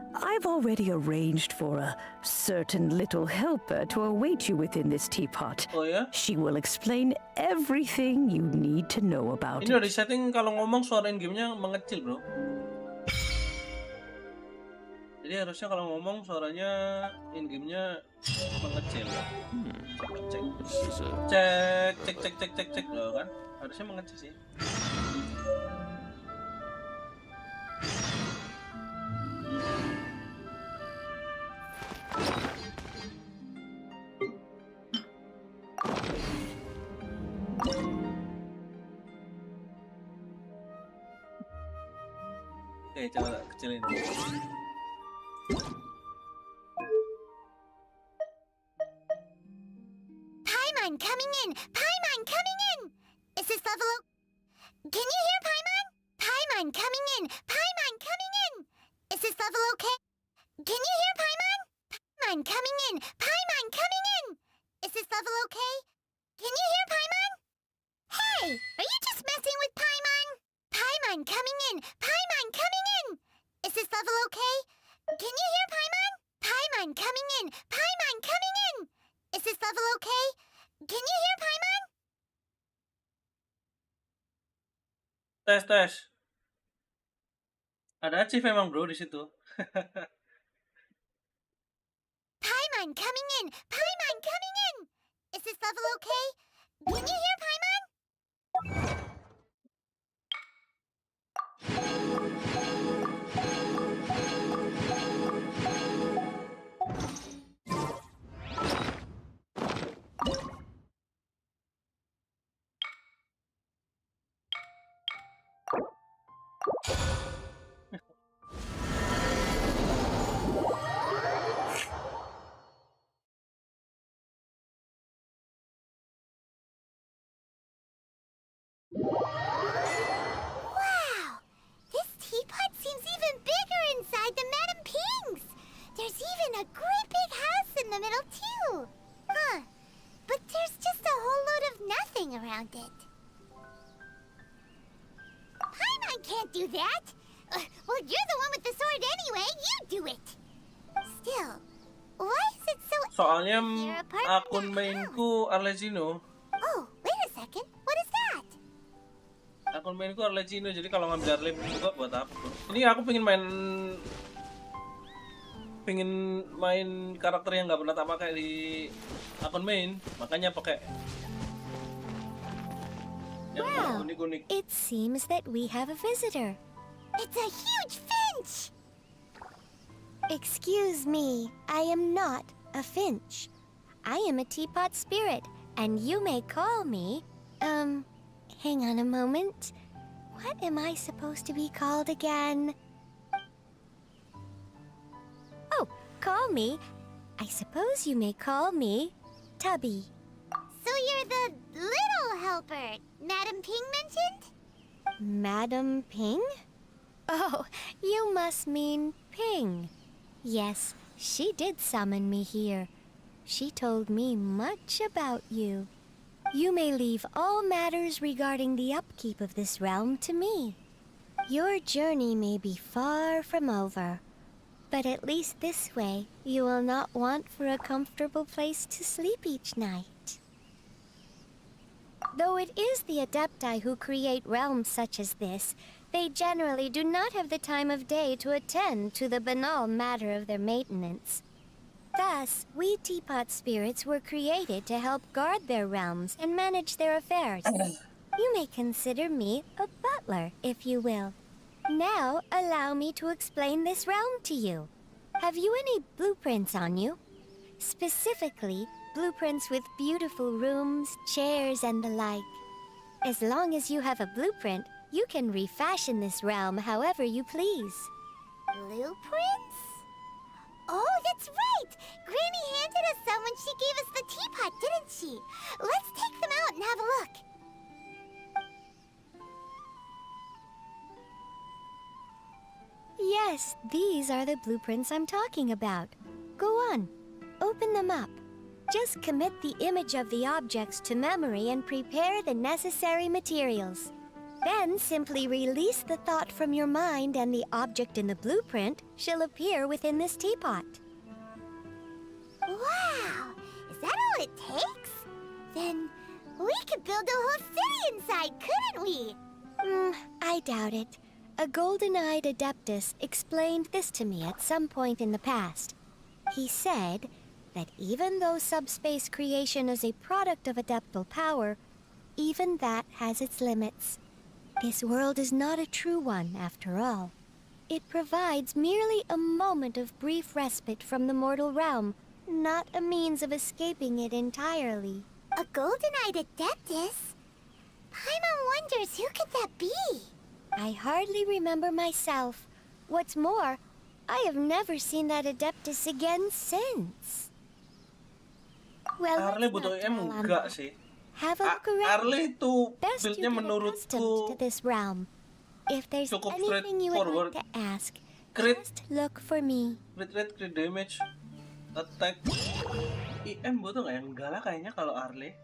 I've already arranged for a certain little helper to await you within this teapot. Oh ya? She will explain everything you need to know about Ini udah disetting kalau ngomong suara in-game-nya mengecil bro. Jadi harusnya kalau ngomong suaranya in-game-nya mengecil. Cek loh kan? Harusnya mengecil sih. Oke, coba kecilin. Paimon coming in! Paimon coming in! Is this level Can you hear Paimon? Paimon coming in! Paimon coming in! Is this level okay? Can you hear Paimon? Paimon coming in! Paimon coming in! Is this level okay? Can you hear Paimon? Hey! Are you just messing with Paimon? Paimon coming in! Paimon coming in! Is this level okay? Can you hear Paimon? Paimon coming in! Paimon coming in! Is this level okay? Can you hear Paimon? Tes. Ada achieve memang bro di situ. Paimon coming in! Paimon coming in! Is this level okay? Can you hear Paimon? Wow! This teapot seems even bigger inside than Madame Ping's! There's even a great big house in the middle, too! Huh. But there's just a whole load of nothing around it. Paimon can't do that! Well, you're the one with the sword anyway! You do it! Still, why is it so... Soalnya akun mainku Arlecchino. Oh, wait a second. What is that? Akun mainku Arlecchino, jadi kalau ngambil Arlem juga buat apa bro? Ini aku pengen main karakter yang nggak pernah tak pakai di akun main, makanya pakai yang Wow, unik-unik. it seems that we have a visitor. It's a huge fin! finch! Excuse me, I am not a finch. I am a teapot spirit, and you may call me... hang on a moment. What am I supposed to be called again? Oh, call me. I suppose you may call me Tubby. So you're the little helper Madam Ping mentioned? Madam Ping? Oh, you must mean Ping. Yes, she did summon me here. She told me much about you. You may leave all matters regarding the upkeep of this realm to me. Your journey may be far from over, but at least this way you will not want for a comfortable place to sleep each night. Though it is the Adepti who create realms such as this, they generally do not have the time of day to attend to the banal matter of their maintenance. Thus, we teapot spirits were created to help guard their realms and manage their affairs. You may consider me a butler, if you will. Now, allow me to explain this realm to you. Have you any blueprints on you? Specifically, blueprints with beautiful rooms, chairs, and the like. As long as you have a blueprint, you can refashion this realm however you please. Blueprints? Oh, that's right! Granny handed us some when she gave us the teapot, didn't she? Let's take them out and have a look. Yes, these are the blueprints I'm talking about. Go on, open them up. Just commit the image of the objects to memory and prepare the necessary materials. Then simply release the thought from your mind and the object in the blueprint shall appear within this teapot. Wow! Is that all it takes? Then we could build a whole city inside, couldn't we? I doubt it. A golden-eyed adeptus explained this to me at some point in the past. He said that even though subspace creation is a product of adeptal power, even that has its limits. This world is not a true one, after all. It provides merely a moment of brief respite from the mortal realm, not a means of escaping it entirely. A golden-eyed adeptus? Paimon wonders who could that be? I hardly remember myself. What's more, I have never seen that adeptus again since. Well, Arle butuh EM enggak sih. Have a look around. Arle itu Best you build-nya get accustomed to menurutku this realm. If there's cukup anything you would straightforward. like to ask, Crit, just look for me. crit damage, attack. IM butuh nggak ya? Enggak lah kayaknya kalau Arle.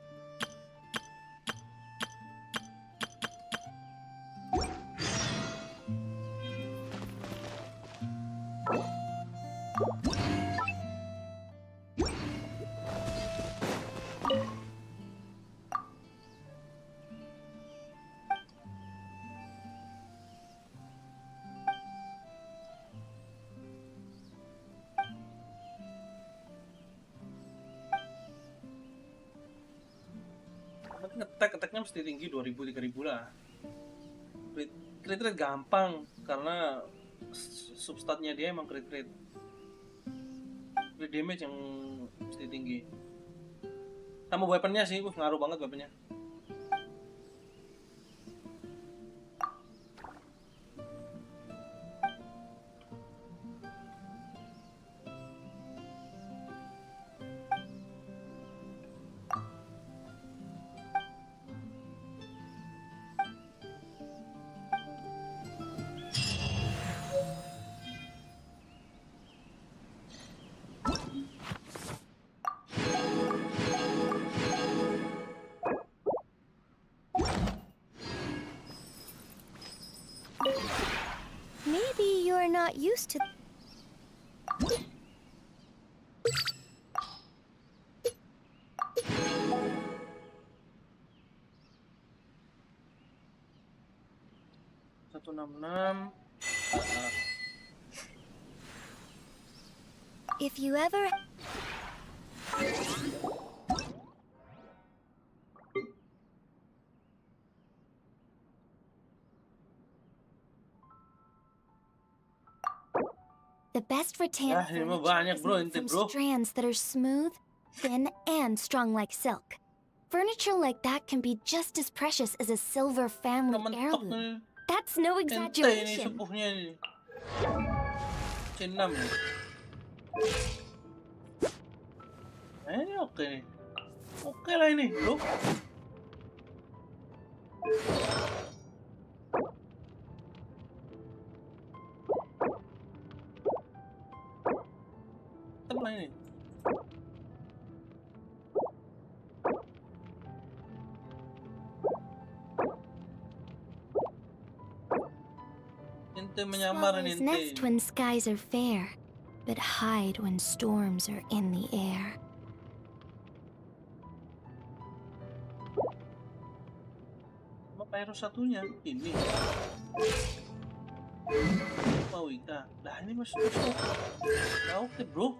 Attack-nya mesti tinggi 2000-3000 lah. Crit rate gampang karena substatnya dia emang crit rate. Crit damage yang mesti tinggi. Sama weaponnya sih, ngaruh banget weaponnya. Maybe you're not used to... If you ever... The best rattan ini mah furniture banyak is bro, made ente from bro. strands that are smooth, thin, and strong like silk. Furniture like that can be just as precious as a silver family heirloom. That's no Ente ini exaggeration. sepuhnya ini. C6 nih. Nah, ini oke nih. Oke lah ini, bro. Tetap lah ini. Ente menyamar ini Swallows ente. nest when skies are fair, but hide when storms are in the air. Apa Pyro satunya? Ini. Mau Wika. Lah ini masuk. Nah, oke bro.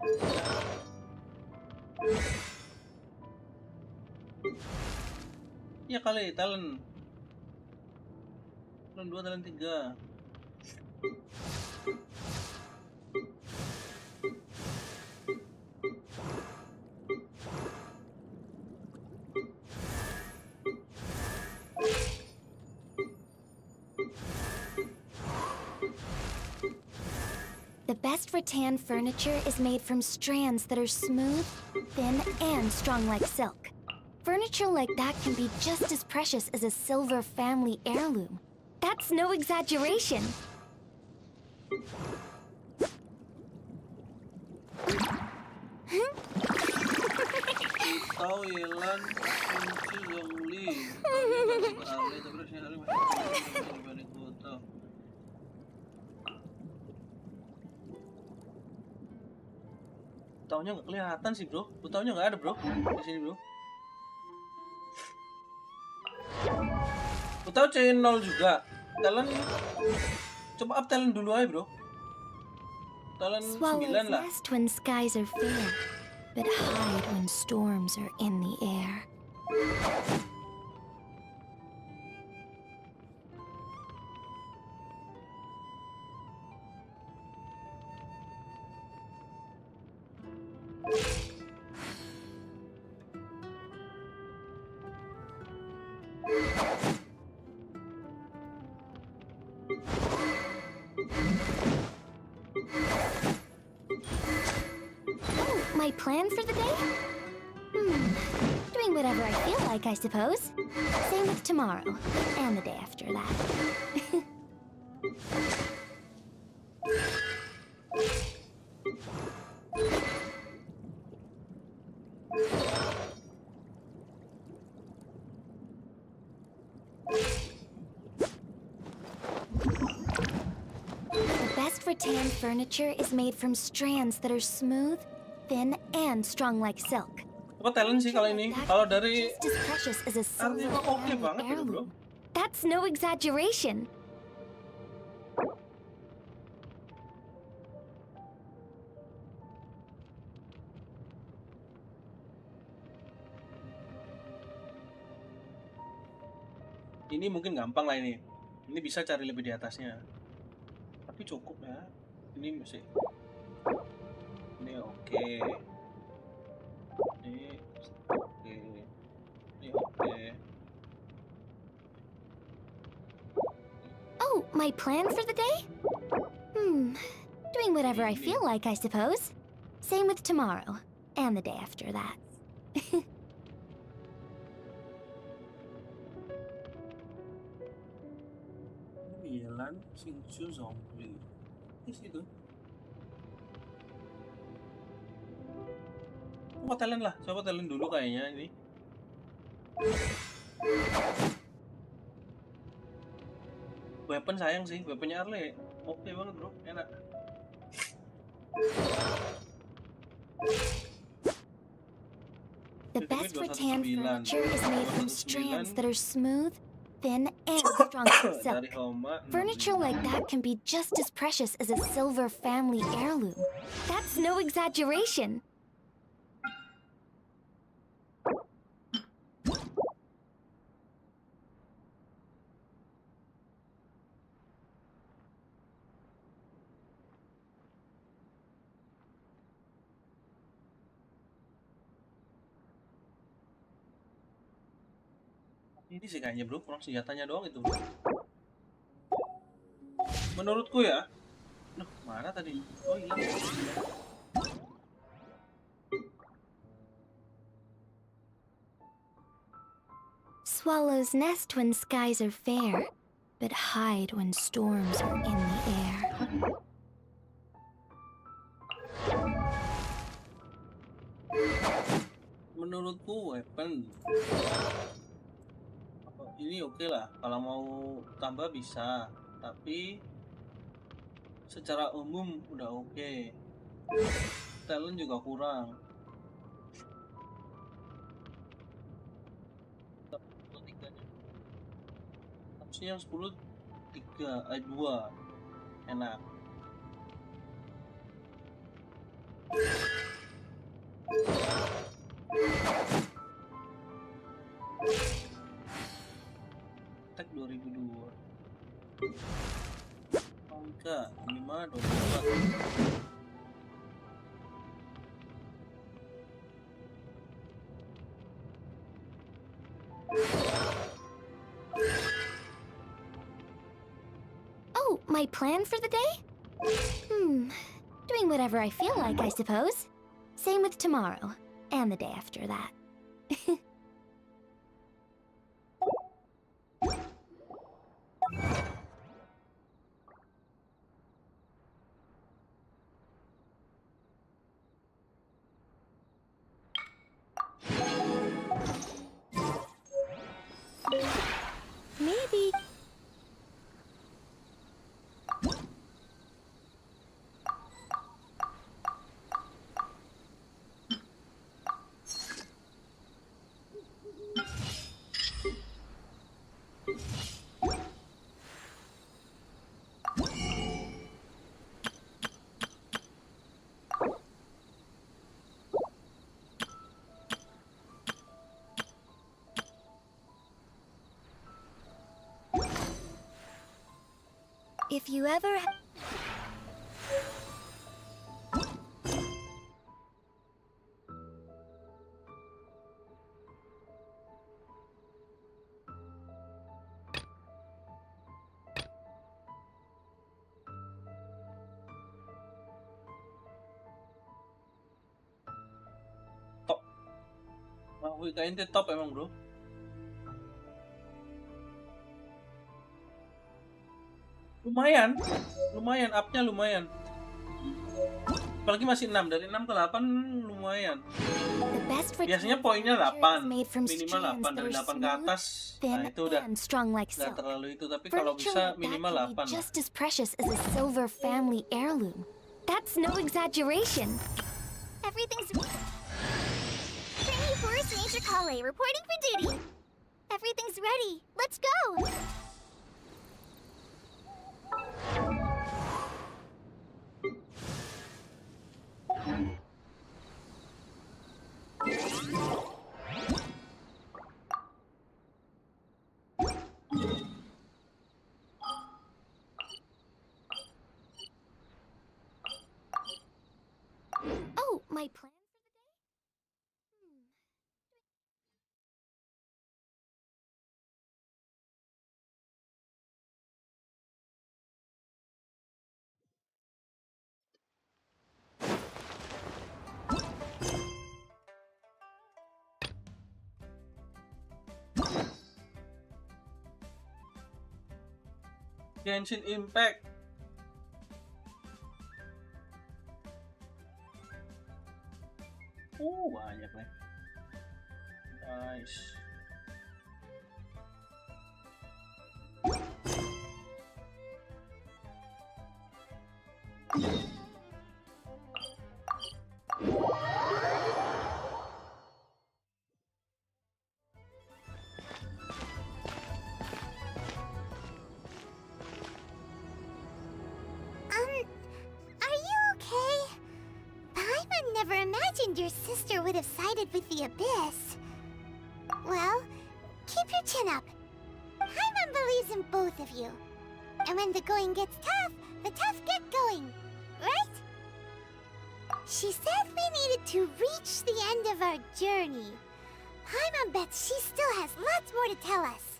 Ya kali talent. Talent 2, talent 3. The best rattan furniture is made from strands that are smooth, thin, and strong like silk. Furniture like that can be just as precious as a silver family heirloom. That's no exaggeration. Tahu Yelan kunci Zongli. Taunya nggak kelihatan sih bro. Taunya nggak ada bro di sini bro. Tahu channel juga. Talent coba up talent dulu aja bro. Talent 9 Swallows lah. nest when skies are fair, but hide when storms are in the air. Oh, my plan for the day? Doing whatever I feel like, I suppose. Same with tomorrow, and the day after that. The best rattan furniture is made from strands that are smooth, thin, and strong like silk. Apa talent sih kalau ini? Kalau dari Just as precious as a silver artinya oke family banget itu bro. heirloom. That's no exaggeration. Ini mungkin gampang lah ini. Ini bisa cari lebih di atasnya. Tapi cukup ya. Ini masih. Ini oke. Ini oke. Ini oke. Oh, my plan for the day? Doing whatever I feel like, I suppose. Same with tomorrow, and the day after that. Yelan Xingqiu Zongli. Di situ. Coba talent lah, coba talent dulu kayaknya ini. Weapon sayang sih, weaponnya Arle oke banget bro, enak. The best rattan furniture is made from strands that are smooth, thin, and strong like silk. Dari Homa Furniture like that can be just as precious as a silver family heirloom. That's no exaggeration. Ini sih kayaknya bro, kurang senjatanya doang itu bro. Menurutku ya. Loh, mana tadi? Oh hilang. Swallows nest when skies are fair, but hide when storms are in the air. Menurutku weapon ini oke lah, kalau mau tambah bisa, tapi secara umum udah oke. Talent juga kurang. Harusnya yang 10 2 enak. Tag 2002. Angka 5 24. Oh, my plan for the day? Doing whatever I feel like, I suppose. Same with tomorrow, and the day after that. Maybe. If you ever... Top. Nah, kayaknya top emang bro. Lumayan, up-nya lumayan. Apalagi masih 6, dari 6 ke 8 lumayan. Biasanya poinnya 8, minimal 8, dari 8 ke atas. Nah itu udah nggak terlalu itu, tapi kalau bisa minimal 8. Just as precious as a silver family heirloom. That's no exaggeration. Everything's... Tiny Forest Ranger Kale reporting for duty. Everything's ready. Let's go. Oh, my plan for the day? Genshin Impact. Banyak nih. Nice. Are you okay? Paimon never imagined your sister would have sided with the Abyss. Well, keep your chin up. Paimon believes in both of you. And when the going gets tough, the tough get going. Right? She said we needed to reach the end of our journey. Paimon bets she still has lots more to tell us.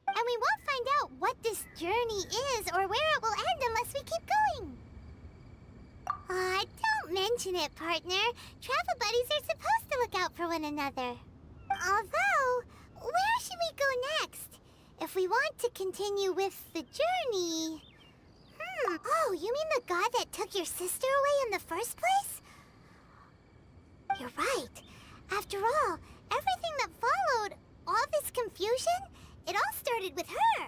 And we won't find out what this journey is or where it will end unless we keep going. Aw, don't mention it, partner. Travel buddies are supposed to look out for one another. Although, where should we go next? If we want to continue with the journey... Oh, you mean the god that took your sister away in the first place? You're right. After all, everything that followed, all this confusion, it all started with her.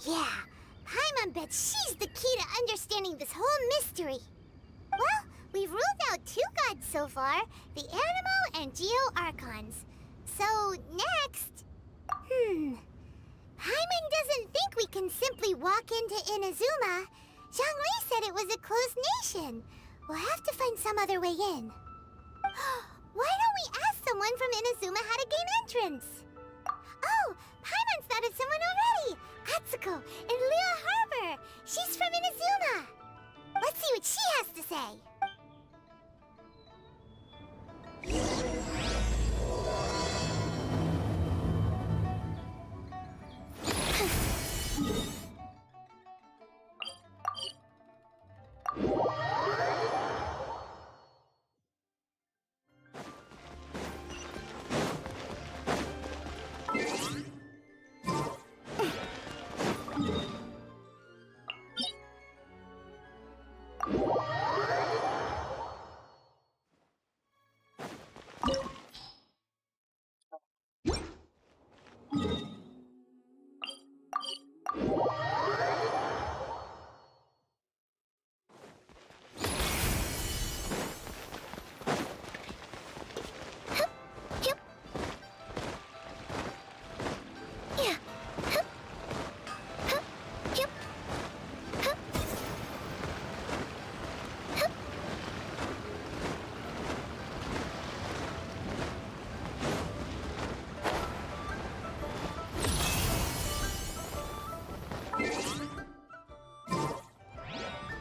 Yeah, Paimon bets she's the key to understanding this whole mystery. Well, we've ruled out 2 gods so far, the Animo and Geo Archons. So, next... Paimon doesn't think we can simply walk into Inazuma. Zhongli said it was a closed nation. We'll have to find some other way in. Why don't we ask someone from Inazuma how to gain entrance? Oh, Paimon's thought of someone already! Atsuko in Liyue Harbor! She's from Inazuma! Let's see what she has to say.